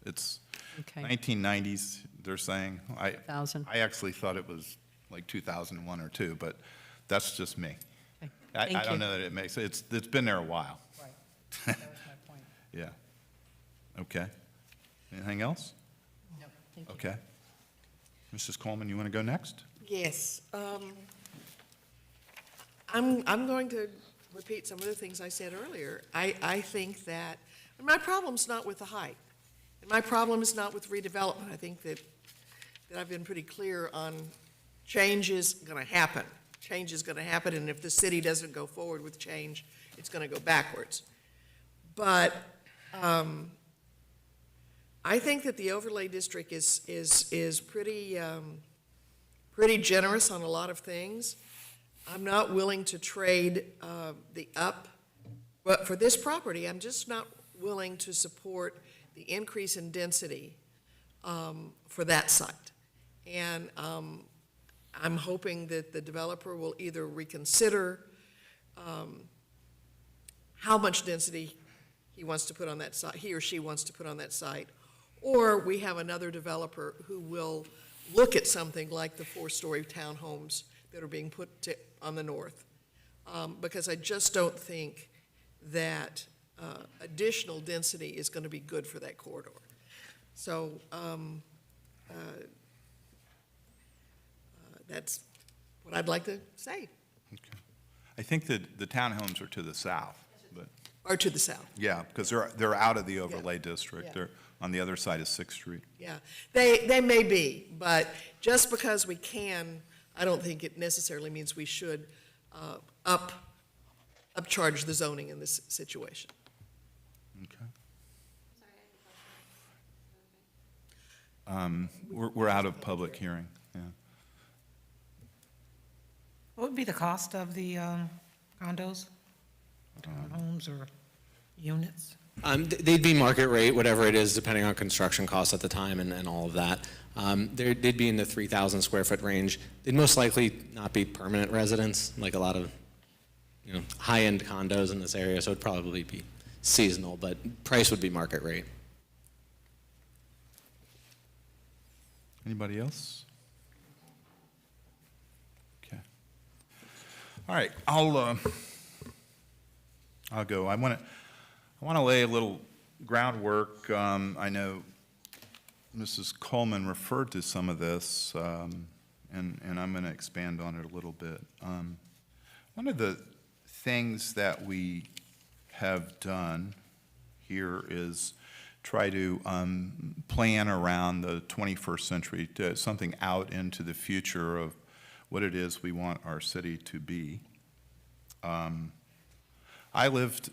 it's Okay. 1990s, they're saying. 2000. I actually thought it was like 2001 or 2, but that's just me. Okay. I Thank don't you. know that it makes, it's been there a while. Right. That was my point. Yeah. Okay. Anything else? No, thank you. Okay. Mrs. Coleman, you want to go next? Yes. I'm going to repeat some of the things I said earlier. I think that, my problem's not with the height. And my problem is not with redevelopment. I think that I've been pretty clear on change is going to happen. Change is going to happen, and if the city doesn't go forward with change, it's going to go backwards. But I think that the overlay district is pretty generous on a lot of things. I'm not willing to trade but for this property, I'm just not willing to support the increase in density for that site. And I'm hoping that the developer will either reconsider how much density he wants to put on that site, he or she wants to put on that site, or we have another developer who will look at something like the 4-story townhomes that are being put on the north. Because I just don't think that additional density is going to be good for that corridor. So that's what I'd like to say. I think that the townhomes are to the south, but. Or to the south. Yeah, because they're out of the overlay district. Yeah. They're on the other side of 6th Street. Yeah, they may be, but just because we can, I don't think it necessarily means we should upcharge the zoning in this situation. We're out of public hearing, yeah. What would be the cost of the condos, homes, or units? They'd be market rate, whatever it is, depending on construction costs at the time and all of that. They'd be in the 3,000 square foot range. They'd most likely not be permanent residents, like a lot of high-end condos in this area, so it'd probably be seasonal, but price would be market rate. Anybody else? Okay. All right, I'll go. I want to lay a little groundwork. I know Mrs. Coleman referred to some of this, and I'm going to expand on it a little bit. One of the things that we have done here is try to plan around the 21st century, to something out into the future of what it is we want our city to be. I lived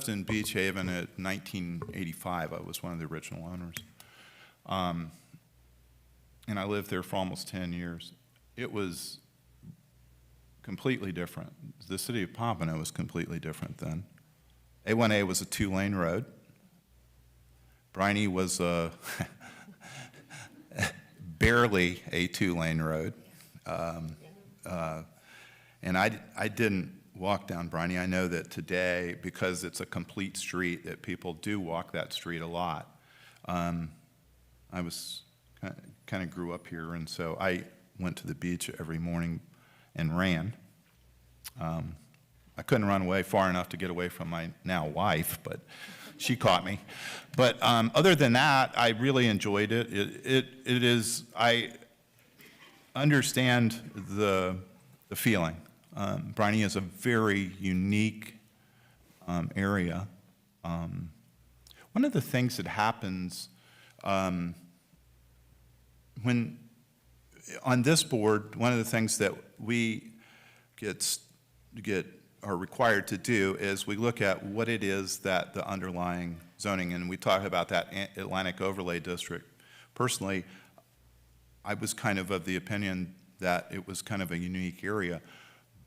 in Beach Haven at 1985. I was one of the original owners. And I lived there for almost 10 years. It was completely different. The city of Pompano was completely different then. A1A was a 2-lane road. Briney was barely a 2-lane road. And I didn't walk down Briney. I know that today, because it's a complete street, that people do walk that street a lot. I was kind of grew up here, and so I went to the beach every morning and ran. I couldn't run away far enough to get away from my now wife, but she caught me. But other than that, I really enjoyed it. It is, I understand the feeling. Briney is a very unique area. One of the things that happens when on this board, one of the things that we are required to do is we look at what it is that the underlying zoning, and we talk about that Atlantic Overlay District. Personally, I was kind of the opinion that it was kind of a unique area.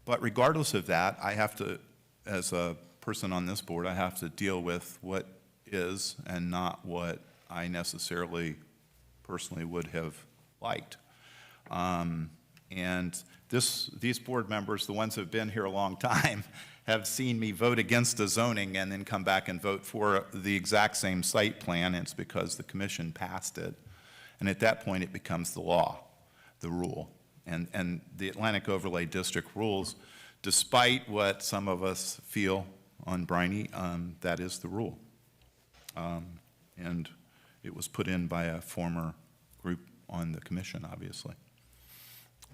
But regardless of that, I have to, as a person on this board, I have to deal with what is and not what I necessarily personally would have liked. And these board members, the ones who have been here a long time, have seen me vote against the zoning and then come back and vote for the exact same site plan. It's because the commission passed it. And at that point, it becomes the law, the rule. And the Atlantic Overlay District rules, despite what some of us feel on Briney, that is the rule. And it was put in by a former group on the commission, obviously.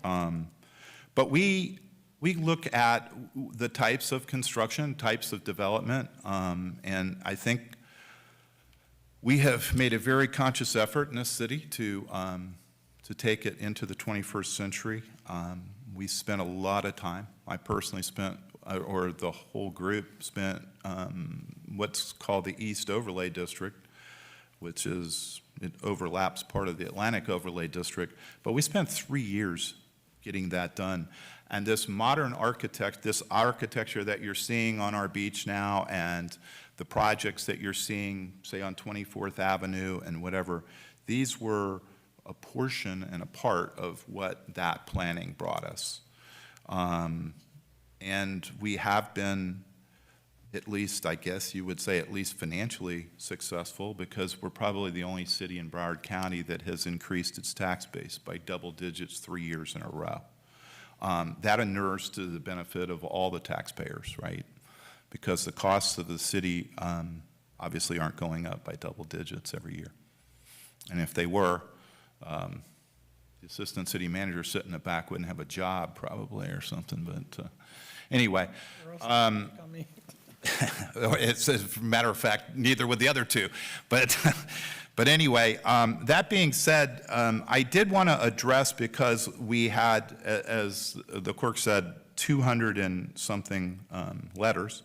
But we look at the types of construction, types of development, and I think we have made a very conscious effort in this city to take it into the 21st century. We spent a lot of time. I personally spent, or the whole group spent, what's called the East Overlay District, which is, it overlaps part of the Atlantic Overlay District. But we spent 3 years getting that done. And this modern this architecture that you're seeing on our beach now, and the projects that you're seeing, say, on 24th Avenue and whatever, these were a portion and a part of what that planning brought us. And we have been, at least, I guess you would say, at least financially successful, because we're probably the only city in Broward County that has increased its tax base by double digits 3 years in a row. That inures to the benefit of all the taxpayers, right? Because the costs of the city obviously aren't going up by double digits every year. And if they were, the assistant city manager sitting in the back wouldn't have a job probably or something, but anyway. It's, as a matter of fact, neither would the other two. But, but anyway, that being said, I did want to address, because we had, as the clerk said, 200 and something letters.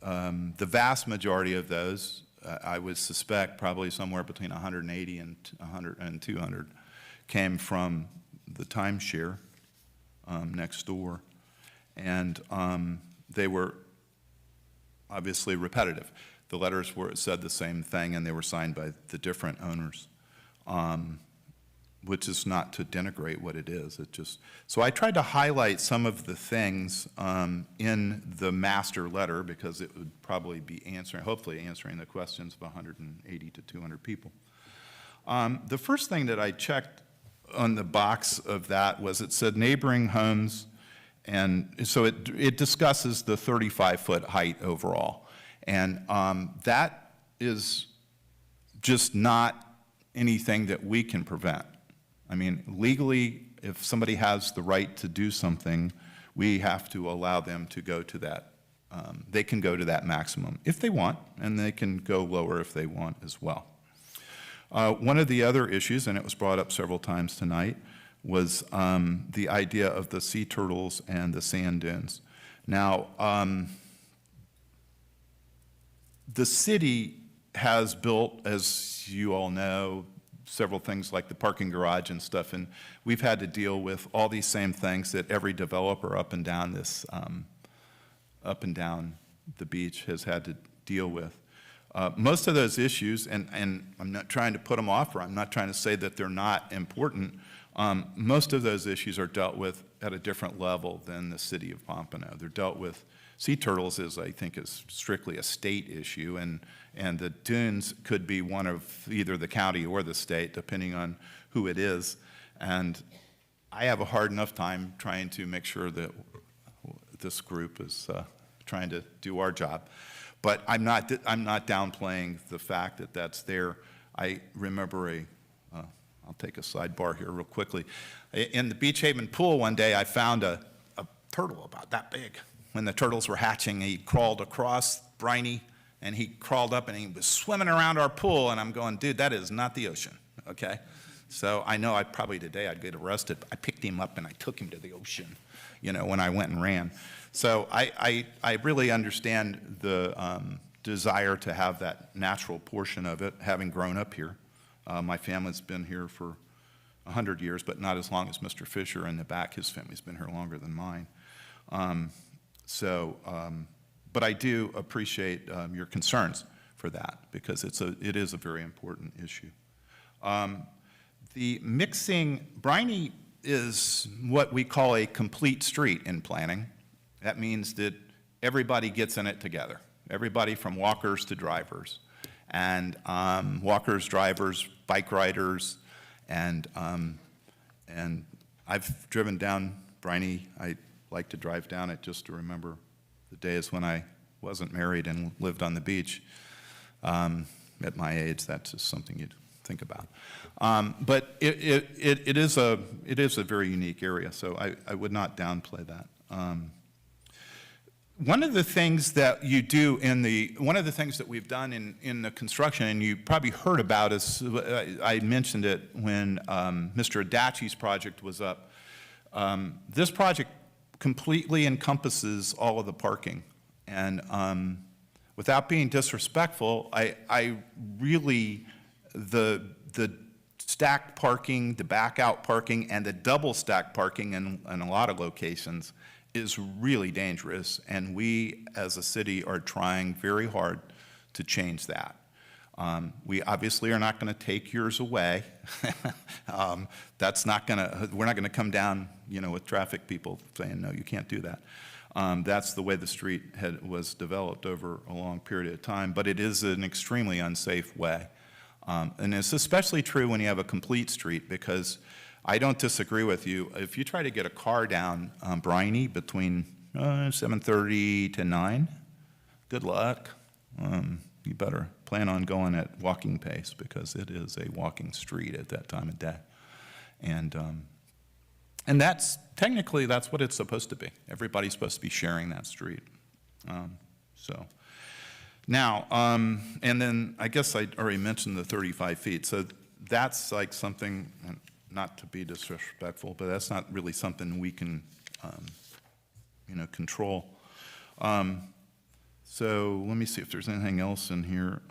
The vast majority of those, I would suspect probably somewhere between 180 and 100 and 200, came from the timeshare next door. And they were obviously repetitive. The letters said the same thing, and they were signed by the different owners, which is not to denigrate what it is. It just, so I tried to highlight some of the things in the master letter, because it would probably be answering, hopefully answering the questions of 180 to 200 people. The first thing that I checked on the box of that was it said neighboring homes. And so it discusses the 35-foot height overall. And that is just not anything that we can prevent. I mean, legally, if somebody has the right to do something, we have to allow them to go to that. They can go to that maximum if they want, and they can go lower if they want as well. One of the other issues, and it was brought up several times tonight, was the idea of the sea turtles and the sand dunes. Now, the city has built, as you all know, several things like the parking garage and stuff, and we've had to deal with all these same things that every developer up and down this, up and down the beach has had to deal with. Most of those issues, and I'm not trying to put them off, or I'm not trying to say that they're not important, most of those issues are dealt with at a different level than the city of Pompano. They're dealt with, sea turtles is, I think, is strictly a state issue, and the dunes could be one of either the county or the state, depending on who it is. And I have a hard enough time trying to make sure that this group is trying to do our job. But I'm not downplaying the fact that that's there. I remember I'll take a sidebar here real quickly. In the Beach Haven pool one day, I found a turtle about that big. When the turtles were hatching, he crawled across briny, and he crawled up, and he was swimming around our pool, and I'm going, dude, that is not the ocean, okay? So I know probably today I'd get arrested. I picked him up, and I took him to the ocean, you know, when I went and ran. So I really understand the desire to have that natural portion of it, having grown up here. My family's been here for 100 years, but not as long as Mr. Fisher in the back. His family's been here longer than mine. But I do appreciate your concerns for that, because it is a very important issue. The mixing, briny is what we call a complete street in planning. That means that everybody gets in it together, everybody from walkers to drivers. And walkers, drivers, bike riders, and I've driven down Briny. I like to drive down it just to remember the days when I wasn't married and lived on the beach. At my age, that's just something you'd think about. But it is a very unique area, so I would not downplay that. One of the things that you do one of the things that we've done in the construction, and you probably heard about is, I mentioned it when Mr. Adachi's project was up. This project completely encompasses all of the parking. And without being disrespectful, I really, the stacked parking, the back out parking, and the double stacked parking in a lot of locations is really dangerous, and we as a city are trying very hard to change that. We obviously are not going to take yours away. That's not going to, we're not going to come down, with traffic people saying, no, you can't do that. That's the way the street was developed over a long period of time, but it is an extremely unsafe way. And it's especially true when you have a complete street, because I don't disagree with you. If you try to get a car down Briney between 7:30 to 9, good luck. You better plan on going at walking pace, because it is a walking street at that time of day. And that's, technically, that's what it's supposed to be. Everybody's supposed to be sharing that street. Now, and then I guess I already mentioned the 35 feet. So that's like something, not to be disrespectful, but that's not really something we can, control. So let me see if there's anything else in here.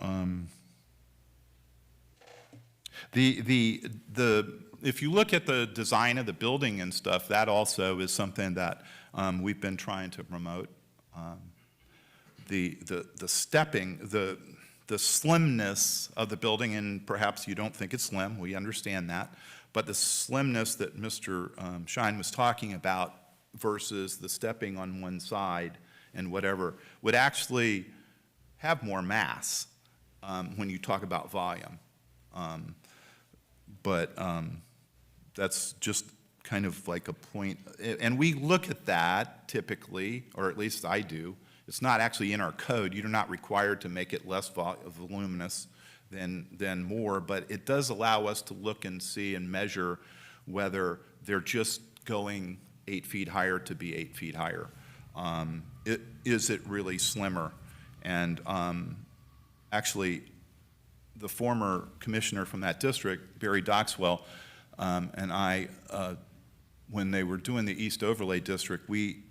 If you look at the design of the building and stuff, that also is something that we've been trying to promote. The stepping, the slimness of the building, and perhaps you don't think it's slim, we understand that, but the slimness that Mr. Shine was talking about versus the stepping on one side and whatever would actually have more mass when you talk about volume. But that's just kind of like a point. And we look at that typically, or at least I do. It's not actually in our code. You're not required to make it less voluminous than more, but it does allow us to look and see and measure whether they're just going 8 feet higher to be 8 feet higher. Is it really slimmer? And actually, the former commissioner from that district, Barry Doxwell, and I, when they were doing the East Overlay District, we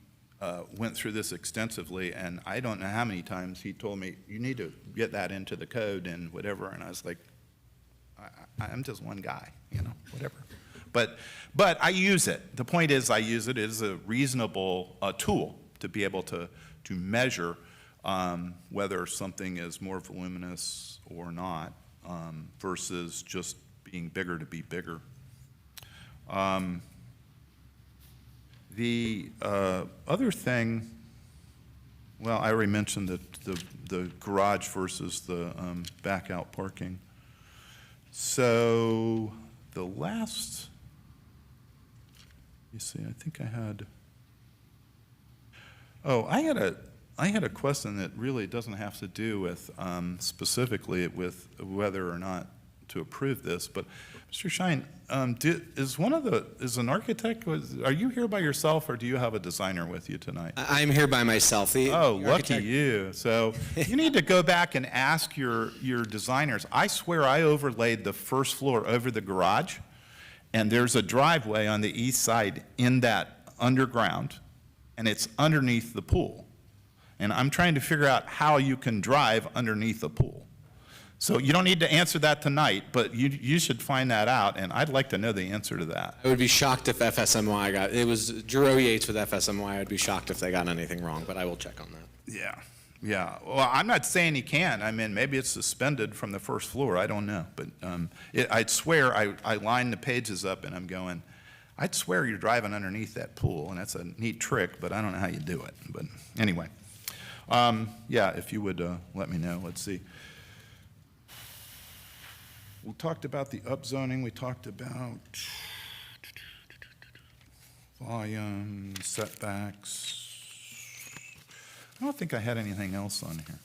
went through this extensively, and I don't know how many times he told me, you need to get that into the code and whatever, and I was like, I'm just one guy, whatever. But I use it. The point is I use it as a reasonable tool to be able to measure whether something is more voluminous or not versus just being bigger to be bigger. The other thing, well, I already mentioned the garage versus the back out parking. So the last, you see, I think I had, I had a question that really doesn't have to do with specifically with whether or not to approve this, but Mr. Shine, is an architect, are you here by yourself or do you have a designer with you tonight? I'm here by myself. Lucky you. So you need to go back and ask your designers. I swear I overlaid the first floor over the garage, and there's a driveway on the east side in that underground, and it's underneath the pool. And I'm trying to figure out how you can drive underneath the pool. So you don't need to answer that tonight, but you should find that out, and I'd like to know the answer to that. I would be shocked if FSMY it was Drew Yates with FSMY. I'd be shocked if they got anything wrong, but I will check on that. Yeah. Well, I'm not saying he can. I mean, maybe it's suspended from the first floor. I don't know. But I'd swear I lined the pages up, and I'm going, I'd swear you're driving underneath that pool, and that's a neat trick, but I don't know how you do it. But anyway, yeah, if you would let me know. Let's see. We talked about the upzoning. We talked about volume, setbacks. I don't think I had anything else on here.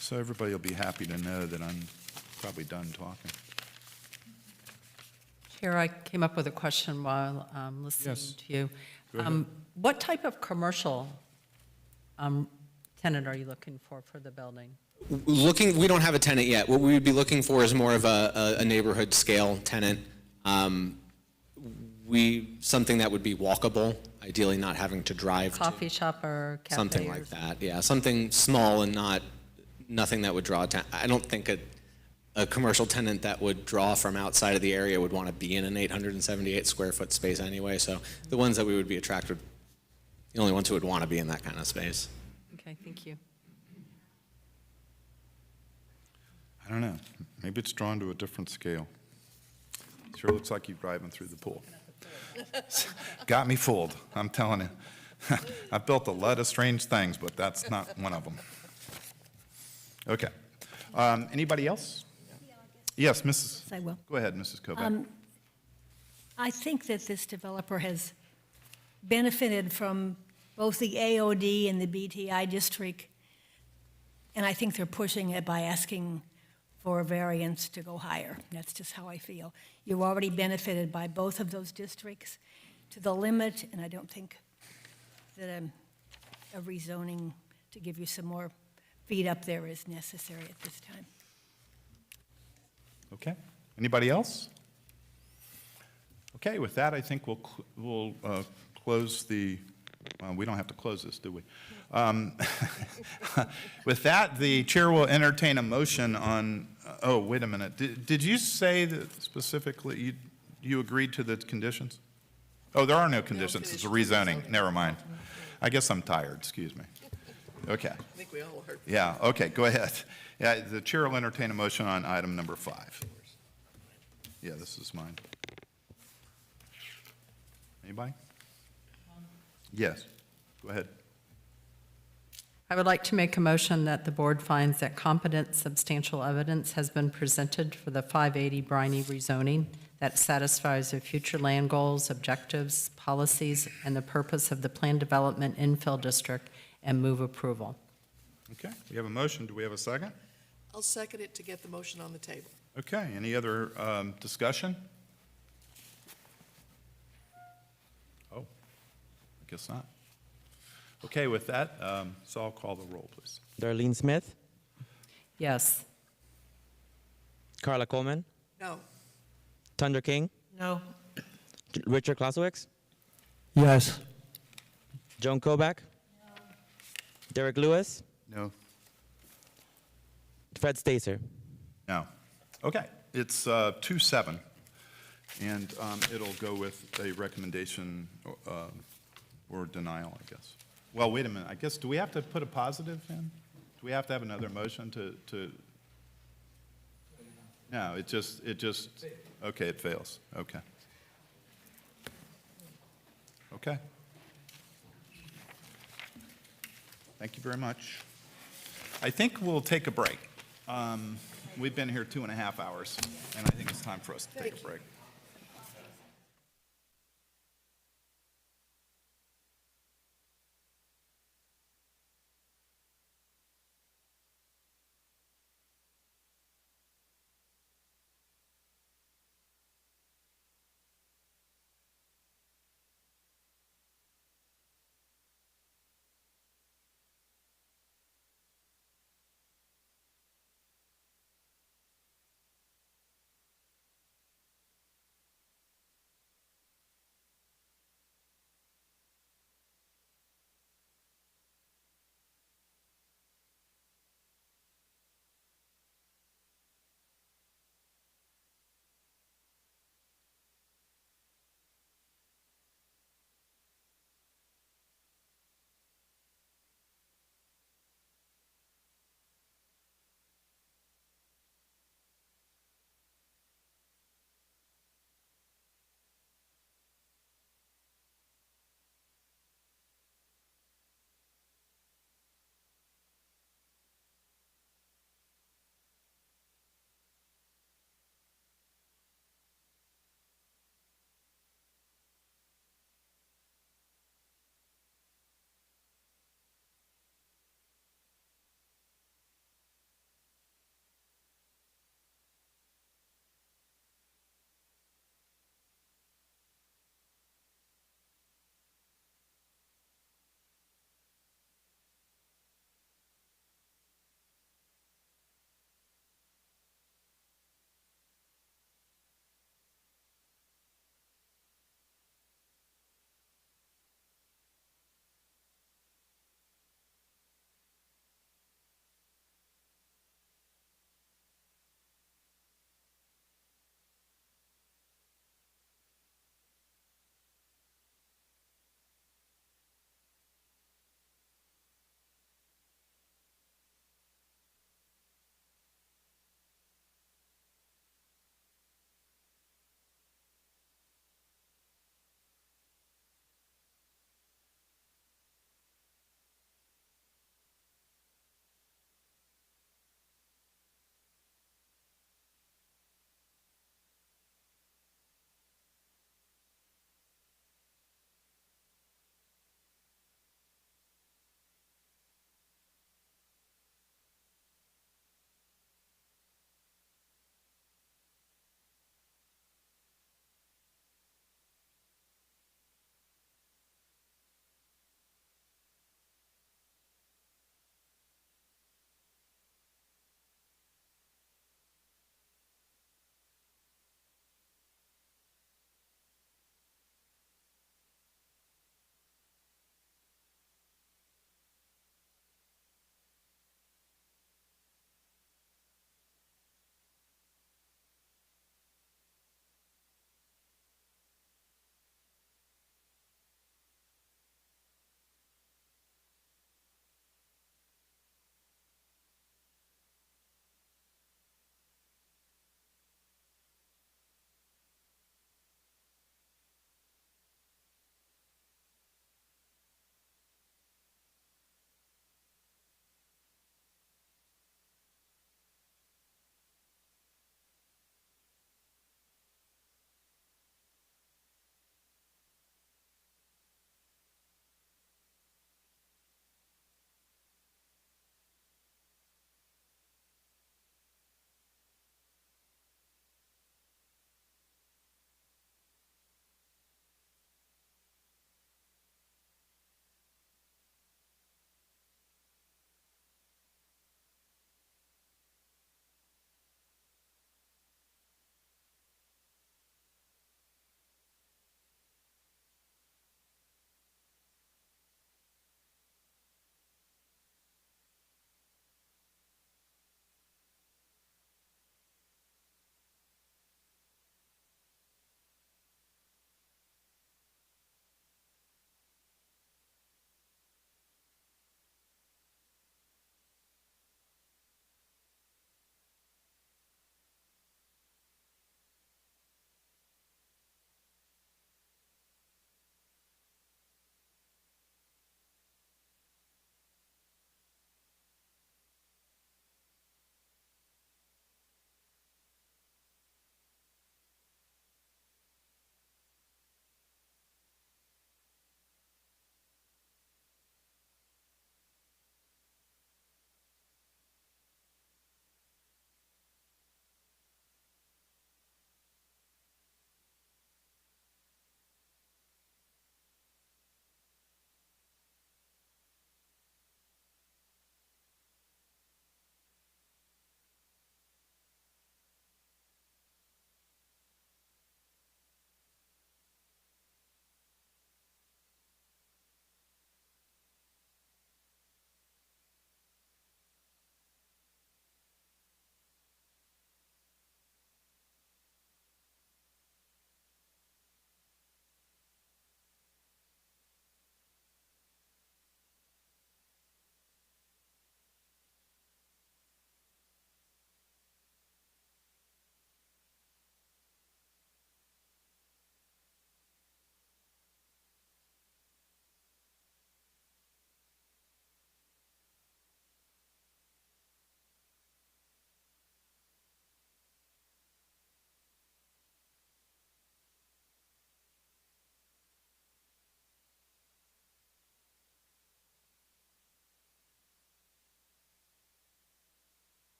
So everybody will be happy to know that I'm probably done talking. Chair, I came up with a question while listening to you. Go ahead. What type of commercial tenant are you looking for the building? We don't have a tenant yet. What we would be looking for is more of a neighborhood scale tenant. Something that would be walkable, ideally not having to drive to. Coffee shop or cafe? Something like that, yeah. Something small and nothing that would draw attention. I don't think a commercial tenant that would draw from outside of the area would want to be in an 878 square foot space anyway. So the ones that we would be attracted, the only ones who would want to be in that kind of space. Okay, thank you. I don't know. Maybe it's drawn to a different scale. Sure looks like you're driving through the pool. Got me fooled, I'm telling you. I've built a lot of strange things, but that's not one of them. Okay. Anybody else? Yes, Mrs. I will. Go ahead, Mrs. Kovac. I think that this developer has benefited from both the AOD and the BTI district, and I think they're pushing it by asking for a variance to go higher. That's just how I feel. You've already benefited by both of those districts to the limit, and I don't think that a rezoning to give you some more feet up there is necessary at this time. Okay. Anybody else? Okay, with that, I think we'll close the, we don't have to close this, do we? With that, the chair will entertain a motion on, oh, wait a minute. Did you say that specifically you agreed to the conditions? Oh, there are no conditions. It's a rezoning. Never mind. I guess I'm tired, excuse me. Okay. I think we all heard. Yeah, okay, go ahead. Yeah, the chair will entertain a motion on item number 5. Yeah, this is mine. Anybody? Yes, go ahead. I would like to make a motion that the board finds that competent substantial evidence has been presented for the 580 Briney rezoning that satisfies the future land goals, objectives, policies, and the purpose of the planned development infill district, and move approval. Okay, we have a motion. Do we have a second? I'll second it to get the motion on the table. Okay, any other discussion? Oh, I guess not. Okay, with that, so I'll call the roll, please. Darlene Smith, Yes. Carla Coleman, No. Tundra King, No. Richard Klasowicz, Yes. Joan Kovac, Derek Lewis, No. Fred Stacer. No. Okay, it's 2-7, and it'll go with a recommendation or denial, I guess. Well, wait a minute. I guess, do we have to put a positive in? Do we have to have another motion to? No, it just, okay, it fails. Okay. Okay. Thank you very much. I think we'll take a break. We've been here 2.5 hours, and I think it's time for us to take a break.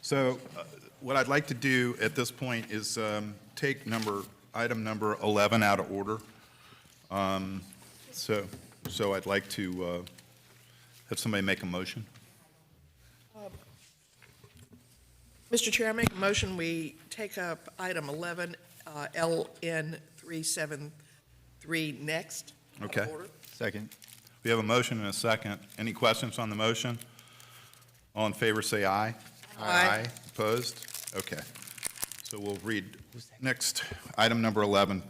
So what I'd like to do at this point is take item number 11 out of order. So I'd like to have somebody make a motion. Mr. Chair, I make a motion, we take up item 11, LN 373 next. Out of Okay. order. Second. We have a motion and a second. Any questions on the motion? All in favor, say aye. Aye. Opposed? Okay. So we'll read next, item number 11,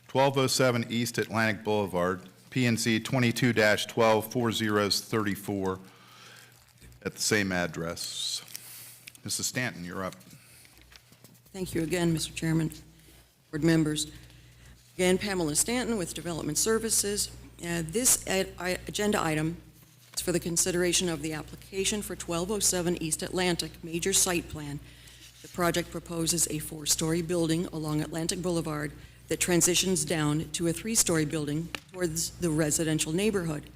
1207 East Atlantic Boulevard, PNC 22-124034, at the same address. Mrs. Stanton, you're up. Thank you again, Mr. Chairman, board members. Again, Pamela Stanton with Development Services. This agenda item is for the consideration of the application for 1207 East Atlantic Major Site Plan. The project proposes a 4-story building along Atlantic Boulevard that transitions down to a 3-story building towards the residential neighborhood.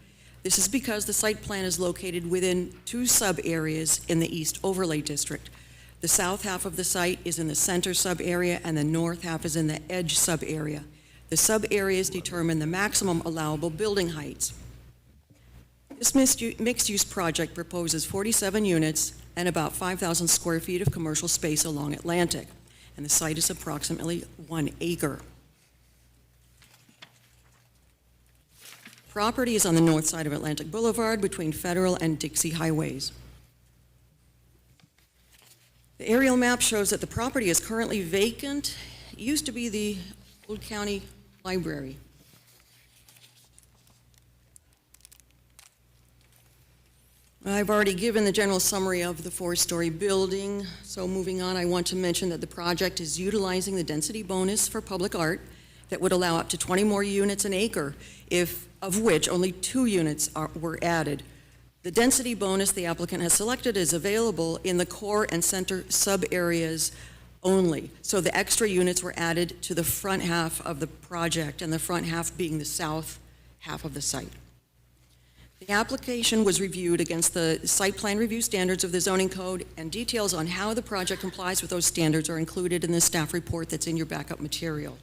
This is because the site plan is located within 2 sub-areas in the East Overlay District. The south half of the site is in the center sub-area and the north half is in the edge sub-area. The sub-areas determine the maximum allowable building heights. This mixed-use project proposes 47 units and about 5,000 square feet of commercial space along Atlantic, and the site is approximately 1 acre. Property is on the north side of Atlantic Boulevard between Federal and Dixie Highways. The aerial map shows that the property is currently vacant. It used to be the Old County Library. I've already given the general summary of the 4-story building, so moving on, I want to mention that the project is utilizing the density bonus for public art that would allow up to 20 more units an acre, of which only 2 units were added. The density bonus the applicant has selected is available in the core and center sub-areas only. So the extra units were added to the front half of the project, and the front half being the south half of the site. The application was reviewed against the site plan review standards of the zoning code, and details on how the project complies with those standards are included in the staff report that's in your backup material.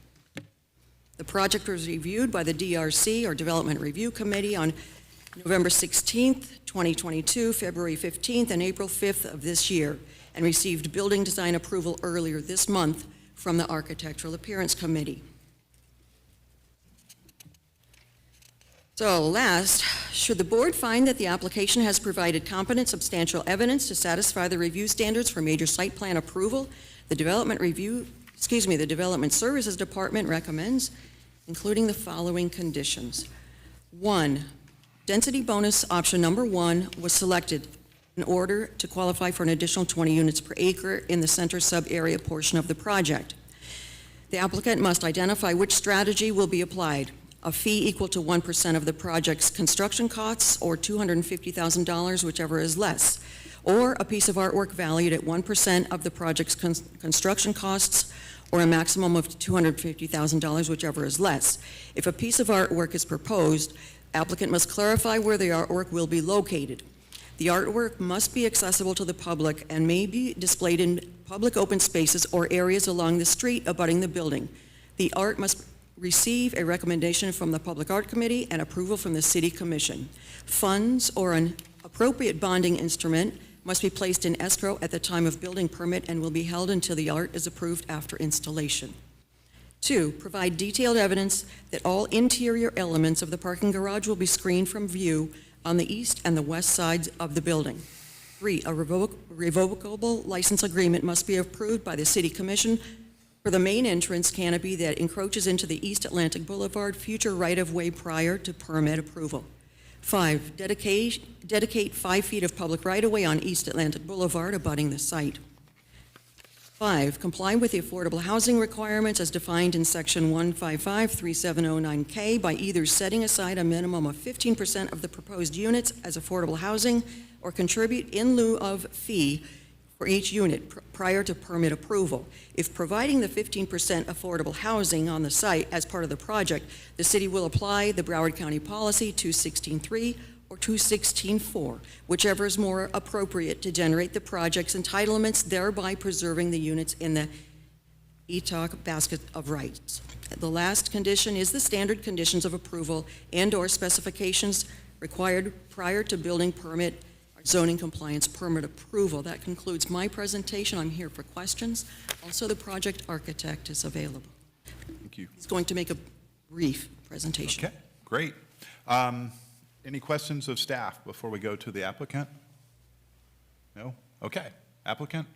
The project was reviewed by the DRC, or Development Review Committee, on November 16th, 2022, February 15th, and April 5th of this year, and received building design approval earlier this month from the Architectural Appearance Committee. So last, should the board find that the application has provided competent substantial evidence to satisfy the review standards for major site plan approval, the Development Services Department recommends including the following conditions. 1, density bonus option number 1 was selected in order to qualify for an additional 20 units per acre in the center sub-area portion of the project. The applicant must identify which strategy will be applied: a fee equal to 1% of the project's construction costs, or $250,000, whichever is less, or a piece of artwork valued at 1% of the project's construction costs, or a maximum of $250,000, whichever is less. If a piece of artwork is proposed, applicant must clarify where the artwork will be located. The artwork must be accessible to the public and may be displayed in public open spaces or areas along the street abutting the building. The art must receive a recommendation from the Public Art Committee and approval from the City Commission. Funds or an appropriate bonding instrument must be placed in escrow at the time of building permit and will be held until the art is approved after installation. 2, provide detailed evidence that all interior elements of the parking garage will be screened from view on the east and the west sides of the building. 3, a revocable license agreement must be approved by the City Commission for the main entrance canopy that encroaches into the East Atlantic Boulevard future right-of-way prior to permit approval. 5, dedicate 5 feet of public right-of-way on East Atlantic Boulevard abutting the site. 5, comply with the affordable housing requirements as defined in Section 155-3709K by either setting aside a minimum of 15% of the proposed units as affordable housing or contribute in lieu of fee for each unit prior to permit approval. If providing the 15% affordable housing on the site as part of the project, the city will apply the Broward County Policy 216.3 or 216-4, whichever is more appropriate to generate the project's entitlements, thereby preserving the units in the ETOC basket of rights. The last condition is the standard conditions of approval and/or specifications required prior to building permit or zoning compliance permit approval. That concludes my presentation. I'm here for questions. Also, the project architect is available. Thank you. He's going to make a brief presentation. Okay, great. Any questions of staff before we go to the applicant? No? Okay. Applicant?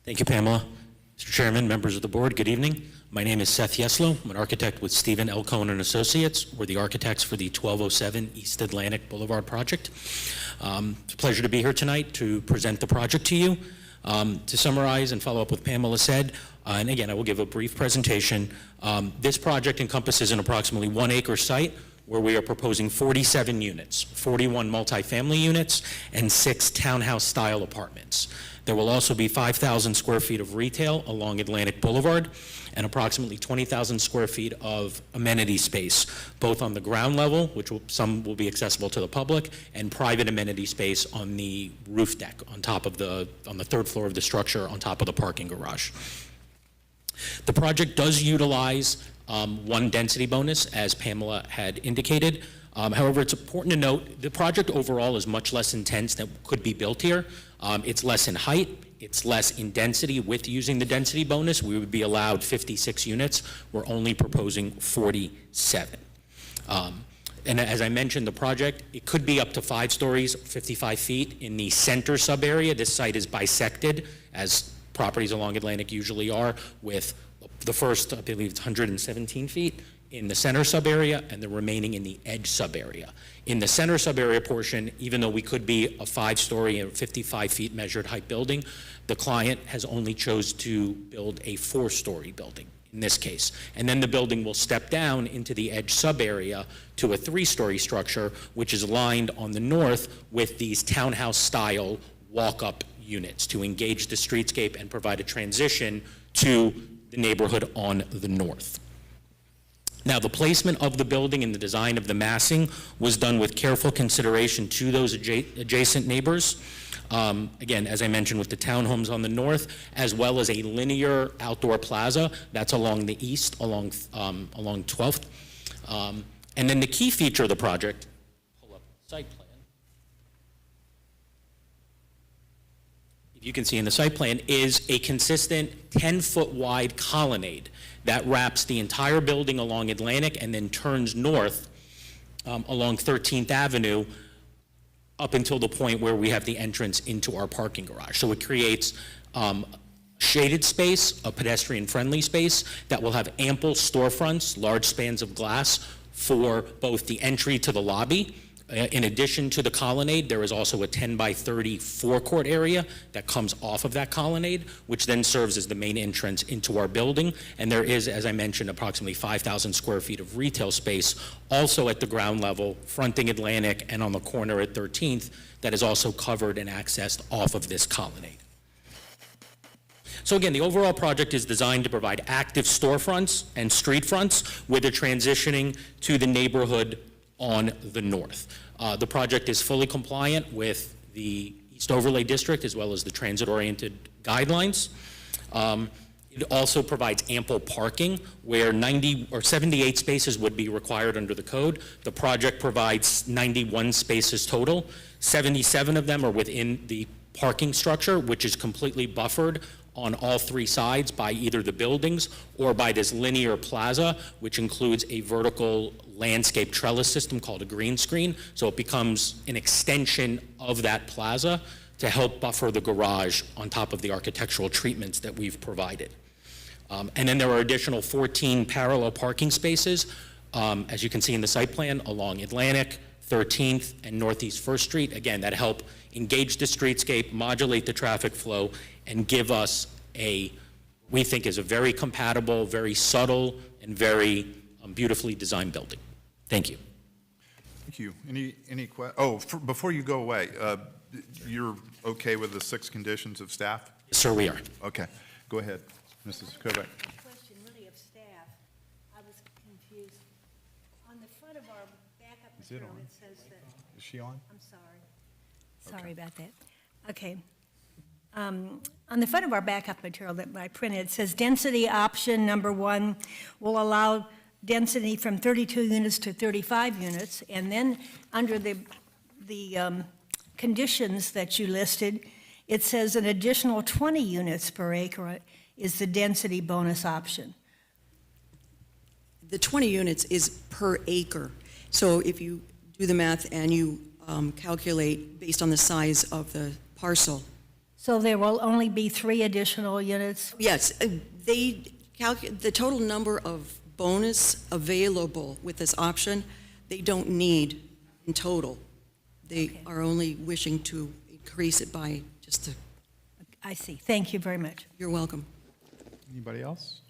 Thank you, Pamela. Mr. Chairman, members of the board, good evening. My name is Seth Yeslow. I'm an architect with Stephen L. Cohen and Associates. We're the architects for the 1207 East Atlantic Boulevard project. It's a pleasure to be here tonight to present the project to you. To summarize and follow up what Pamela said, and again, I will give a brief presentation. This project encompasses an approximately 1 acre site where we are proposing 47 units, 41 multifamily units, and 6 townhouse-style apartments. There will also be 5,000 square feet of retail along Atlantic Boulevard and approximately 20,000 square feet of amenity space, both on the ground level, which some will be accessible to the public, and private amenity space on the roof deck on the third floor of the structure on top of the parking garage. The project does utilize one density bonus, as Pamela had indicated. However, it's important to note the project overall is much less intense than could be built here. It's less in height, it's less in density. With using the density bonus, we would be allowed 56 units. We're only proposing 47. And as I mentioned, the project, it could be up to 5 stories, 55 feet in the center sub-area. This site is bisected, as properties along Atlantic usually are, with the first, I believe it's 117 feet in the center sub-area and the remaining in the edge sub-area. In the center sub-area portion, even though we could be a 5-story and 55 feet measured height building, the client has only chose to build a 4-story building in this case. And then the building will step down into the edge sub-area to a 3-story structure, which is lined on the north with these townhouse-style walk-up units to engage the streetscape and provide a transition to the neighborhood on the north. Now, the placement of the building and the design of the massing was done with careful consideration to those adjacent neighbors. Again, as I mentioned, with the townhomes on the north, as well as a linear outdoor plaza that's along the east, along 12th. And then the key feature of the project, pull up the site plan. If you can see in the site plan, is a consistent 10-foot wide colonnade that wraps the entire building along Atlantic and then turns north along 13th Avenue up until the point where we have the entrance into our parking garage. So it creates shaded space, a pedestrian-friendly space that will have ample storefronts, large spans of glass for both the entry to the lobby. In addition to the colonnade, there is also a 10 by 30 forecourt area that comes off of that colonnade, which then serves as the main entrance into our building. And there is, as I mentioned, approximately 5,000 square feet of retail space also at the ground level, fronting Atlantic and on the corner at 13th, that is also covered and accessed off of this colonnade. So again, the overall project is designed to provide active storefronts and street fronts with a transitioning to the neighborhood on the north. The project is fully compliant with the East Overlay District as well as the transit-oriented guidelines. It also provides ample parking where 90 or 78 spaces would be required under the code. The project provides 91 spaces total. 77 of them are within the parking structure, which is completely buffered on all 3 sides by either the buildings or by this linear plaza, which includes a vertical landscape trellis system called a green screen. So it becomes an extension of that plaza to help buffer the garage on top of the architectural treatments that we've provided. And then there are additional 14 parallel parking spaces, as you can see in the site plan, along Atlantic, 13th, and Northeast First Street. Again, that help engage the streetscape, modulate the traffic flow, and give us we think is a very compatible, very subtle, and very beautifully designed building. Thank you. Thank you. Before you go away, you're okay with the 6 conditions of staff? Yes, sir, we are. Okay. Go ahead, Mrs. Kovac. Question really of staff. I was confused. On the front of our backup Is it material, on? it says that. Is she on? I'm sorry. Sorry about that. Okay. On the front of our backup material that I printed, it says density option number 1 will allow density from 32 units to 35 units. And then under the conditions that you listed, it says an additional 20 units per acre is the density bonus option. The 20 units is per acre. So if you do the math and you calculate based on the size of the parcel. So there will only be 3 additional units? Yes, they calculate the total number of bonus available with this option. They don't need in total. They are only wishing to increase it by just a... I see. Thank you very much. You're welcome. Anybody else?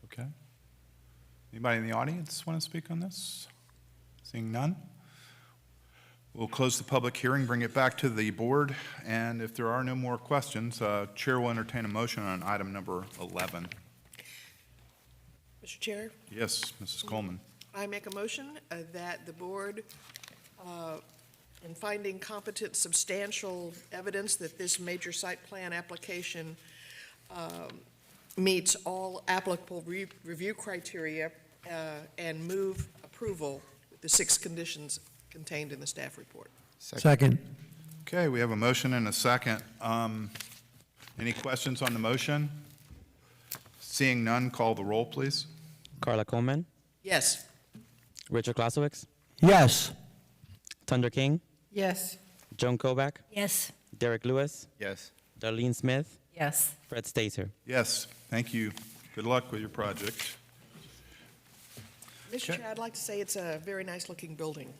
Okay. Anybody in the audience want to speak on this? Seeing none? We'll close the public hearing, bring it back to the board, and if there are no more questions, Chair will entertain a motion on item number 11. Mr. Chair, Yes, Mrs. Coleman. I make a motion that the board, in finding competent substantial evidence that this major site plan application meets all applicable review criteria, and move approval with the 6 conditions contained in the staff report. Second. Okay, we have a motion and a second. Any questions on the motion? Seeing none, call the roll, please. Carla Coleman, Yes. Richard Klasowicz, Yes. Thunder King, Yes. Joan Kovac, Yes. Derek Lewis, Yes. Darlene Smith, Yes. Fred Stacer. Yes, thank you. Good luck with your project. Mr. Chair, I'd like to say it's a very nice-looking building.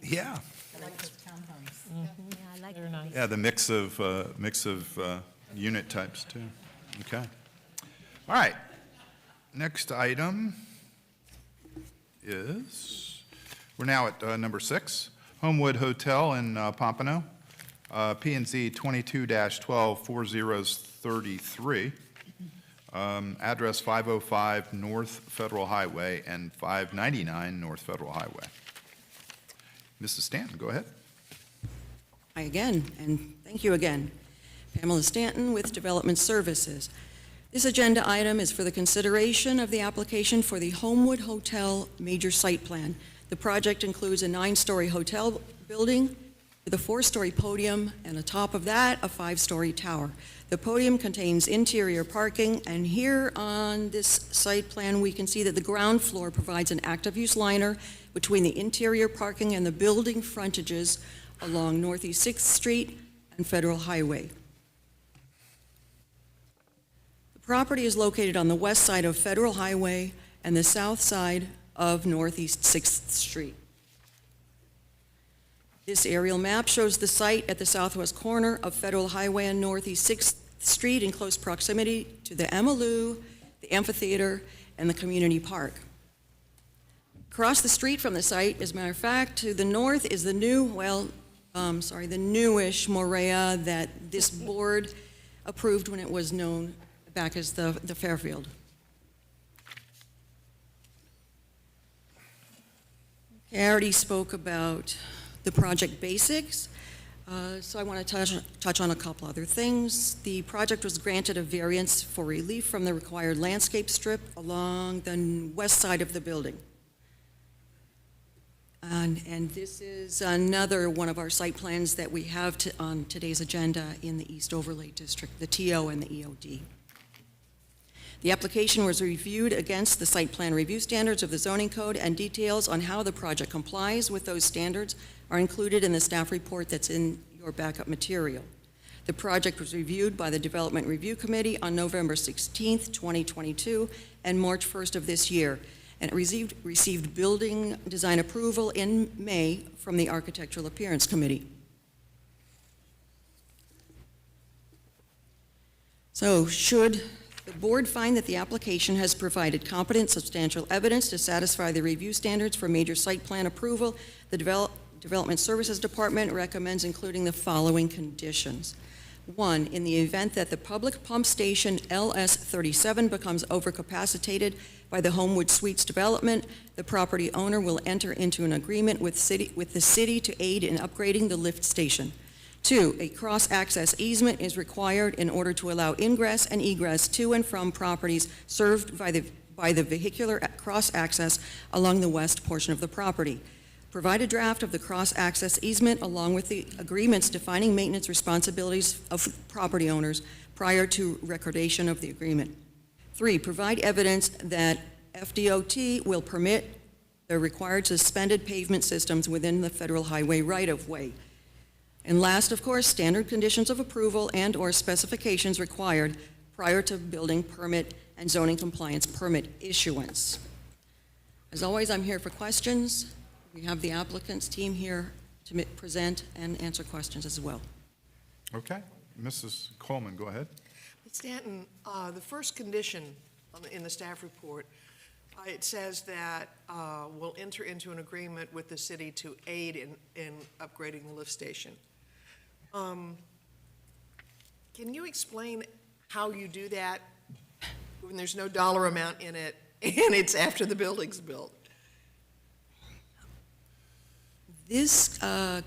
Yeah. I like those townhomes. Yeah, I like Very nice. Yeah, the mix of unit types, too. Okay. All right. Next item is, we're now at number 6, Homewood Hotel in Pompano, P&Z 22-124033, address 505 North Federal Highway and 599 North Federal Highway. Mrs. Stanton, go ahead. Hi again, and thank you again. Pamela Stanton with Development Services. This agenda item is for the consideration of the application for the Homewood Hotel Major Site Plan. The project includes a 9-story hotel building with a 4-story podium, and atop of that, a 5-story tower. The podium contains interior parking, and here on this site plan, we can see that the ground floor provides an active-use liner between the interior parking and the building frontages along Northeast 6th Street and Federal Highway. The property is located on the west side of Federal Highway and the south side of Northeast 6th Street. This aerial map shows the site at the southwest corner of Federal Highway and Northeast 6th Street in close proximity to the Emmylou, the amphitheater, and the community park. Across the street from the site, as a matter of fact, to the north is the the newish Morea that this board approved when it was known back as the Fairfield. Okay, I already spoke about the project basics, so I want to touch on a couple other things. The project was granted a variance for relief from the required landscape strip along the west side of the building. And this is another one of our site plans that we have on today's agenda in the East Overlay District, the TO and the EOD. The application was reviewed against the site plan review standards of the zoning code, and details on how the project complies with those standards are included in the staff report that's in your backup material. The project was reviewed by the Development Review Committee on November 16th, 2022, and March 1st of this year. and it received building design approval in May from the Architectural Appearance Committee. So, should the board find that the application has provided competent, substantial evidence to satisfy the review standards for major site plan approval, the Development Services Department recommends including the following conditions. 1, in the event that the public pump station LS37 becomes overcapacitated by the Homewood Suites development, the property owner will enter into an agreement with the city to aid in upgrading the lift station. 2, a cross-access easement is required in order to allow ingress and egress to and from properties served by the vehicular cross-access along the west portion of the property. Provide a draft of the cross-access easement along with the agreements defining maintenance responsibilities of property owners prior to recordation of the agreement. 3, provide evidence that FDOT will permit the required suspended pavement systems within the federal highway right-of-way. And last, of course, standard conditions of approval and/or specifications required prior to building permit and zoning compliance permit issuance. As always, I'm here for questions. We have the applicant's team here to present and answer questions as well. Okay. Mrs. Coleman, go ahead. Stanton, the first condition in the staff report, it says that we'll enter into an agreement with the city to aid in upgrading the lift station. Can you explain how you do that when there's no dollar amount in it and it's after the building's built? This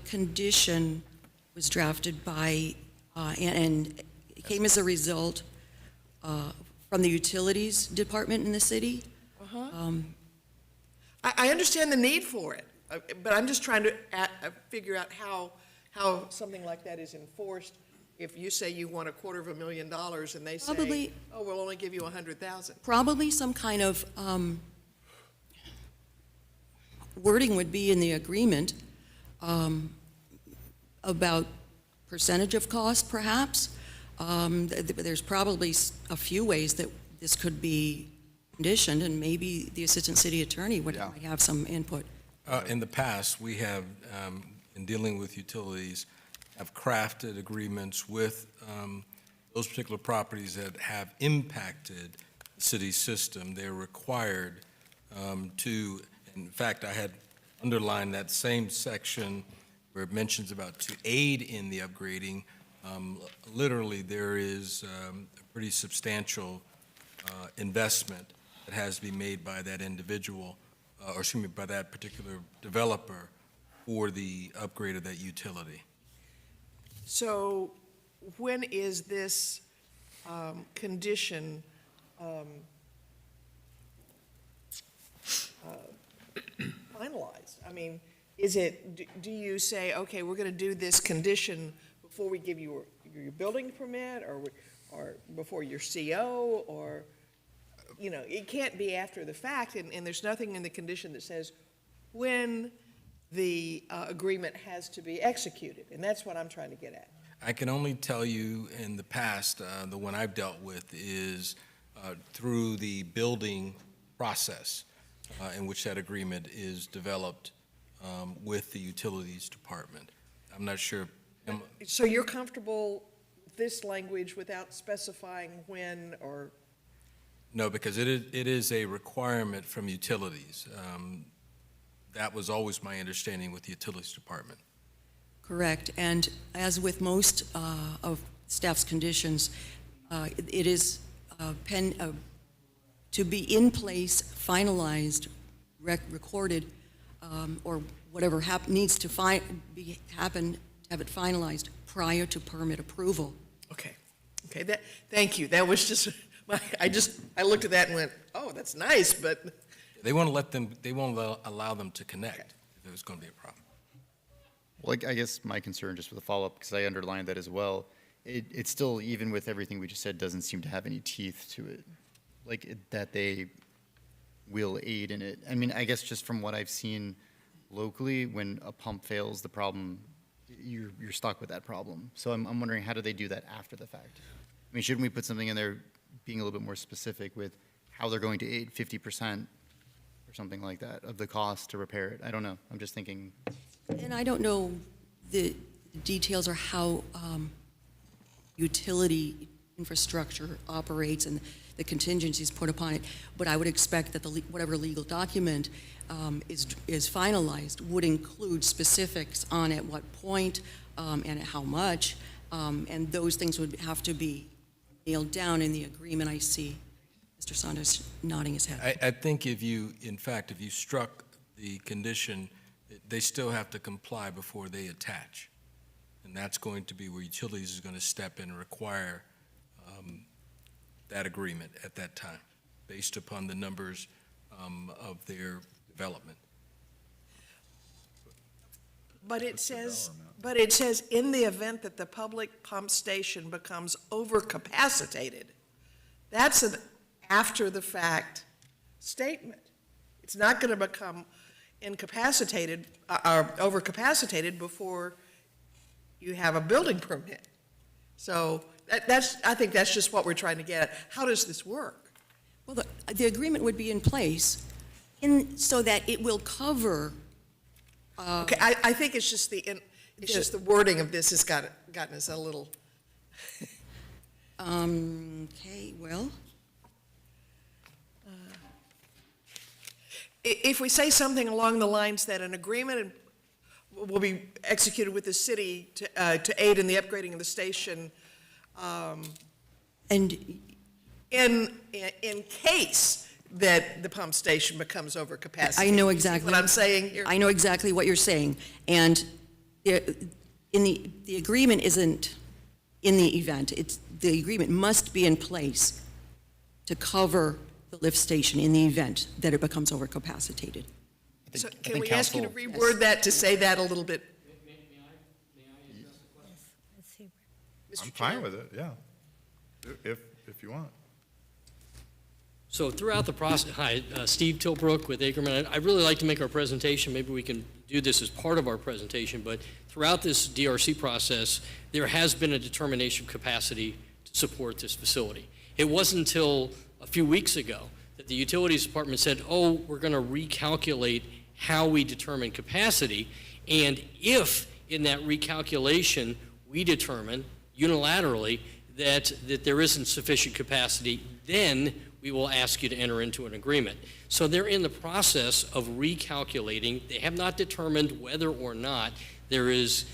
condition was drafted by, and it came as a result from the utilities department in the city. I understand the need for it, but I'm just trying to figure out how something like that is enforced. If you say you want $250,000 and they say, oh, we'll only give you $100,000. Probably some kind of wording would be in the agreement about percentage of cost, perhaps. There's probably a few ways that this could be conditioned, and maybe the assistant city attorney would have some input. In the past, we have, in dealing with utilities, have crafted agreements with those particular properties that have impacted the city system. They're required to, in fact, I had underlined that same section where it mentions about to aid in the upgrading. Literally, there is a pretty substantial investment that has to be made by that individual, or excuse me, by that particular developer for the upgrade of that utility. So when is this condition finalized? I mean, is it, do you say, okay, we're going to do this condition before we give you your building permit, or before your CO, or, you know, it can't be after the fact, and there's nothing in the condition that says when the agreement has to be executed, and that's what I'm trying to get at. I can only tell you in the past, the one I've dealt with is through the building process in which that agreement is developed with the utilities department. I'm not sure. So you're comfortable with this language without specifying when, or? No, because it is a requirement from utilities. That was always my understanding with the utilities department. Correct, and as with most of staff's conditions, it is to be in place, finalized, recorded, or whatever needs to happen, have it finalized prior to permit approval. Okay, thank you. That was just, I looked at that and went, oh, that's nice, but. They won't allow them to connect if there's going to be a problem. Well, I guess my concern, just with a follow-up, because I underlined that as well, it still, even with everything we just said, doesn't seem to have any teeth to it, like that they will aid in it. I mean, I guess just from what I've seen locally, when a pump fails, the problem, you're stuck with that problem. So I'm wondering, how do they do that after the fact? I mean, shouldn't we put something in there being a little bit more specific with how they're going to aid 50% or something like that, of the cost to repair it. I don't know. I'm just thinking. And I don't know the details or how utility infrastructure operates and the contingencies put upon it, but I would expect that whatever legal document is finalized would include specifics on at what point and at how much, and those things would have to be nailed down in the agreement. I see Mr. Saunders nodding his head. I think if you struck the condition, they still have to comply before they attach. And that's going to be where utilities is going to step in and require that agreement at that time, based upon the numbers of their development. But it says, in the event that the public pump station becomes overcapacitated, that's an after-the-fact statement. It's not going to become incapacitated or overcapacitated before you have a building permit. So I think that's just what we're trying to get at. How does this work? Well, the agreement would be in place so that it will cover. Okay, I think it's just just the wording of this has gotten us a little. Okay, well. If we say something along the lines that an agreement will be executed with the city to aid in the upgrading of the station, and in case that the pump station becomes overcapacitated. I know exactly what I'm saying here. I know exactly what you're saying, and the agreement isn't in the event. The agreement must be in place to cover the lift station in the event that it becomes overcapacitated. So can we ask you to reword that to say that a little bit? I'm fine with it, yeah, if you want. So throughout the process, hi, Steve Tilbrook with Ackerman. I'd really like to make our presentation. Maybe we can do this as part of our presentation, but throughout this DRC process, there has been a determination of capacity to support this facility. It wasn't until a few weeks ago that the Utilities Department said, oh, we're going to recalculate how we determine capacity, and if in that recalculation we determine unilaterally that there isn't sufficient capacity, then we will ask you to enter into an agreement. So they're in the process of recalculating. They have not determined whether or not there is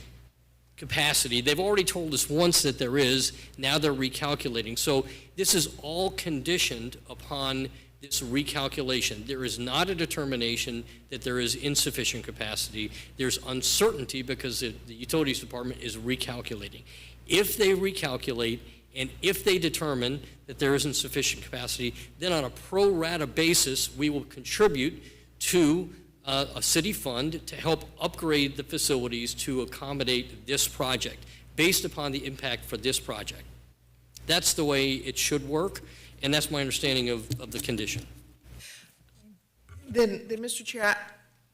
capacity. They've already told us once that there is. Now they're recalculating. So this is all conditioned upon this recalculation. There is not a determination that there is insufficient capacity. There's uncertainty because the Utilities Department is recalculating. If they recalculate and if they determine that there isn't sufficient capacity, then on a pro rata basis, we will contribute to a city fund to help upgrade the facilities to accommodate this project based upon the impact for this project. That's the way it should work, and that's my understanding of the condition. Then Mr. Chair,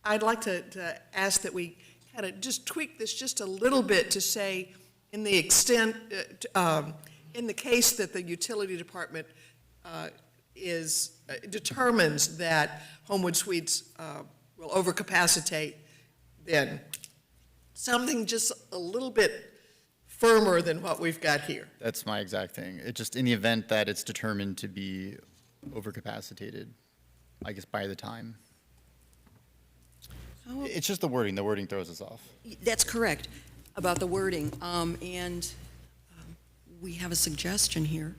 I'd like to ask that we kind of just tweak this just a little bit to say, in the extent, in the case that the utility department determines that Homewood Suites will overcapacitate, then something just a little bit firmer than what we've got here. That's my exact thing. It just, in the event that it's determined to be overcapacitated, I guess by the time. It's just the wording. The wording throws us off. That's correct about the wording. We have a suggestion here.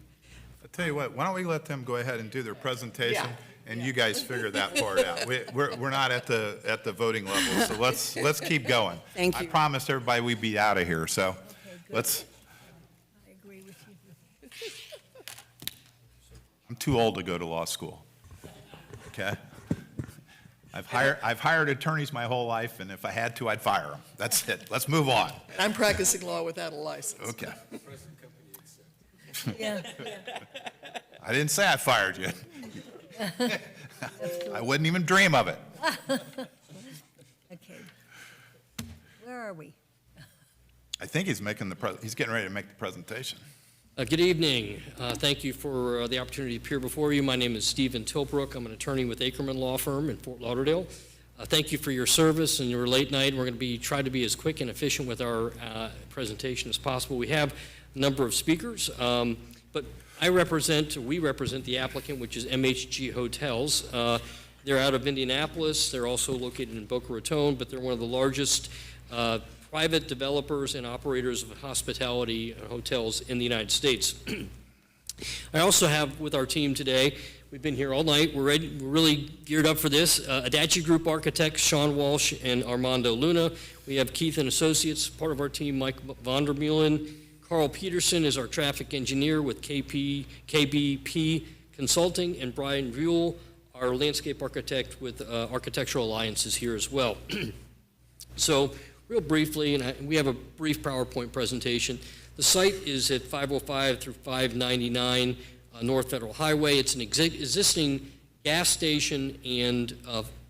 I'll tell you what, why don't we let them go ahead and do their presentation, and you guys figure that part out. We're not at the voting level, so let's keep going. Thank you. I promised everybody we'd be out of here, so let's. I agree with you. I'm too old to go to law school. Okay. I've hired attorneys my whole life, and if I had to, I'd fire them. That's it. Let's move on. I'm practicing law without a license. Okay. Yeah. I didn't say I fired you. I wouldn't even dream of it. Okay. Where are we? I think he's getting ready to make the presentation. Good evening. Thank you for the opportunity to appear before you. My name is Stephen Tilbrook. I'm an attorney with Ackerman Law Firm in Fort Lauderdale. Thank you for your service and your late night. We're going to try to be as quick and efficient with our presentation as possible. We have a number of speakers, but we represent the applicant, which is MHG Hotels. They're out of Indianapolis. They're also located in Boca Raton, but they're one of the largest private developers and operators of hospitality hotels in the United States. I also have with our team today, we've been here all night, we're really geared up for this, Adachi Group architects Sean Walsh and Armando Luna. We have Keith and Associates, part of our team, Mike Vondermeulen. Carl Peterson is our traffic engineer with KBP Consulting, and Brian Buell, our landscape architect with Architectural Alliances here as well. So, real briefly, and we have a brief PowerPoint presentation. The site is at 505 through 599 North Federal Highway. It's an existing gas station and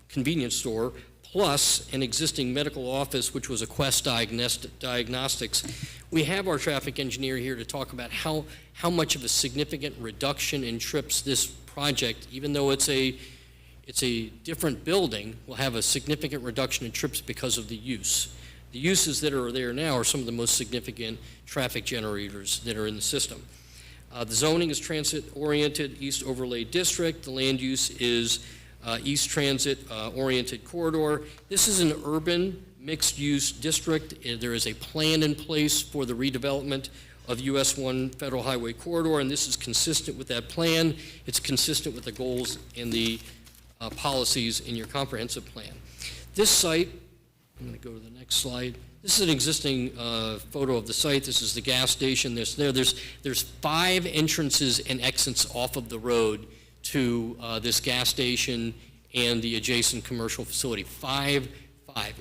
convenience store, plus an existing medical office, which was a Quest Diagnostics. We have our traffic engineer here to talk about how much of a significant reduction in trips this project, even though it's a different building, will have a significant reduction in trips because of the use. The uses that are there now are some of the most significant traffic generators that are in the system. The zoning is transit-oriented East Overlay District. The land use is East Transit-oriented corridor. This is an urban mixed-use district. There is a plan in place for the redevelopment of US 1 Federal Highway Corridor, and this is consistent with that plan. It's consistent with the goals and the policies in your comprehensive plan. This site, I'm going to go to the next slide. This is an existing photo of the site. This is the gas station. There's 5 entrances and exits off of the road to this gas station and the adjacent commercial facility. Five,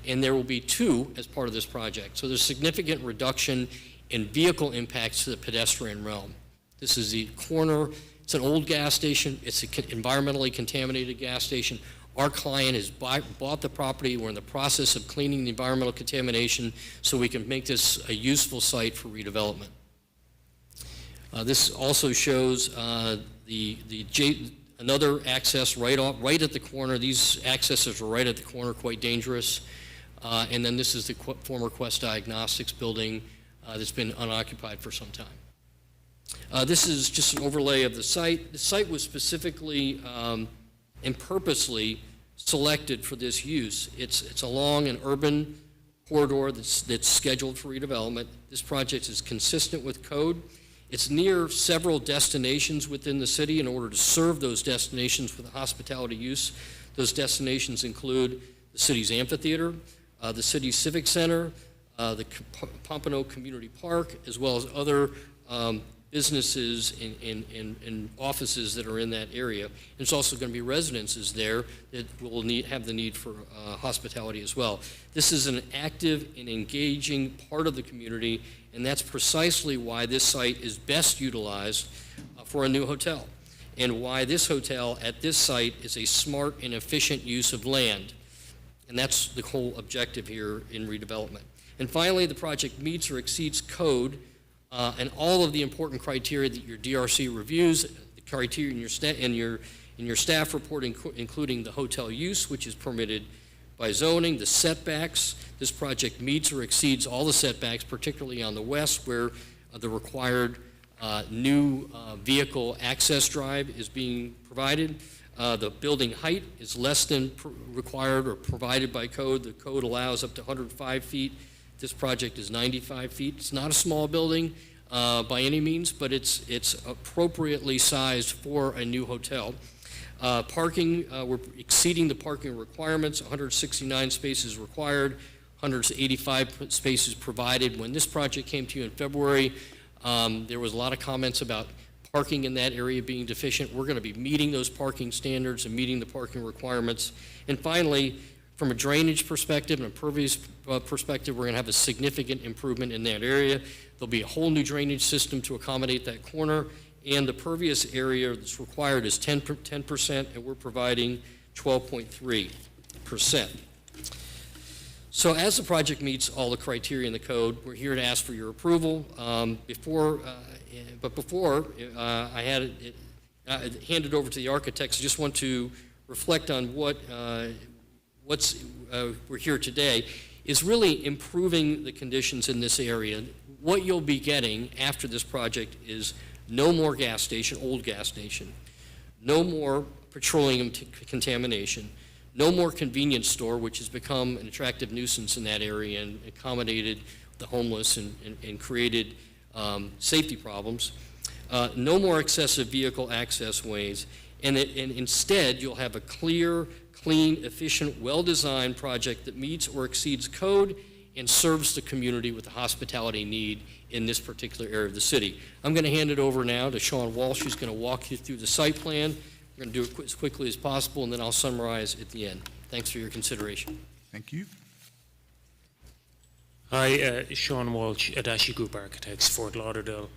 and there will be 2 as part of this project. So there's significant reduction in vehicle impacts to the pedestrian realm. This is the corner. It's an old gas station. It's an environmentally contaminated gas station. Our client has bought the property. We're in the process of cleaning the environmental contamination so we can make this a useful site for redevelopment. This also shows another access right at the corner. These accesses are right at the corner, quite dangerous. And then this is the former Quest Diagnostics building that's been unoccupied for some time. This is just an overlay of the site. The site was specifically and purposely selected for this use. It's along an urban corridor that's scheduled for redevelopment. This project is consistent with code. It's near several destinations within the city in order to serve those destinations with a hospitality use. Those destinations include the city's amphitheater, the city's civic center, the Pompano Community Park, as well as other businesses and offices that are in that area. And there's also going to be residences there that will have the need for hospitality as well. This is an active and engaging part of the community, and that's precisely why this site is best utilized for a new hotel, and why this hotel at this site is a smart and efficient use of land. And that's the whole objective here in redevelopment. And finally, the project meets or exceeds code and all of the important criteria that your DRC reviews, the criteria in your staff report, including the hotel use, which is permitted by zoning, the setbacks. This project meets or exceeds all the setbacks, particularly on the west, where the required new vehicle access drive is being provided. The building height is less than required or provided by code. The code allows up to 105 feet. This project is 95 feet. It's not a small building by any means, but it's appropriately sized for a new hotel. Parking, we're exceeding the parking requirements. 169 spaces required, 185 spaces provided. When this project came to you in February, there was a lot of comments about parking in that area being deficient. We're going to be meeting those parking standards and meeting the parking requirements. And finally, from a drainage perspective and a pervious perspective, we're going to have a significant improvement in that area. There'll be a whole new drainage system to accommodate that corner, and the pervious area that's required is 10%, and we're providing 12.3%. So as the project meets all the criteria in the code, we're here to ask for your approval. Before I had it handed over to the architects, I just want to reflect on we're here today, is really improving the conditions in this area. What you'll be getting after this project is no more gas station, old gas station, no more petroleum contamination, no more convenience store, which has become an attractive nuisance in that area and accommodated the homeless and created safety problems. No more excessive vehicle access ways, and instead you'll have a clear, clean, efficient, well-designed project that meets or exceeds code and serves the community with the hospitality need in this particular area of the city. I'm going to hand it over now to Sean Walsh, who's going to walk you through the site plan. We're going to do it as quickly as possible, and then I'll summarize at the end. Thanks for your consideration. Thank you. Hi, Sean Walsh, Adashi Group Architects, Fort Lauderdale.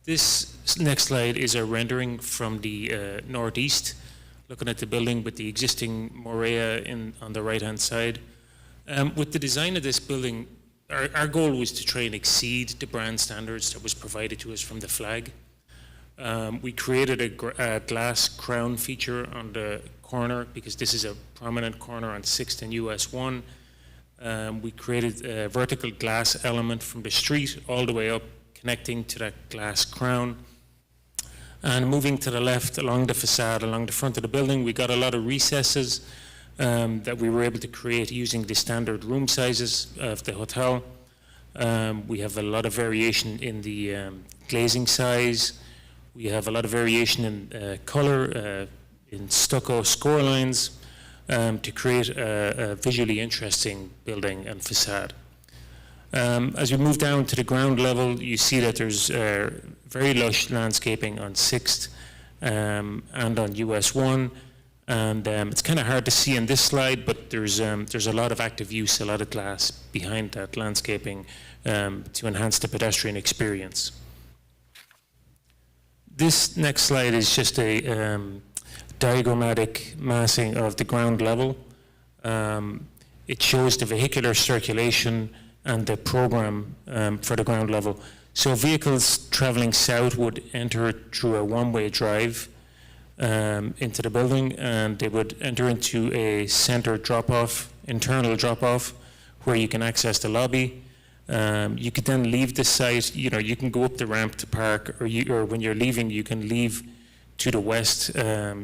This next slide is a rendering from the northeast, looking at the building with the existing Morea on the right-hand side. With the design of this building, our goal was to try and exceed the brand standards that was provided to us from the flag. We created a glass crown feature on the corner because this is a prominent corner on 6th and US 1. We created a vertical glass element from the street all the way up, connecting to that glass crown. And moving to the left along the facade, along the front of the building, we got a lot of recesses that we were able to create using the standard room sizes of the hotel. We have a lot of variation in the glazing size. We have a lot of variation in color, in stucco score lines, to create a visually interesting building and facade. As we move down to the ground level, you see that there's very lush landscaping on 6th and on US 1. And it's kind of hard to see in this slide, but there's a lot of active use, a lot of glass behind that landscaping to enhance the pedestrian experience. This next slide is just a diagrammatic massing of the ground level. It shows the vehicular circulation and the program for the ground level. So vehicles traveling south would enter through a one-way drive into the building, and they would enter into a center drop-off, internal drop-off, where you can access the lobby. You could then leave the site, you can go up the ramp to park, or when you're leaving, you can leave to the west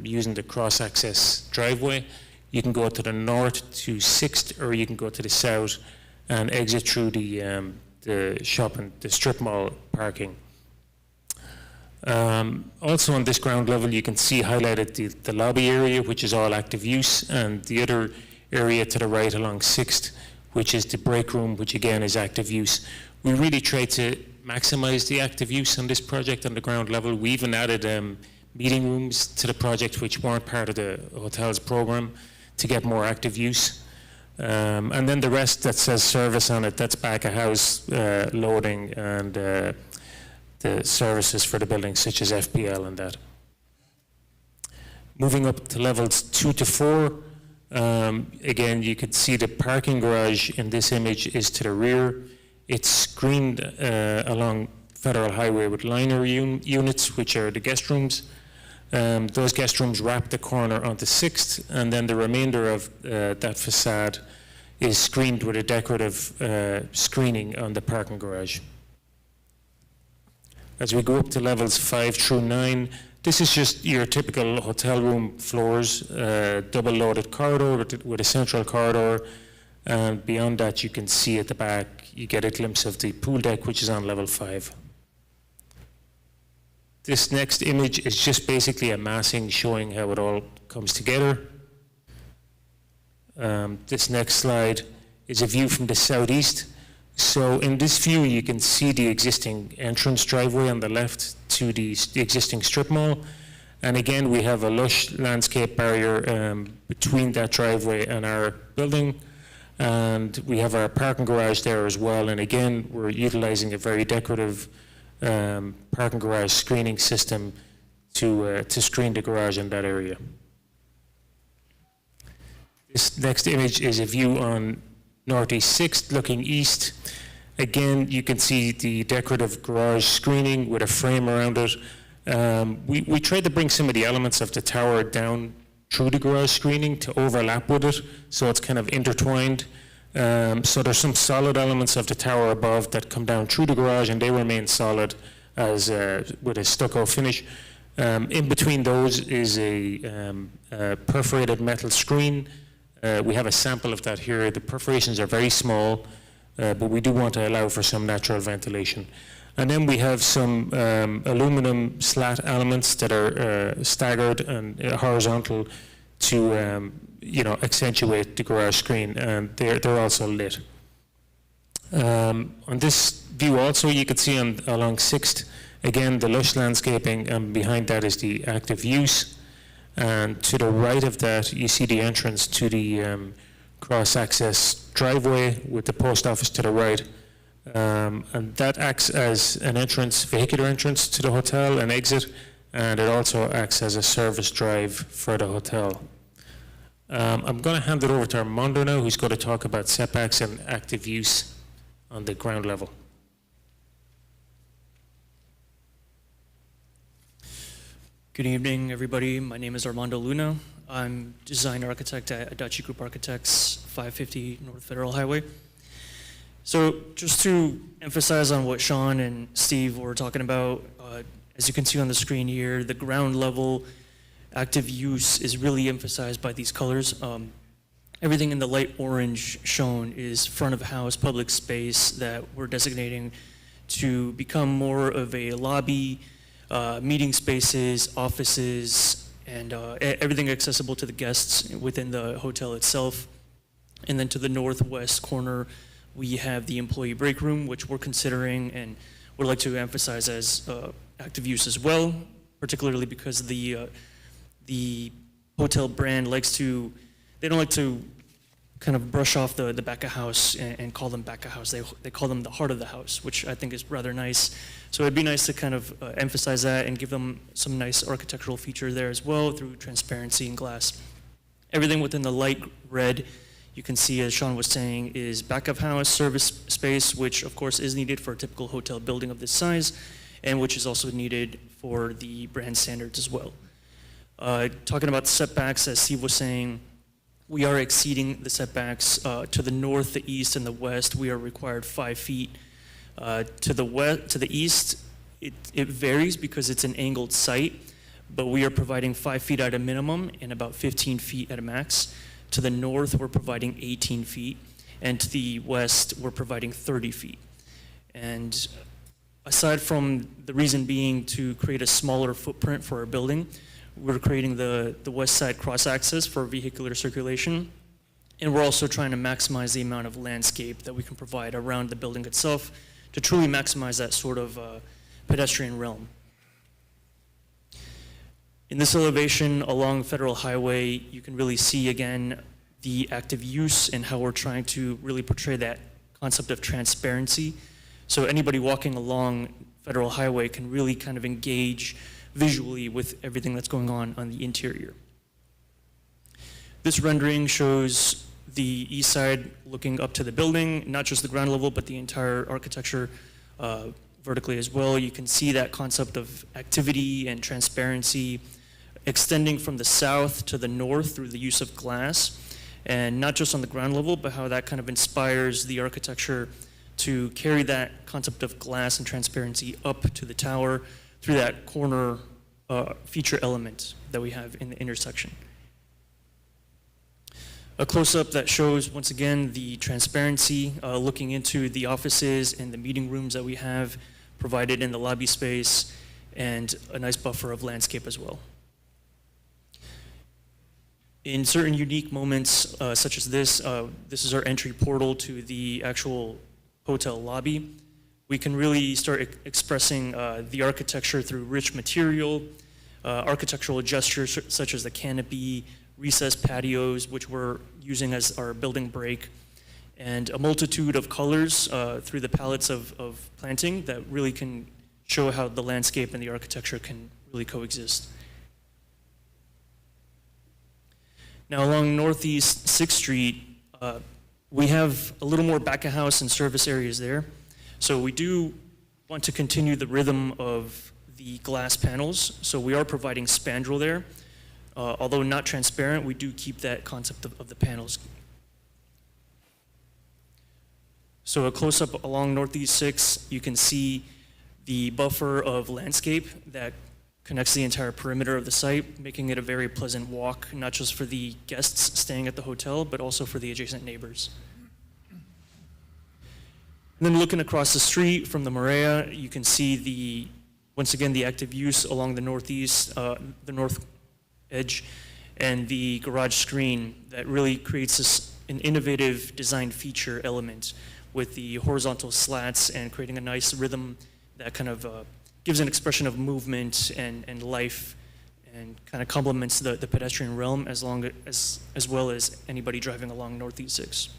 using the cross-access driveway. You can go to the north to 6th, or you can go to the south and exit through the strip mall parking. Also on this ground level, you can see highlighted the lobby area, which is all active use, and the other area to the right along 6th, which is the break room, which again is active use. We really try to maximize the active use on this project on the ground level. We even added meeting rooms to the project, which weren't part of the hotel's program, to get more active use. And then the rest that says service on it, that's back of house loading and the services for the building, such as FPL and that. Moving up to levels 2 to 4, again, you can see the parking garage in this image is to the rear. It's screened along Federal Highway with liner units, which are the guest rooms. Those guest rooms wrap the corner onto 6th, and then the remainder of that facade is screened with a decorative screening on the parking garage. As we go up to levels 5 through 9, this is just your typical hotel room floors, double loaded corridor with a central corridor, and beyond that you can see at the back, you get a glimpse of the pool deck, which is on level 5. This next image is just basically a massing showing how it all comes together. This next slide is a view from the southeast. So in this view, you can see the existing entrance driveway on the left to the existing strip mall. And again, we have a lush landscape barrier between that driveway and our building. And we have our parking garage there as well. And again, we're utilizing a very decorative parking garage screening system to screen the garage in that area. This next image is a view on Northeast 6th looking east. Again, you can see the decorative garage screening with a frame around it. We tried to bring some of the elements of the tower down through the garage screening to overlap with it, so it's kind of intertwined. So there's some solid elements of the tower above that come down through the garage, and they remain solid as with a stucco finish. In between those is a perforated metal screen. We have a sample of that here. The perforations are very small, but we do want to allow for some natural ventilation. And then we have some aluminum slat elements that are staggered and horizontal to accentuate the garage screen, and they're also lit. On this view also, you can see along 6th, again, the lush landscaping, and behind that is the active use. And to the right of that, you see the entrance to the cross-access driveway with the post office to the right. And that acts as an entrance, vehicular entrance to the hotel, an exit, and it also acts as a service drive for the hotel. I'm going to hand it over to Armando now, who's going to talk about setbacks and active use on the ground level. Good evening, everybody. My name is Armando Luna. I'm design architect at Adachi Group Architects, 550 North Federal Highway. So just to emphasize on what Sean and Steve were talking about, as you can see on the screen here, the ground level active use is really emphasized by these colors. Everything in the light orange shown is front of house public space that we're designating to become more of a lobby, meeting spaces, offices, and everything accessible to the guests within the hotel itself. And then to the northwest corner, we have the employee break room, which we're considering and would like to emphasize as active use as well, particularly because the hotel brand they don't like to kind of brush off the back of house and call them back of house. They call them the heart of the house, which I think is rather nice. So it'd be nice to kind of emphasize that and give them some nice architectural feature there as well through transparency and glass. Everything within the light red, you can see, as Sean was saying, is back of house service space, which of course is needed for a typical hotel building of this size, and which is also needed for the brand standards as well. Talking about the setbacks, as Steve was saying, we are exceeding the setbacks to the north, the east, and the west. We are required 5 feet. To the east, it varies because it's an angled site, but we are providing 5 feet at a minimum and about 15 feet at a max. To the north, we're providing 18 feet, and to the west, we're providing 30 feet. And aside from the reason being to create a smaller footprint for our building, we're creating the west side cross-access for vehicular circulation, and we're also trying to maximize the amount of landscape that we can provide around the building itself to truly maximize that sort of pedestrian realm. In this elevation along Federal Highway, you can really see again the active use and how we're trying to really portray that concept of transparency. So anybody walking along Federal Highway can really kind of engage visually with everything that's going on the interior. This rendering shows the east side looking up to the building, not just the ground level, but the entire architecture vertically as well. You can see that concept of activity and transparency extending from the south to the north through the use of glass, and not just on the ground level, but how that kind of inspires the architecture to carry that concept of glass and transparency up to the tower through that corner feature element that we have in the intersection. A close-up that shows, once again, the transparency, looking into the offices and the meeting rooms that we have provided in the lobby space, and a nice buffer of landscape as well. In certain unique moments, such as this is our entry portal to the actual hotel lobby. We can really start expressing the architecture through rich material, architectural gestures such as the canopy, recessed patios, which we're using as our building break, and a multitude of colors through the palettes of planting that really can show how the landscape and the architecture can really coexist. Now, along Northeast 6th Street, we have a little more back of house and service areas there. So we do want to continue the rhythm of the glass panels. So we are providing spandrel there. Although not transparent, we do keep that concept of the panels. So a close-up along Northeast 6, you can see the buffer of landscape that connects the entire perimeter of the site, making it a very pleasant walk, not just for the guests staying at the hotel, but also for the adjacent neighbors. And then looking across the street from the Maria, you can see once again, the active use along the northeast, the north edge, and the garage screen that really creates an innovative design feature element with the horizontal slats and creating a nice rhythm that kind of gives an expression of movement and life and kind of complements the pedestrian realm as well as anybody driving along Northeast 6.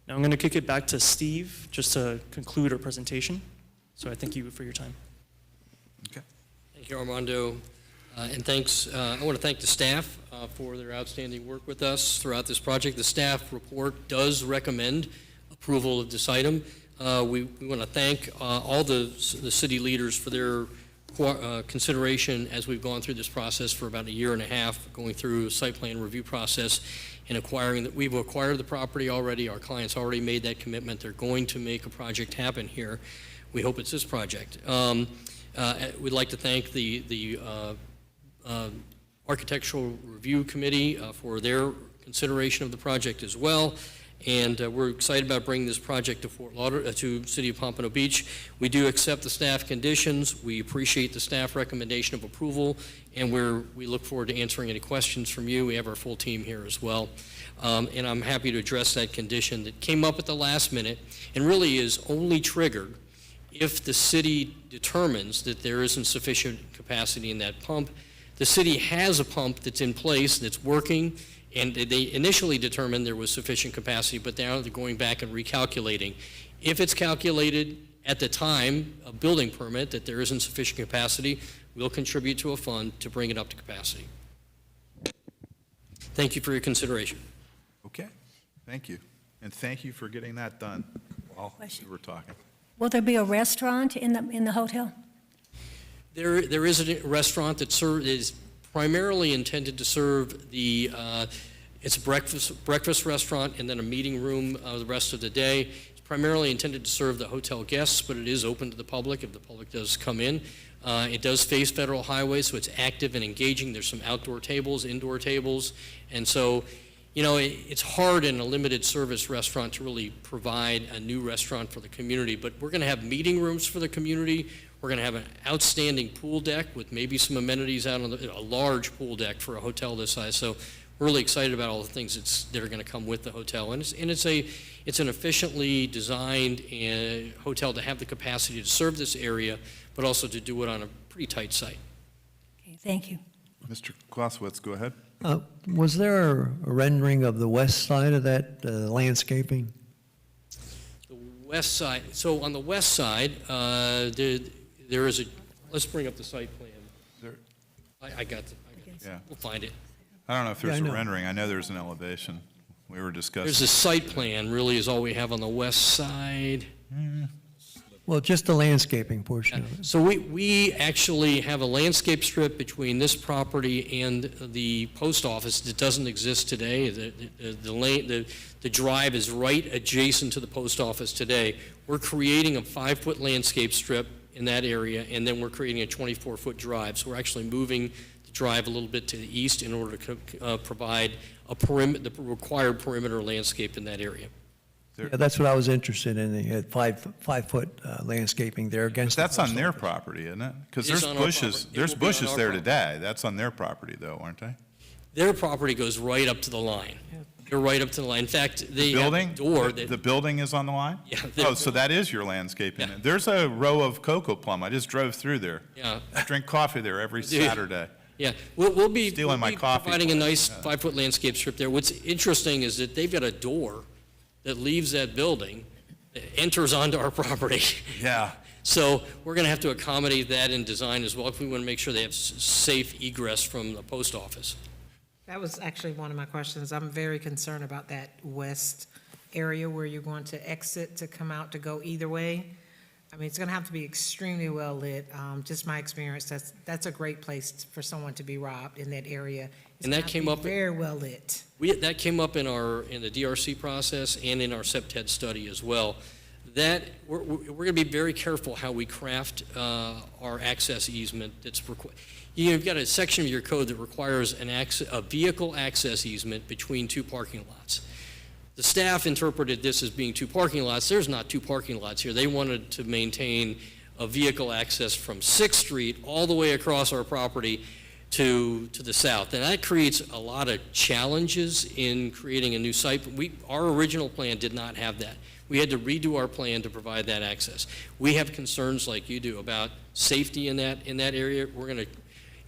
Now I'm going to kick it back to Steve just to conclude our presentation. So I thank you for your time. Okay. Thank you, Armando. And thanks, I want to thank the staff for their outstanding work with us throughout this project. The staff report does recommend approval of this item. We want to thank all the city leaders for their consideration as we've gone through this process for about a year and a half, going through a site plan review process and acquiring that. We've acquired the property already. Our clients already made that commitment. They're going to make a project happen here. We hope it's this project. We'd like to thank the Architectural Review Committee for their consideration of the project as well. And we're excited about bringing this project to Fort Lauderdale, to City of Pompano Beach. We do accept the staff conditions. We appreciate the staff recommendation of approval, and we look forward to answering any questions from you. We have our full team here as well. And I'm happy to address that condition that came up at the last minute and really is only triggered if the city determines that there isn't sufficient capacity in that pump. The city has a pump that's in place, that's working, and they initially determined there was sufficient capacity, but now they're going back and recalculating. If it's calculated at the time of building permit that there isn't sufficient capacity, we'll contribute to a fund to bring it up to capacity. Thank you for your consideration. Okay, thank you. And thank you for getting that done while we were talking. Will there be a restaurant in the hotel? There is a restaurant that is primarily intended to serve it's a breakfast restaurant and then a meeting room the rest of the day. It's primarily intended to serve the hotel guests, but it is open to the public if the public does come in. It does face Federal Highway, so it's active and engaging. There's some outdoor tables, indoor tables, and so, you know, it's hard in a limited service restaurant to really provide a new restaurant for the community, but we're going to have meeting rooms for the community. We're going to have an outstanding pool deck with maybe some amenities out on a large pool deck for a hotel this size. So we're really excited about all the things that are going to come with the hotel. And it's an efficiently designed hotel to have the capacity to serve this area, but also to do it on a pretty tight site. Okay, thank you. Mr. Clausewitz, go ahead. Was there a rendering of the west side of that landscaping? The west side. So on the west side, there is let's bring up the site plan. I got it. Yeah. We'll find it. I don't know if there's a rendering. I know there's an elevation. We were discussing. There's a site plan, really, is all we have on the west side. Well, just the landscaping portion of it. So we actually have a landscape strip between this property and the post office that doesn't exist today. The drive is right adjacent to the post office today. We're creating a 5-foot landscape strip in that area, and then we're creating a 24-foot drive. So we're actually moving the drive a little bit to the east in order to provide the required perimeter landscape in that area. Yeah, that's what I was interested in. They had 5-foot landscaping there against. But that's on their property, isn't it? Because there's bushes. There's bushes there today. That's on their property, though, aren't they? Their property goes right up to the line. They're right up to the line. In fact, they have a door. The building is on the line? Yeah. Oh, so that is your landscaping. Yeah. There's a row of cocoa plum. I just drove through there. Yeah. I drink coffee there every Saturday. Yeah, we'll be coffee providing a nice 5-foot landscape strip there. What's interesting is that they've got a door that leaves that building, that enters onto our property. Yeah. So we're going to have to accommodate that in design as well if we want to make sure they have safe egress from the post office. That was actually one of my questions. I'm very concerned about that west area where you're going to exit to come out to go either way. I mean, it's going to have to be extremely well lit. Just my experience, that's a great place for someone to be robbed in that area. It's And that gonna have to came be up- very well lit. That came up in the DRC process and in our SEPTED study as well. That, we're going to be very careful how we craft our access easement that's required. You've got a section of your code that requires a vehicle access easement between two parking lots. The staff interpreted this as being two parking lots. There's not two parking lots here. They wanted to maintain a vehicle access from 6th Street all the way across our property to the south. And that creates a lot of challenges in creating a new site. Our original plan did not have that. We had to redo our plan to provide that access. We have concerns like you do about safety in that area.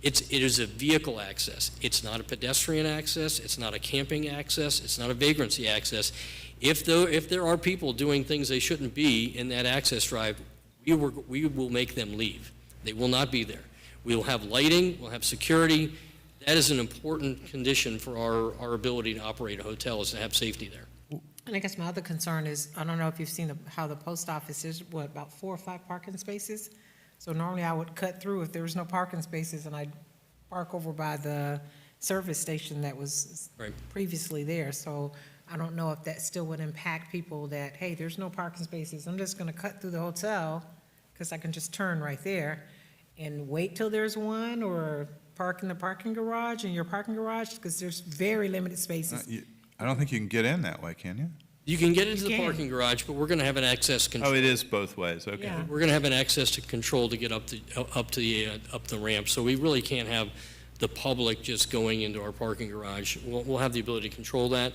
It is a vehicle access. It's not a pedestrian access. It's not a camping access. It's not a vagrancy access. If there are people doing things they shouldn't be in that access drive, we will make them leave. They will not be there. We will have lighting. We'll have security. That is an important condition for our ability to operate a hotel, is to have safety there. And I guess my other concern is, I don't know if you've seen how the post office is, about 4 or 5 parking spaces? So normally I would cut through if there was no parking spaces, and I'd park over by the service station that was previously there. So I don't know if that still would impact people that, hey, there's no parking spaces. I'm just going to cut through the hotel because I can just turn right there and wait till there's one, or park in the parking garage, in your parking garage, because there's very limited spaces. I don't think you can get in that way, can you? You can get into You the can. parking garage, but we're going to have an access control. Oh, it is both ways, okay. Yeah. We're going to have an access to control to get up the ramp. So we really can't have the public just going into our parking garage. We'll have the ability to control that.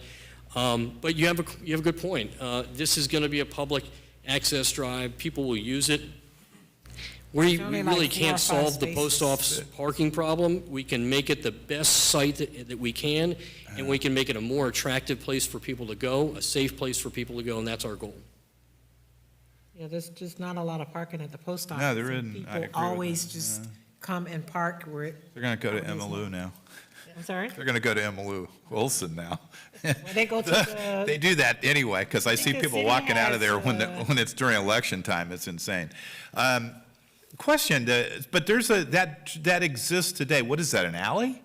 But you have a good point. This is going to be a public access drive. People will use it. We It's only really like 4 or 5 can't solve the post spaces. office parking problem. We can make it the best site that we can, and we can make it a more attractive place for people to go, a safe place for people to go, and that's our goal. Yeah, there's just not a lot of parking at the post office. No, there and isn't. I agree with People always that. just Yeah. come and park where it. They're going to go to always Emmalou not. now. I'm sorry? They're going to go to Emmalou Wilson now. Well, they go to the. They do that anyway, because I see the people city walking out of has, there when it's during election time. It's insane. Question, but there's that exists today. What is that, an alley?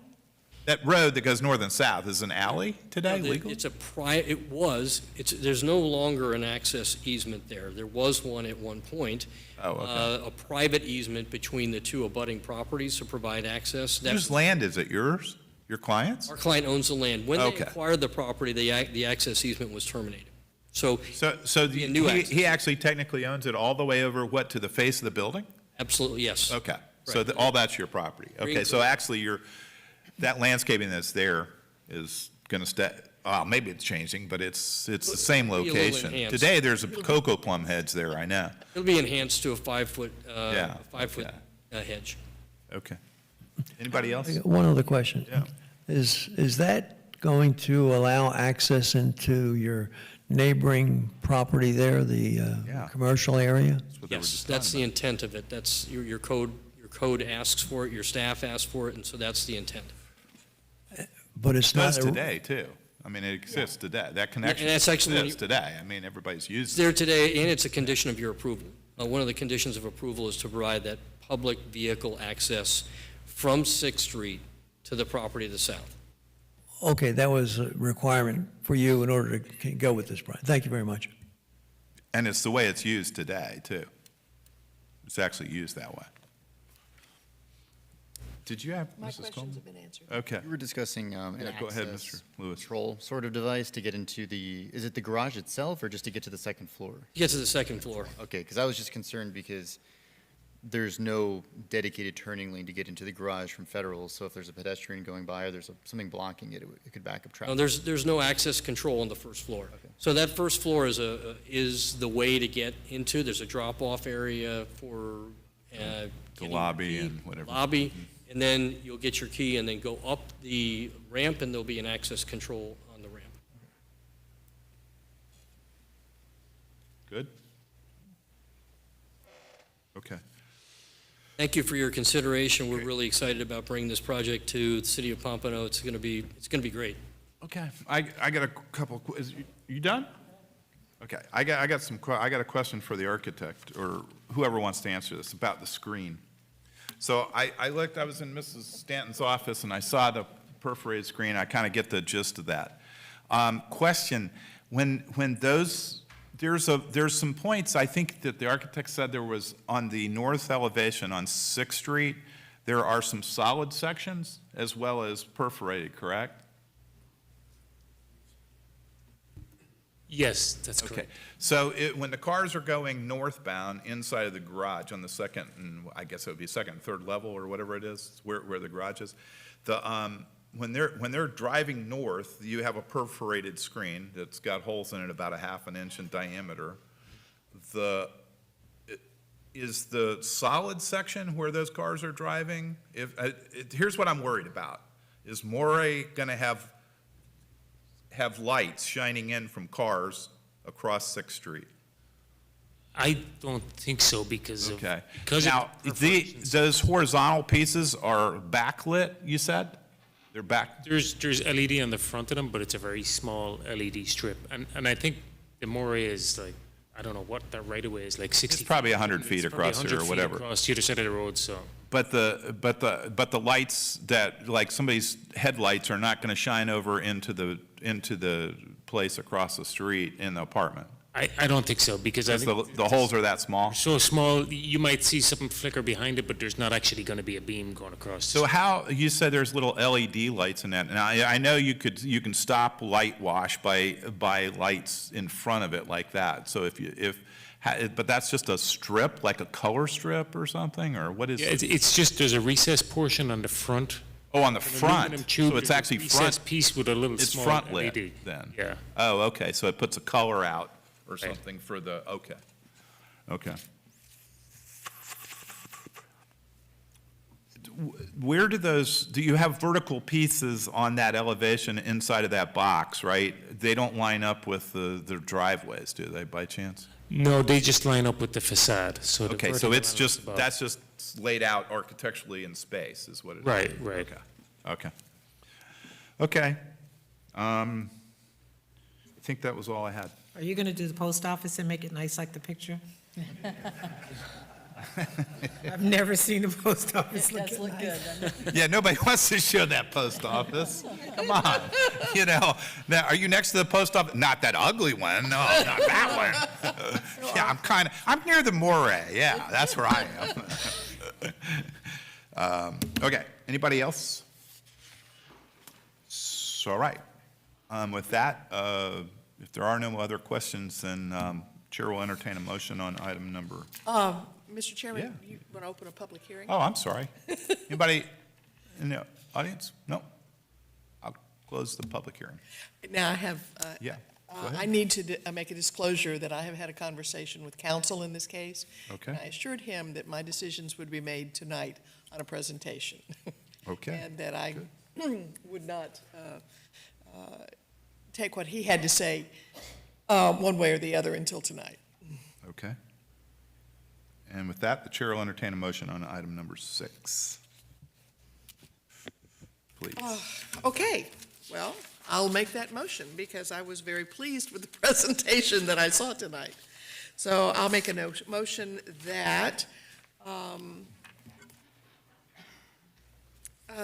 That road that goes north and south is an alley today, legal? There's no longer an access easement there. There was one at one point. Oh, okay. A private easement between the two abutting properties to provide access. Whose land is it, yours? Your client's? Our client owns the land. When they Okay. acquired the property, the access easement was terminated. So He new access. he actually technically owns it all the way over, what, to the face of the building? Absolutely, yes. Okay, so Right. all that's your property. Green Okay, so correct. actually, that landscaping that's there is going to stay, maybe it's changing, but it's the same Be a little location. enhanced. Today, there's cocoa plum heads there, I know. It'll be enhanced to a 5-foot, Yeah, hedge. Okay. Anybody else? I got one other question. Yeah. Is that going to allow access into your neighboring property there, the Yeah. commercial area? Yes, that's the intent of it. That's, your code asks for it, your staff asks for it, and so that's the intent. But it's It does not. today, too. I mean, it exists today. That connection that's actually when exists today. I mean, everybody's It's using it. there today, and it's a condition of your approval. One of the conditions of approval is to provide that public vehicle access from 6th Street to the property to the south. Okay, that was a requirement for you in order to go with this, Brian. Thank you very much. And it's the way it's used today, too. It's actually used that way. Did you have, My Mrs. questions Coleman? have been answered. Okay. You were discussing an Yeah, go ahead, access Mr. Lewis. control sort of device to get into is it the garage itself or just to get to the second floor? You get to the second floor. Okay, because I was just concerned because there's no dedicated turning lane to get into the garage from Federal, so if there's a pedestrian going by or there's something blocking it, it could back up No, traffic. there's no access control on the first floor. Okay. So that first floor is the way to get into. There's a drop-off area for The getting lobby your key, and whatever. Lobby, and then you'll get your key and then go up the ramp, and there'll be an access control on the ramp. Good? Okay. Thank you for your consideration. We're really excited about bringing this project to the city of Pompano. It's going to be great. Okay, I got a couple, you done? Okay, I got a question for the architect, or whoever wants to answer this, about the screen. So I was in Mrs. Stanton's office, and I saw the perforated screen. I kind of get the gist of that. Question, when those, there's some points, I think that the architect said there was, on the north elevation on 6th Street, there are some solid sections as well as perforated, correct? Yes, that's Okay, correct. so when the cars are going northbound inside of the garage on the second, and I guess it would be second and third level or whatever it is, where the garage is, when they're driving north, you have a perforated screen that's got holes in it about a ½ an inch in diameter. Is the solid section where those cars are driving, here's what I'm worried about. Is Moray going to have lights shining in from cars across 6th Street? I don't think so because Okay. because Now, those horizontal pieces are backlit, you said? They're back? there's LED on the front of them, but it's a very small LED strip, and I think the Moray is like, I don't know what that right of way is, like 60. It's probably 100 feet It's probably across 100 here or feet whatever. across the other side of the road, so. But the lights that, like somebody's headlights are not going to shine over into the place across the street in the apartment. I don't think so, because I Because think the holes are that small? so small, you might see something flicker behind it, but there's not actually going to be a beam going across. So how, you said there's little LED lights in that. Now, I know you can stop light wash by lights in front of it like that. So but that's just a strip, like a color strip or something, or what is Yeah, it? it's just, there's a recessed portion on the front. Oh, on the An front, aluminum tube, so it's there's a actually recessed front. piece with a little It's small front lit LED. then? Yeah. Oh, okay, so it puts a color out or something for the, okay. Where do you have vertical pieces on that elevation inside of that box, right? They don't line up with the driveways, do they, by chance? No, they just line up with the facade, so. the Okay, so vertical it's line just, is above. that's just laid out architecturally in space, is what it is? Right. Okay. Okay. I think that was all I had. Are you going to do the post office and make it nice like the picture? I've never seen the post office It look does look nice. good, doesn't it? Yeah, nobody wants to show that post office. Come on. Now, are you next to the post office? Not that ugly one. No, not that one. Yeah, I'm near the Moray. Yeah, that's where I am. Okay, anybody else? All right. With that, if there are no other questions, then Chair will entertain a motion on item number. Mr. Chairman, you want to open a public hearing? Oh, I'm sorry. Anybody in the audience? No? I'll close the public hearing. Now, I have, Yeah, go ahead. I need to make a disclosure that I have had a conversation with counsel in this case. Okay. And I assured him that my decisions would be made tonight on a presentation. Okay. And that I would not take what he had to say one way or the other until tonight. Okay. And with that, the chair will entertain a motion on item number 6. Please. Okay, well, I'll make that motion because I was very pleased with the presentation that I saw tonight. So I'll make a motion that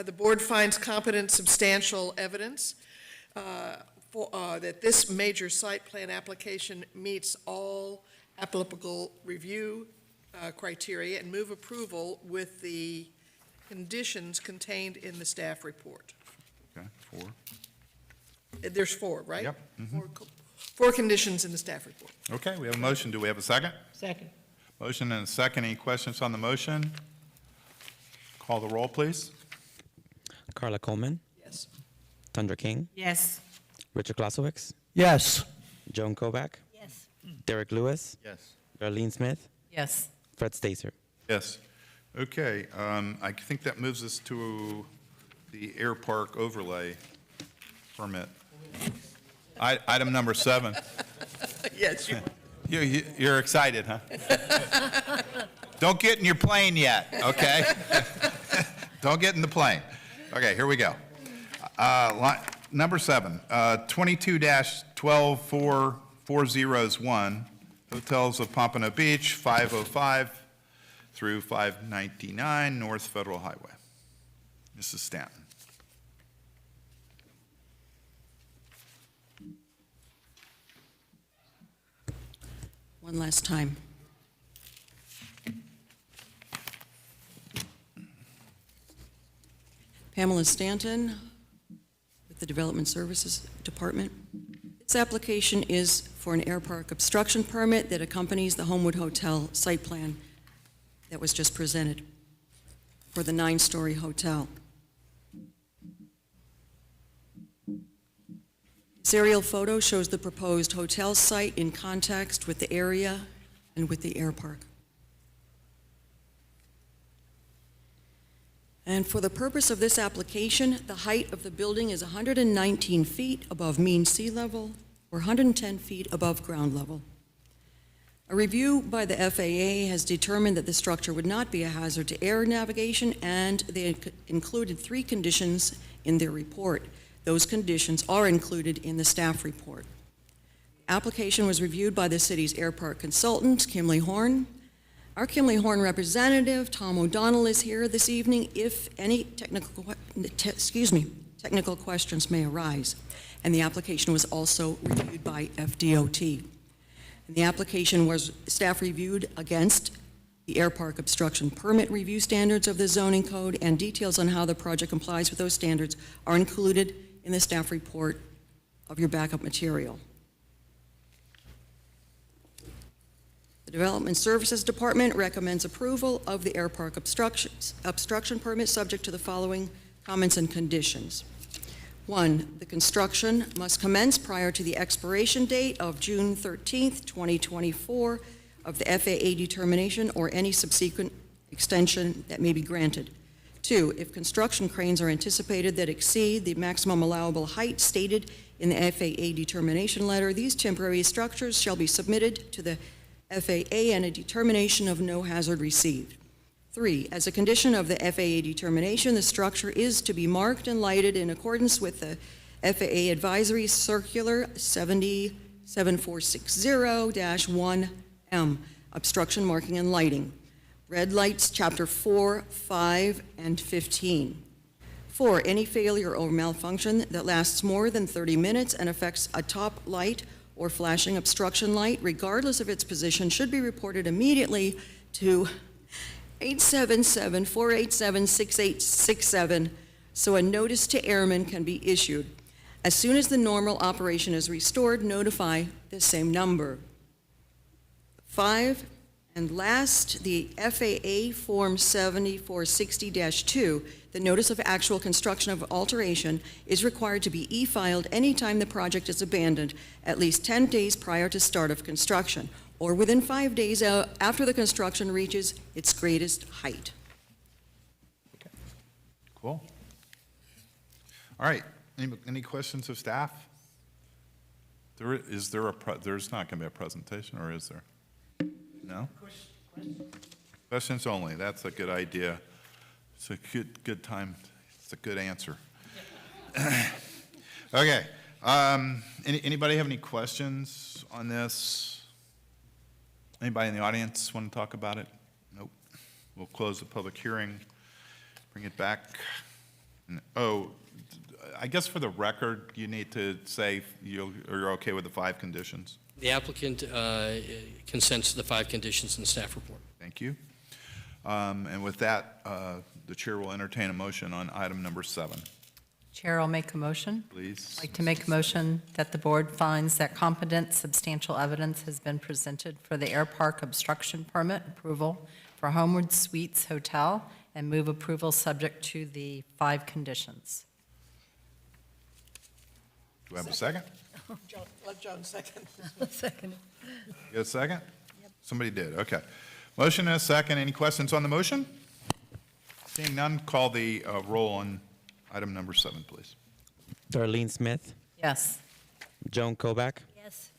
the board finds competent substantial evidence that this major site plan application meets all applicable review criteria and move approval with the conditions contained in the staff report. Okay, 4. There's 4, right? Yep. Four conditions in the staff report. Okay, we have a motion. Do we have a second? Second. Motion and a second. Any questions on the motion? Call the roll, please. Carla Coleman, Yes. Tundra King, Yes. Richard Klasowicz, Yes. Joan Kovac, Yes. Derek Lewis, Yes. Darlene Smith, Yes. Fred Stacer. Yes. Okay, I think that moves us to the air park overlay permit. Item number 7. Yes, You're excited, huh? Don't get in your plane yet, okay? Don't get in the plane. Okay, here we go. Number 7, 22-12401, Hotels of Pompano Beach, 505 through 599 North Federal Highway. Mrs. Stanton. One last time. Pamela Stanton with the Development Services Department. This application is for an air park obstruction permit that accompanies the Homewood Hotel site plan that was just presented for the 9-story hotel. This aerial photo shows the proposed hotel site in context with the area and with the air park. And for the purpose of this application, the height of the building is 119 feet above mean sea level, or 110 feet above ground level. A review by the FAA has determined that the structure would not be a hazard to air navigation, and they included 3 conditions in their report. Those conditions are included in the staff report. The application was reviewed by the city's air park consultant, Kimley Horn. Our Kimley Horn representative, Tom O'Donnell, is here this evening if any technical questions may arise. And the application was also reviewed by FDOT. And the application was staff reviewed against the air park obstruction permit review standards of the zoning code, and details on how the project complies with those standards are included in the staff report of your backup material. The Development Services Department recommends approval of the air park obstruction permit subject to the following comments and conditions. 1, the construction must commence prior to the expiration date of June 13th, 2024 of the FAA determination or any subsequent extension that may be granted. 2, if construction cranes are anticipated that exceed the maximum allowable height stated in the FAA determination letter, these temporary structures shall be submitted to the FAA and a determination of no hazard received. 3, as a condition of the FAA determination, the structure is to be marked and lighted in accordance with the FAA Advisory Circular 77460-1M, obstruction marking and lighting. Red lights, Chapter 4, 5, and 15. 4, any failure or malfunction that lasts more than 30 minutes and affects a top light or flashing obstruction light, regardless of its position, should be reported immediately to 877-487-6867 so a notice to airmen can be issued. As soon as the normal operation is restored, notify the same number. 5, and last, the FAA Form 7460-2, the notice of actual construction of alteration, is required to be e-filed anytime the project is abandoned, at least 10 days prior to start of construction, or within 5 days after the construction reaches its greatest height. Cool. All right, any questions of staff? There's not going to be a presentation, or is there? No? Questions only, that's a good idea. It's a good time, it's a good answer. Okay, anybody have any questions on this? Anybody in the audience want to talk about it? Nope. We'll close the public hearing, bring it back. Oh, I guess for the record, you need to say you're okay with the 5 conditions. The applicant consents to the 5 conditions in the staff report. Thank you. And with that, the chair will entertain a motion on item number 7. Chair will make a motion. Please. I'd like to make a motion that the board finds that competent, substantial evidence has been presented for the air park obstruction permit approval for Homewood Suites Hotel, and move approval subject to the 5 conditions. Do I have a second? Let Joan second. Second. You got a second? Somebody did, okay. Motion and a second. Any questions on the motion? Seeing none, call the roll on item number 7, please. Darlene Smith, Yes. Joan Kovac, Yes.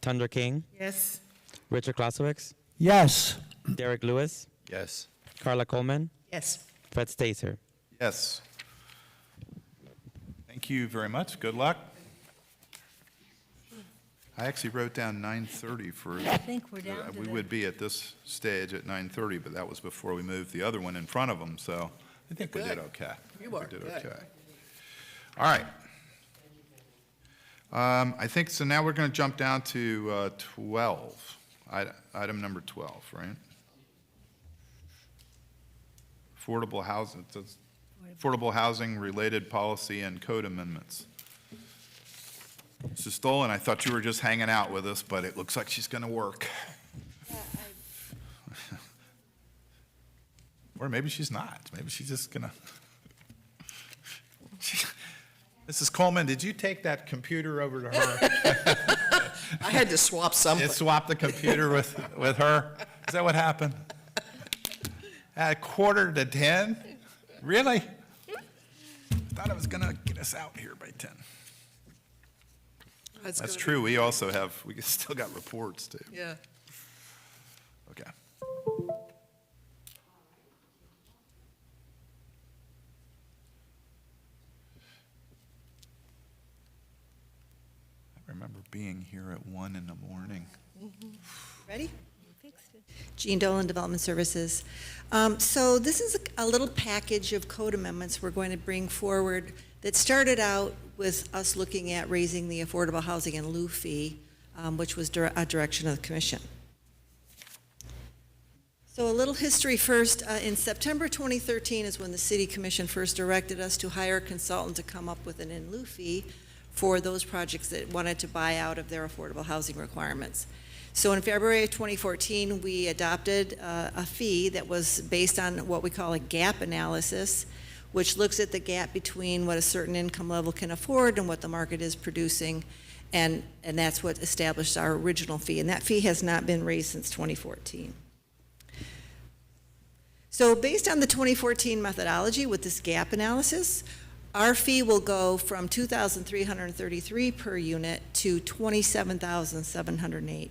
Tundra King, Yes. Richard Klasowicz, Yes. Derek Lewis, Yes. Carla Coleman, Yes. Fred Stacer. Yes. Thank you very much. Good luck. I actually wrote down 9:30 for, I think we're down to we the- would be at this stage at 9:30, but that was before we moved the other one in front of them, so I think we did Good. okay. You are We did good. okay. All right. I think, so now we're going to jump down to 12, item number 12, right? Affordable housing, it says affordable housing related policy and code amendments. Mrs. Stolen, I thought you were just hanging out with us, but it looks like she's going to work. Or maybe she's not. Maybe she's just going to. Mrs. Coleman, did you take that computer over to her? I had to swap something. You swap the computer with her? Is that what happened? At 9:45? Really? Thought I was going to get us out here by 10. That's That's gonna true. We also have, we still got reports too. be- Yeah. Okay. I remember being here at 1 in the morning. Ready? Fixed it. Jean Dolan, Development Services. So this is a little package of code amendments we're going to bring forward that started out with us looking at raising the affordable housing in lieu fee, which was a direction of the commission. So a little history first. In September 2013 is when the City Commission first directed us to hire a consultant to come up with an in lieu fee for those projects that wanted to buy out of their affordable housing requirements. So in February of 2014, we adopted a fee that was based on what we call a gap analysis, which looks at the gap between what a certain income level can afford and what the market is producing, and that's what established our original fee, and that fee has not been raised since 2014. So based on the 2014 methodology with this gap analysis, our fee will go from $2,333 per unit to $27,708.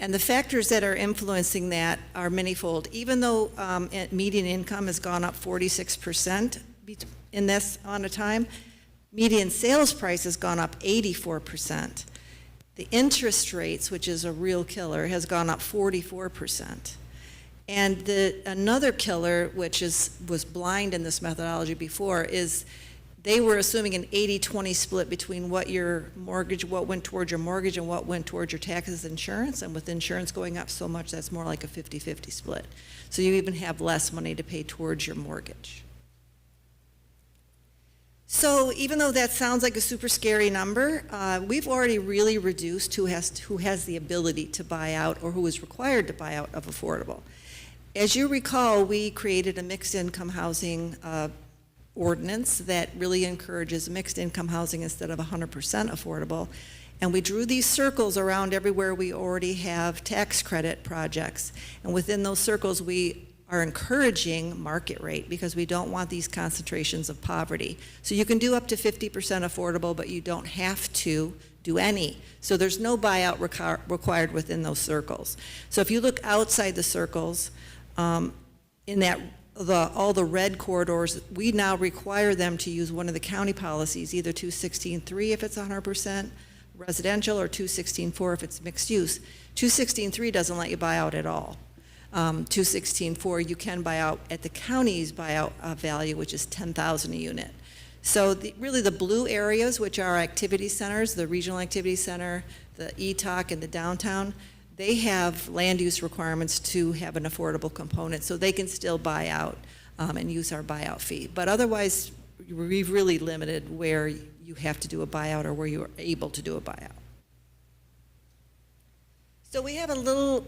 And the factors that are influencing that are manyfold. Even though median income has gone up 46% in this amount of time, median sales price has gone up 84%. The interest rates, which is a real killer, has gone up 44%. And another killer, which was blind in this methodology before, is they were assuming an 80-20 split between what went towards your mortgage and what went towards your taxes and insurance. And with insurance going up so much, that's more like a 50-50 split. So you even have less money to pay towards your mortgage. So even though that sounds like a super scary number, we've already really reduced who has the ability to buy out or who is required to buy out of affordable. As you recall, we created a mixed income housing ordinance that really encourages mixed income housing instead of 100% affordable. And we drew these circles around everywhere we already have tax credit projects. And within those circles, we are encouraging market rate because we don't want these concentrations of poverty. So you can do up to 50% affordable, but you don't have to do any. So there's no buyout required within those circles. So if you look outside the circles, in that all the red corridors, we now require them to use one of the county policies, either 216.3 if it's 100% residential or 216.4 if it's mixed use. 216.3 doesn't let you buy out at all. 216.4 you can buy out at the county's buyout value, which is $10,000 a unit. So really the blue areas, which are activity centers, the regional activity center, the ETOC, and the downtown, they have land use requirements to have an affordable component, so they can still buy out and use our buyout fee. But otherwise, we've really limited where you have to do a buyout or where you are able to do a buyout. So we have a little,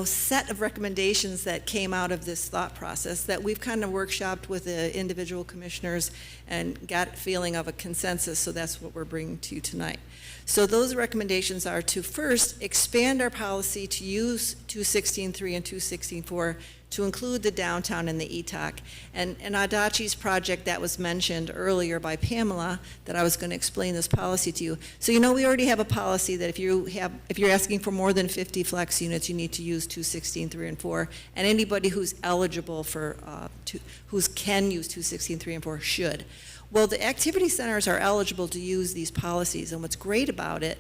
set of recommendations that came out of this thought process that we've kind of workshopped with the individual commissioners and got a feeling of a consensus, so that's what we're bringing to you tonight. So those recommendations are to first expand our policy to use 216.3 and 216.4 to include the downtown and the ETOC. And Adachi's project that was mentioned earlier by Pamela, that I was going to explain this policy to you. So you know we already have a policy that if you're asking for more than 50 flex units, you need to use 216.3 and 4, and anybody who's eligible for, who can use 216.3 and 4 should. Well, the activity centers are eligible to use these policies, and what's great about it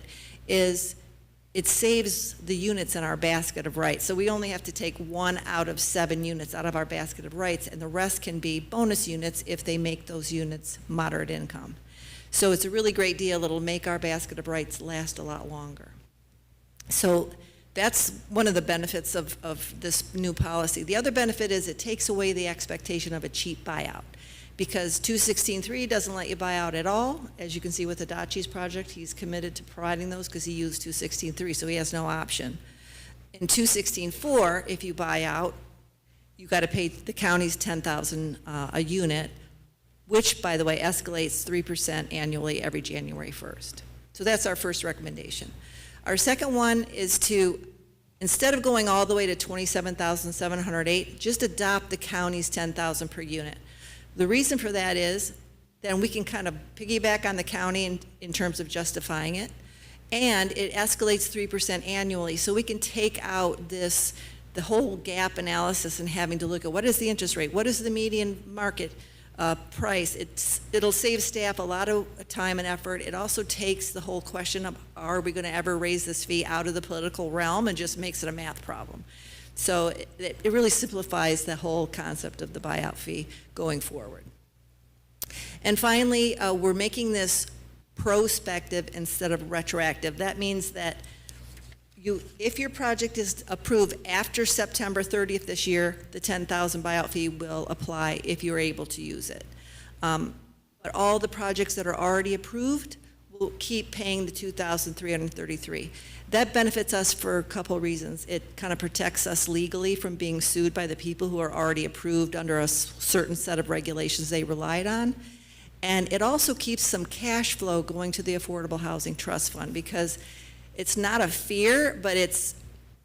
is it saves the units in our basket of rights. So we only have to take 1 out of 7 units out of our basket of rights, and the rest can be bonus units if they make those units moderate income. So it's a really great deal. It'll make our basket of rights last a lot longer. So that's one of the benefits of this new policy. The other benefit is it takes away the expectation of a cheap buyout, because 216.3 doesn't let you buy out at all. As you can see with Adachi's project, he's committed to providing those because he used 216.3, so he has no option. In 216.4, if you buy out, you got to pay the county's $10,000 a unit, which, by the way, escalates 3% annually every January 1st. So that's our first recommendation. Our second one is to, instead of going all the way to 27,708, just adopt the county's 10,000 per unit. The reason for that is then we can kind of piggyback on the county in terms of justifying it, and it escalates 3% annually, so we can take out the whole gap analysis and having to look at what is the interest rate, what is the median market price. It'll save staff a lot of time and effort. It also takes the whole question of, are we going to ever raise this fee out of the political realm, and just makes it a math problem. So it really simplifies the whole concept of the buyout fee going forward. And finally, we're making this prospective instead of retroactive. That means that if your project is approved after September 30th this year, the $10,000 buyout fee will apply if you're able to use it. But all the projects that are already approved will keep paying the $2,333. That benefits us for a couple of reasons. It kind of protects us legally from being sued by the people who are already approved under a certain set of regulations they relied on. And it also keeps some cash flow going to the Affordable Housing Trust Fund, because it's not a fear, but it's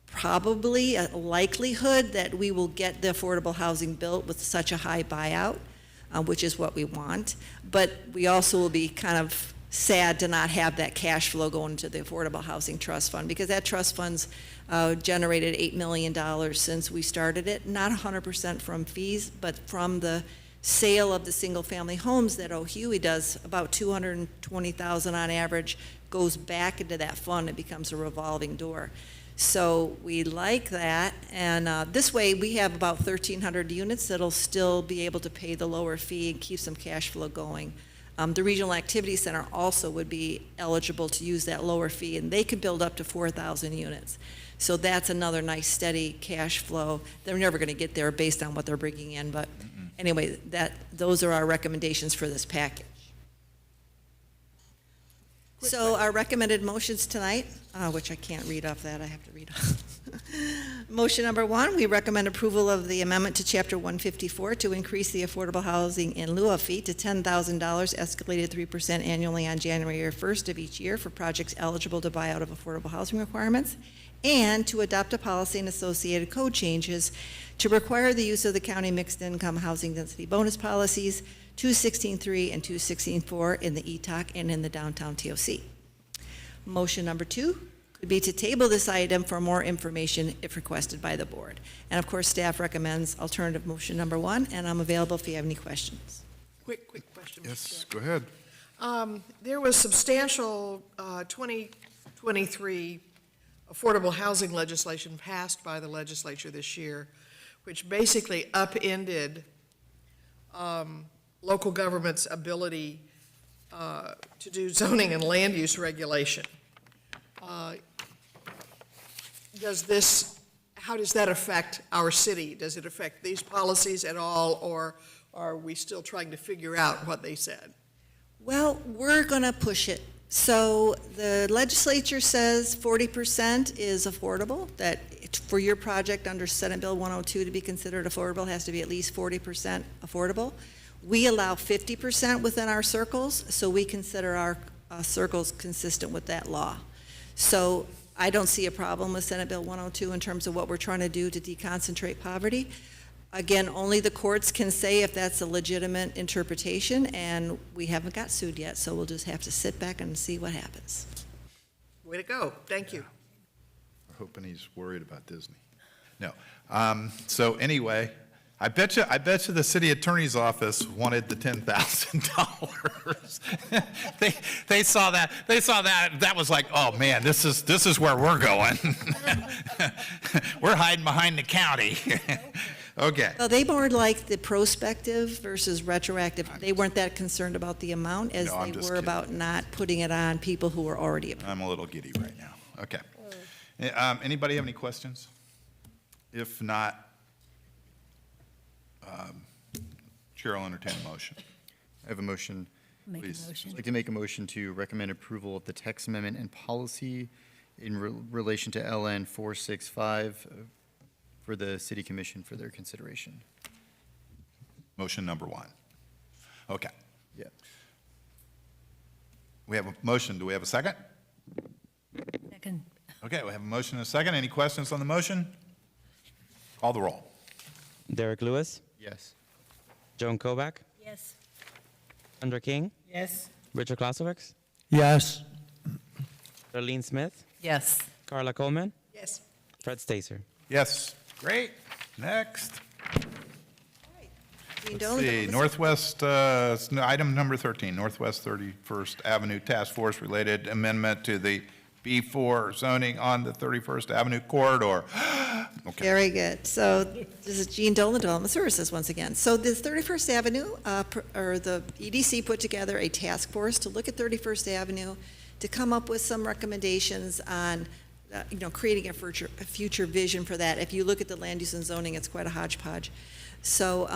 probably a likelihood that we will get the affordable housing built with such a high buyout, which is what we want. But we also will be kind of sad to not have that cash flow going to the Affordable Housing Trust Fund, because that trust fund's generated $8 million since we started it, not 100% from fees, but from the sale of the single-family homes that Huey does. About $220,000 on average goes back into that fund. It becomes a revolving door. So we like that, and this way we have about 1,300 units that'll still be able to pay the lower fee and keep some cash flow going. The Regional Activity Center also would be eligible to use that lower fee, and they could build up to 4,000 units. So that's another nice steady cash flow. They're never going to get there based on what they're bringing in, but anyway, those are our recommendations for this package. So our recommended motions tonight, which I can't read off that, I have to read off. Motion number 1, we recommend approval of the amendment to Chapter 154 to increase the affordable housing in lieu of fee to $10,000, escalated 3% annually on January 1st of each year for projects eligible to buy out of affordable housing requirements, and to adopt a policy and associated code changes to require the use of the county mixed income housing density bonus policies 216.3 and 216.4 in the ETOC and in the downtown TOC. Motion number 2 could be to table this item for more information if requested by the board. And of course, staff recommends alternative motion number 1, and I'm available if you have any questions. Quick question. Yes, go ahead. There was substantial 2023 affordable housing legislation passed by the legislature this year, which basically upended local government's ability to do zoning and land use regulation. How does that affect our city? Does it affect these policies at all, or are we still trying to figure out what they said? Well, we're going to push it. So the legislature says 40% is affordable, that for your project under Senate Bill 102 to be considered affordable has to be at least 40% affordable. We allow 50% within our circles, so we consider our circles consistent with that law. So I don't see a problem with Senate Bill 102 in terms of what we're trying to do to deconcentrate poverty. Again, only the courts can say if that's a legitimate interpretation, and we haven't got sued yet, so we'll just have to sit back and see what happens. Way to go. Thank you. We're hoping he's worried about Disney. No. So anyway, I bet you the city attorney's office wanted the $10,000. They saw that. That was like, oh man, this is where we're going. We're hiding behind the county. Okay. Well, they more like the prospective versus retroactive. They weren't that concerned about the amount as No, I'm they just were kidding. about not putting it on people who were already approved. I'm a little giddy right now. Okay. Anybody have any questions? If not, Chair will entertain a motion. I have a motion. Make a Please. motion. I'd like to make a motion to recommend approval of the text amendment and policy in relation to LN 465 for the City Commission for their consideration. Motion number 1. Okay. Yeah. We have a motion. Do we have a second? Second. Okay, we have a motion and a second. Any questions on the motion? Call the roll. Derek Lewis, Yes. Joan Kovac, Yes. Sandra King, Yes. Richard Klasowicz, Yes. Darlene Smith, Yes. Carla Coleman, Yes. Fred Stacer. Yes. Great. Next. Dean Let's Dolan, see, the- Northwest, item number 13, Northwest 31st Avenue Task Force related amendment to the B4 zoning on the 31st Avenue corridor. Okay. Very good. So this is Jean Dolan, Development Services, once again. So the 31st Avenue, or the EDC put together a task force to look at 31st Avenue, to come up with some recommendations on, creating a future vision for that. If you look at the land use and zoning, it's quite a hodgepodge. So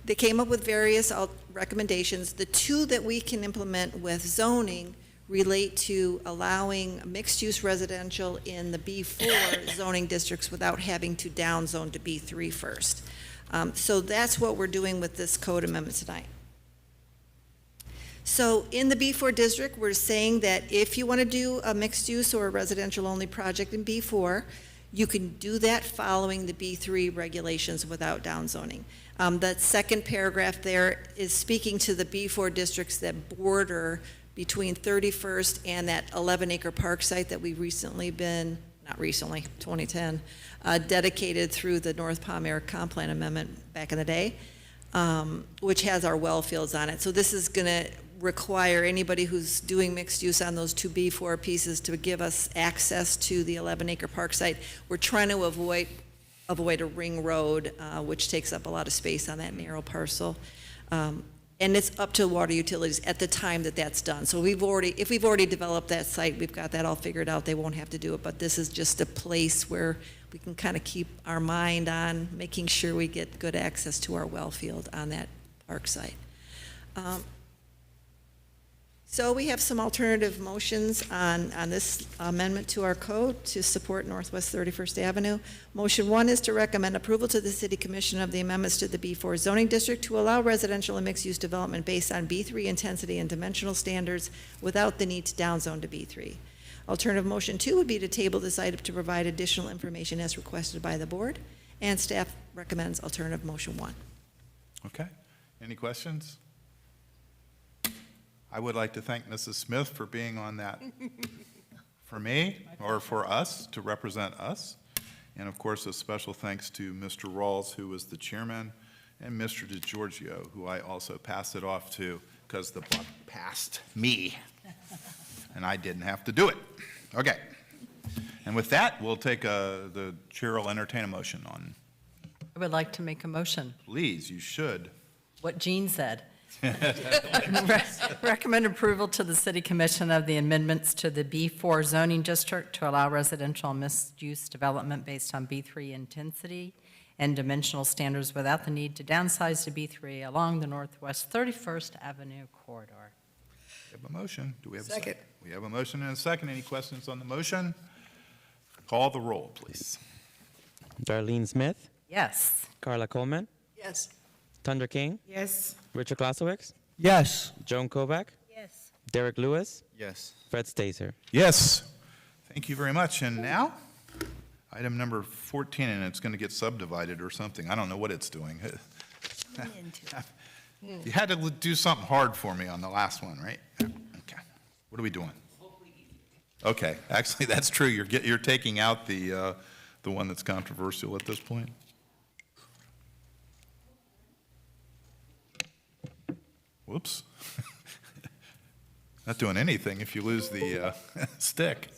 they came up with various recommendations. The two that we can implement with zoning relate to allowing mixed-use residential in the B4 zoning districts without having to downzone to B3 first. So that's what we're doing with this code amendment tonight. So in the B4 district, we're saying that if you want to do a mixed-use or a residential-only project in B4, you can do that following the B3 regulations without downzoning. That second paragraph there is speaking to the B4 districts that border between 31st and that 11-acre park site that we've recently been, not recently, 2010, dedicated through the North Palm Air Comp Plan Amendment back in the day, which has our well fields on it. So this is going to require anybody who's doing mixed use on those two B4 pieces to give us access to the 11-acre park site. We're trying to avoid a ring road, which takes up a lot of space on that narrow parcel. And it's up to water utilities at the time that that's done. So if we've already developed that site, we've got that all figured out, they won't have to do it. But this is just a place where we can kind of keep our mind on making sure we get good access to our well field on that park site. So we have some alternative motions on this amendment to our code to support Northwest 31st Avenue. Motion 1 is to recommend approval to the City Commission of the amendments to the B4 zoning district to allow residential and mixed-use development based on B3 intensity and dimensional standards without the need to downzone to B3. Alternative motion 2 would be to table this item to provide additional information as requested by the board, and staff recommends alternative motion 1. Okay. Any questions? I would like to thank Mrs. Smith for being on that for me, or for us, to represent us. And of course, a special thanks to Mr. Rawls, who was the chairman, and Mr. DeGiorgio, who I also passed it off to because the buck passed me, and I didn't have to do it. Okay. And with that, we'll take the chair will entertain a motion on. I would like to make a motion. Please, you should. What Jean said. Recommend approval to the City Commission of the amendments to the B4 zoning district to allow residential mixed-use development based on B3 intensity and dimensional standards without the need to downsize to B3 along the Northwest 31st Avenue corridor. We have a motion. Do we have a Second. second? We have a motion and a second. Any questions on the motion? Call the roll, please. Darlene Smith, Yes. Carla Coleman, Yes. Tundra King, Yes. Richard Klasowicz, Yes. Joan Kovac, Yes. Derek Lewis, Yes. Fred Stacer. Yes. Thank you very much. And now, Item number 14, and it's going to get subdivided or something. I don't know what it's doing. You had to do something hard for me on the last one, right? Okay. What are we doing? Okay, actually, that's true. You're taking out the one that's controversial at this point. Whoops. Not doing anything if you lose the stick.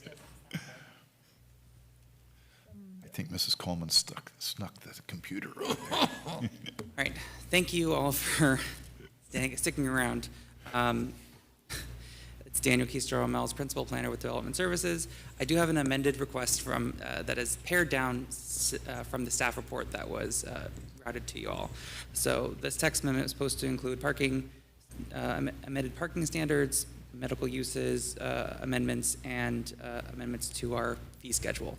I think Mrs. Coleman snuck the computer over there. All right, thank you all for sticking around. It's Daniel Keystro, Mel's Principal Planner with Development Services. I do have an amended request from that is pared down from the staff report that was routed to you all. So this text amendment is supposed to include parking, amended parking standards, medical uses, amendments, and amendments to our fee schedule.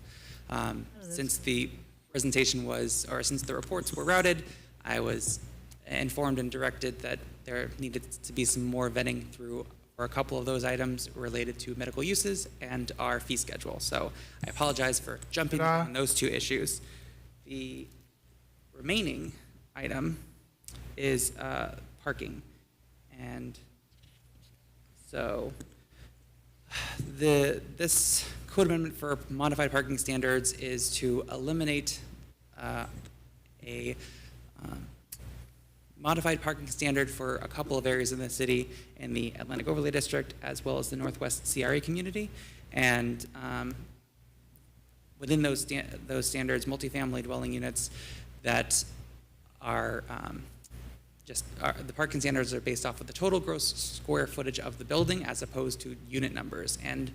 Since the presentation was, or since the reports were routed, I was informed and directed that there needed to be some more vetting through for a couple of those items related to medical uses and our fee schedule. So I apologize for jumping on those two issues. The remaining item is parking. And so this code amendment for modified parking standards is to eliminate a modified parking standard for a couple of areas in the city in the Atlantic Overlay District as well as the Northwest CRA community. And within those standards, multifamily dwelling units that are the parking standards are based off of the total gross square footage of the building as opposed to unit numbers. And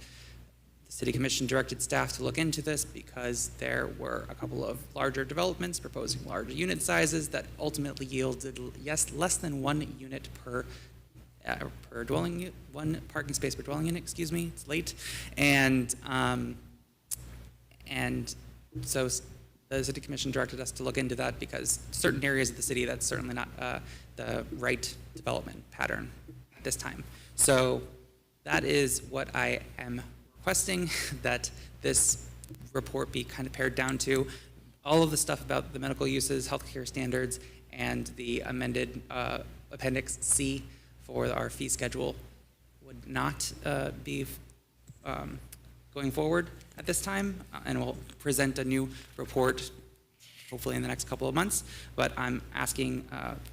the City Commission directed staff to look into this because there were a couple of larger developments proposing larger unit sizes that ultimately yielded less than 1 unit per dwelling unit, 1 parking space per dwelling unit, excuse me, it's late. And so the City Commission directed us to look into that because certain areas of the city, that's certainly not the right development pattern at this time. So that is what I am requesting, that this report be kind of pared down to. All of the stuff about the medical uses, healthcare standards, and the amended Appendix C for our fee schedule would not be going forward at this time, and we'll present a new report hopefully in the next couple of months. But I'm asking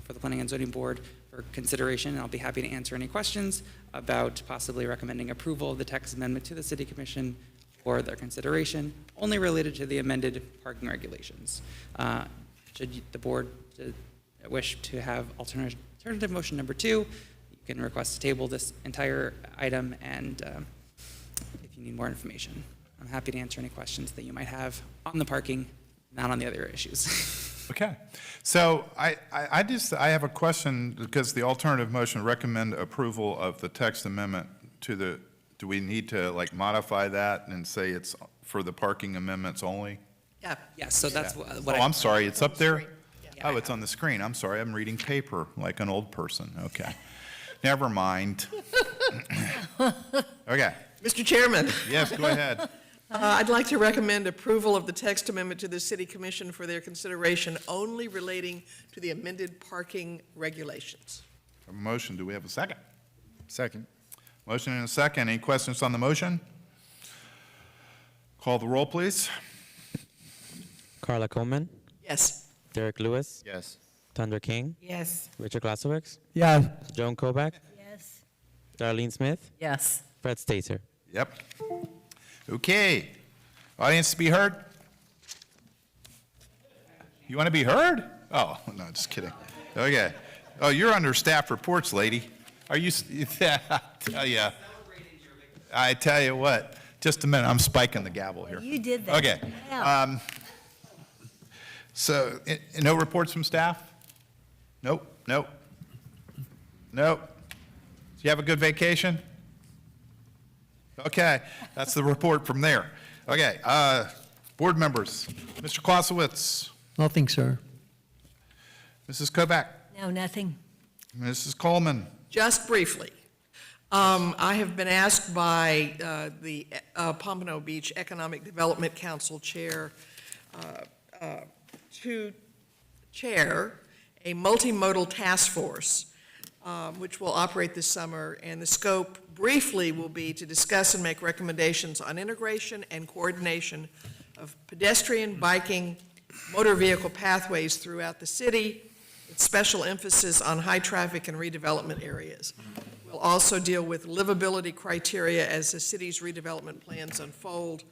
for the Planning and Zoning Board for consideration, and I'll be happy to answer any questions about possibly recommending approval of the text amendment to the City Commission for their consideration, only related to the amended parking regulations. Should the board wish to have alternative motion number 2, you can request to table this entire item, and if you need more information, I'm happy to answer any questions that you might have on the parking, not on the other issues. Okay. So I have a question because the alternative motion recommend approval of the text amendment to the, do we need to like modify that and say it's for the parking amendments only? Yeah. Yes, so that's what Oh, I'm sorry, it's up there? Oh, it's on the screen. I'm sorry, I'm reading paper like an old person. Okay. Never mind. Okay. Mr. Chairman. Yes, go ahead. I'd like to recommend approval of the text amendment to the City Commission for their consideration only relating to the amended parking regulations. A motion, do we have a second? Second. Motion and a second. Any questions on the motion? Call the roll, please. Carla Coleman, Yes. Derek Lewis, Yes. Tundra King, Yes. Richard Glasowicz, Yeah. Joan Kovac, Yes. Darlene Smith, Yes. Fred Stater. Yep. Okay. Audience to be heard? You want to be heard? Oh, no, just kidding. Okay. Oh, you're under staff reports, lady. Are you? I tell you what. Just a minute. I'm spiking the gavel here. You did that. Okay. Yeah. So, no reports from staff? Nope. Nope. Nope. Did you have a good vacation? Okay, that's the report from there. Okay, board members, Mr. Clausewitz, Nothing, sir. Mrs. Kovac, No, nothing. Mrs. Coleman. Just briefly, I have been asked by the Pompano Beach Economic Development Council Chair to chair a multimodal task force, which will operate this summer, and the scope briefly will be to discuss and make recommendations on integration and coordination of pedestrian, biking, motor vehicle pathways throughout the city, with special emphasis on high-traffic and redevelopment areas. We'll also deal with livability criteria as the city's redevelopment plans unfold,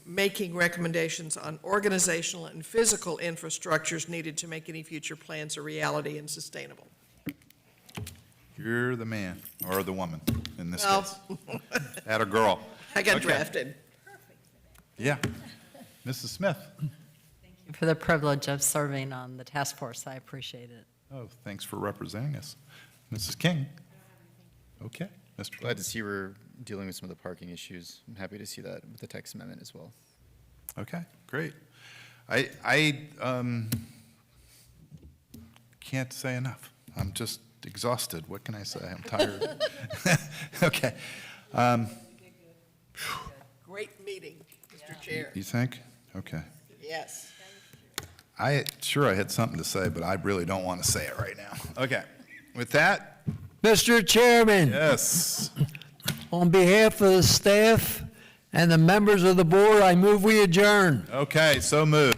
making recommendations on organizational and physical infrastructures needed to make any future plans a reality and sustainable. You're the man, or the woman, in this Well, case. Atta girl. I got Okay. drafted. Yeah. Mrs. Smith? For the privilege of serving on the task force, I appreciate it. Oh, thanks for representing us. Mrs. King? Okay. Mr. Glad to see we're dealing with some of the parking issues. I'm happy to see that with the text amendment as well. Okay, great. I can't say enough. I'm just exhausted. What can I say? I'm tired. Okay. Great meeting, Mr. Chair. You think? Okay. Yes. I had something to say, but I really don't want to say it right now. Okay. With that, Mr. Chairman, yes. on behalf of the staff and the members of the board, I move we adjourn. Okay, so moved.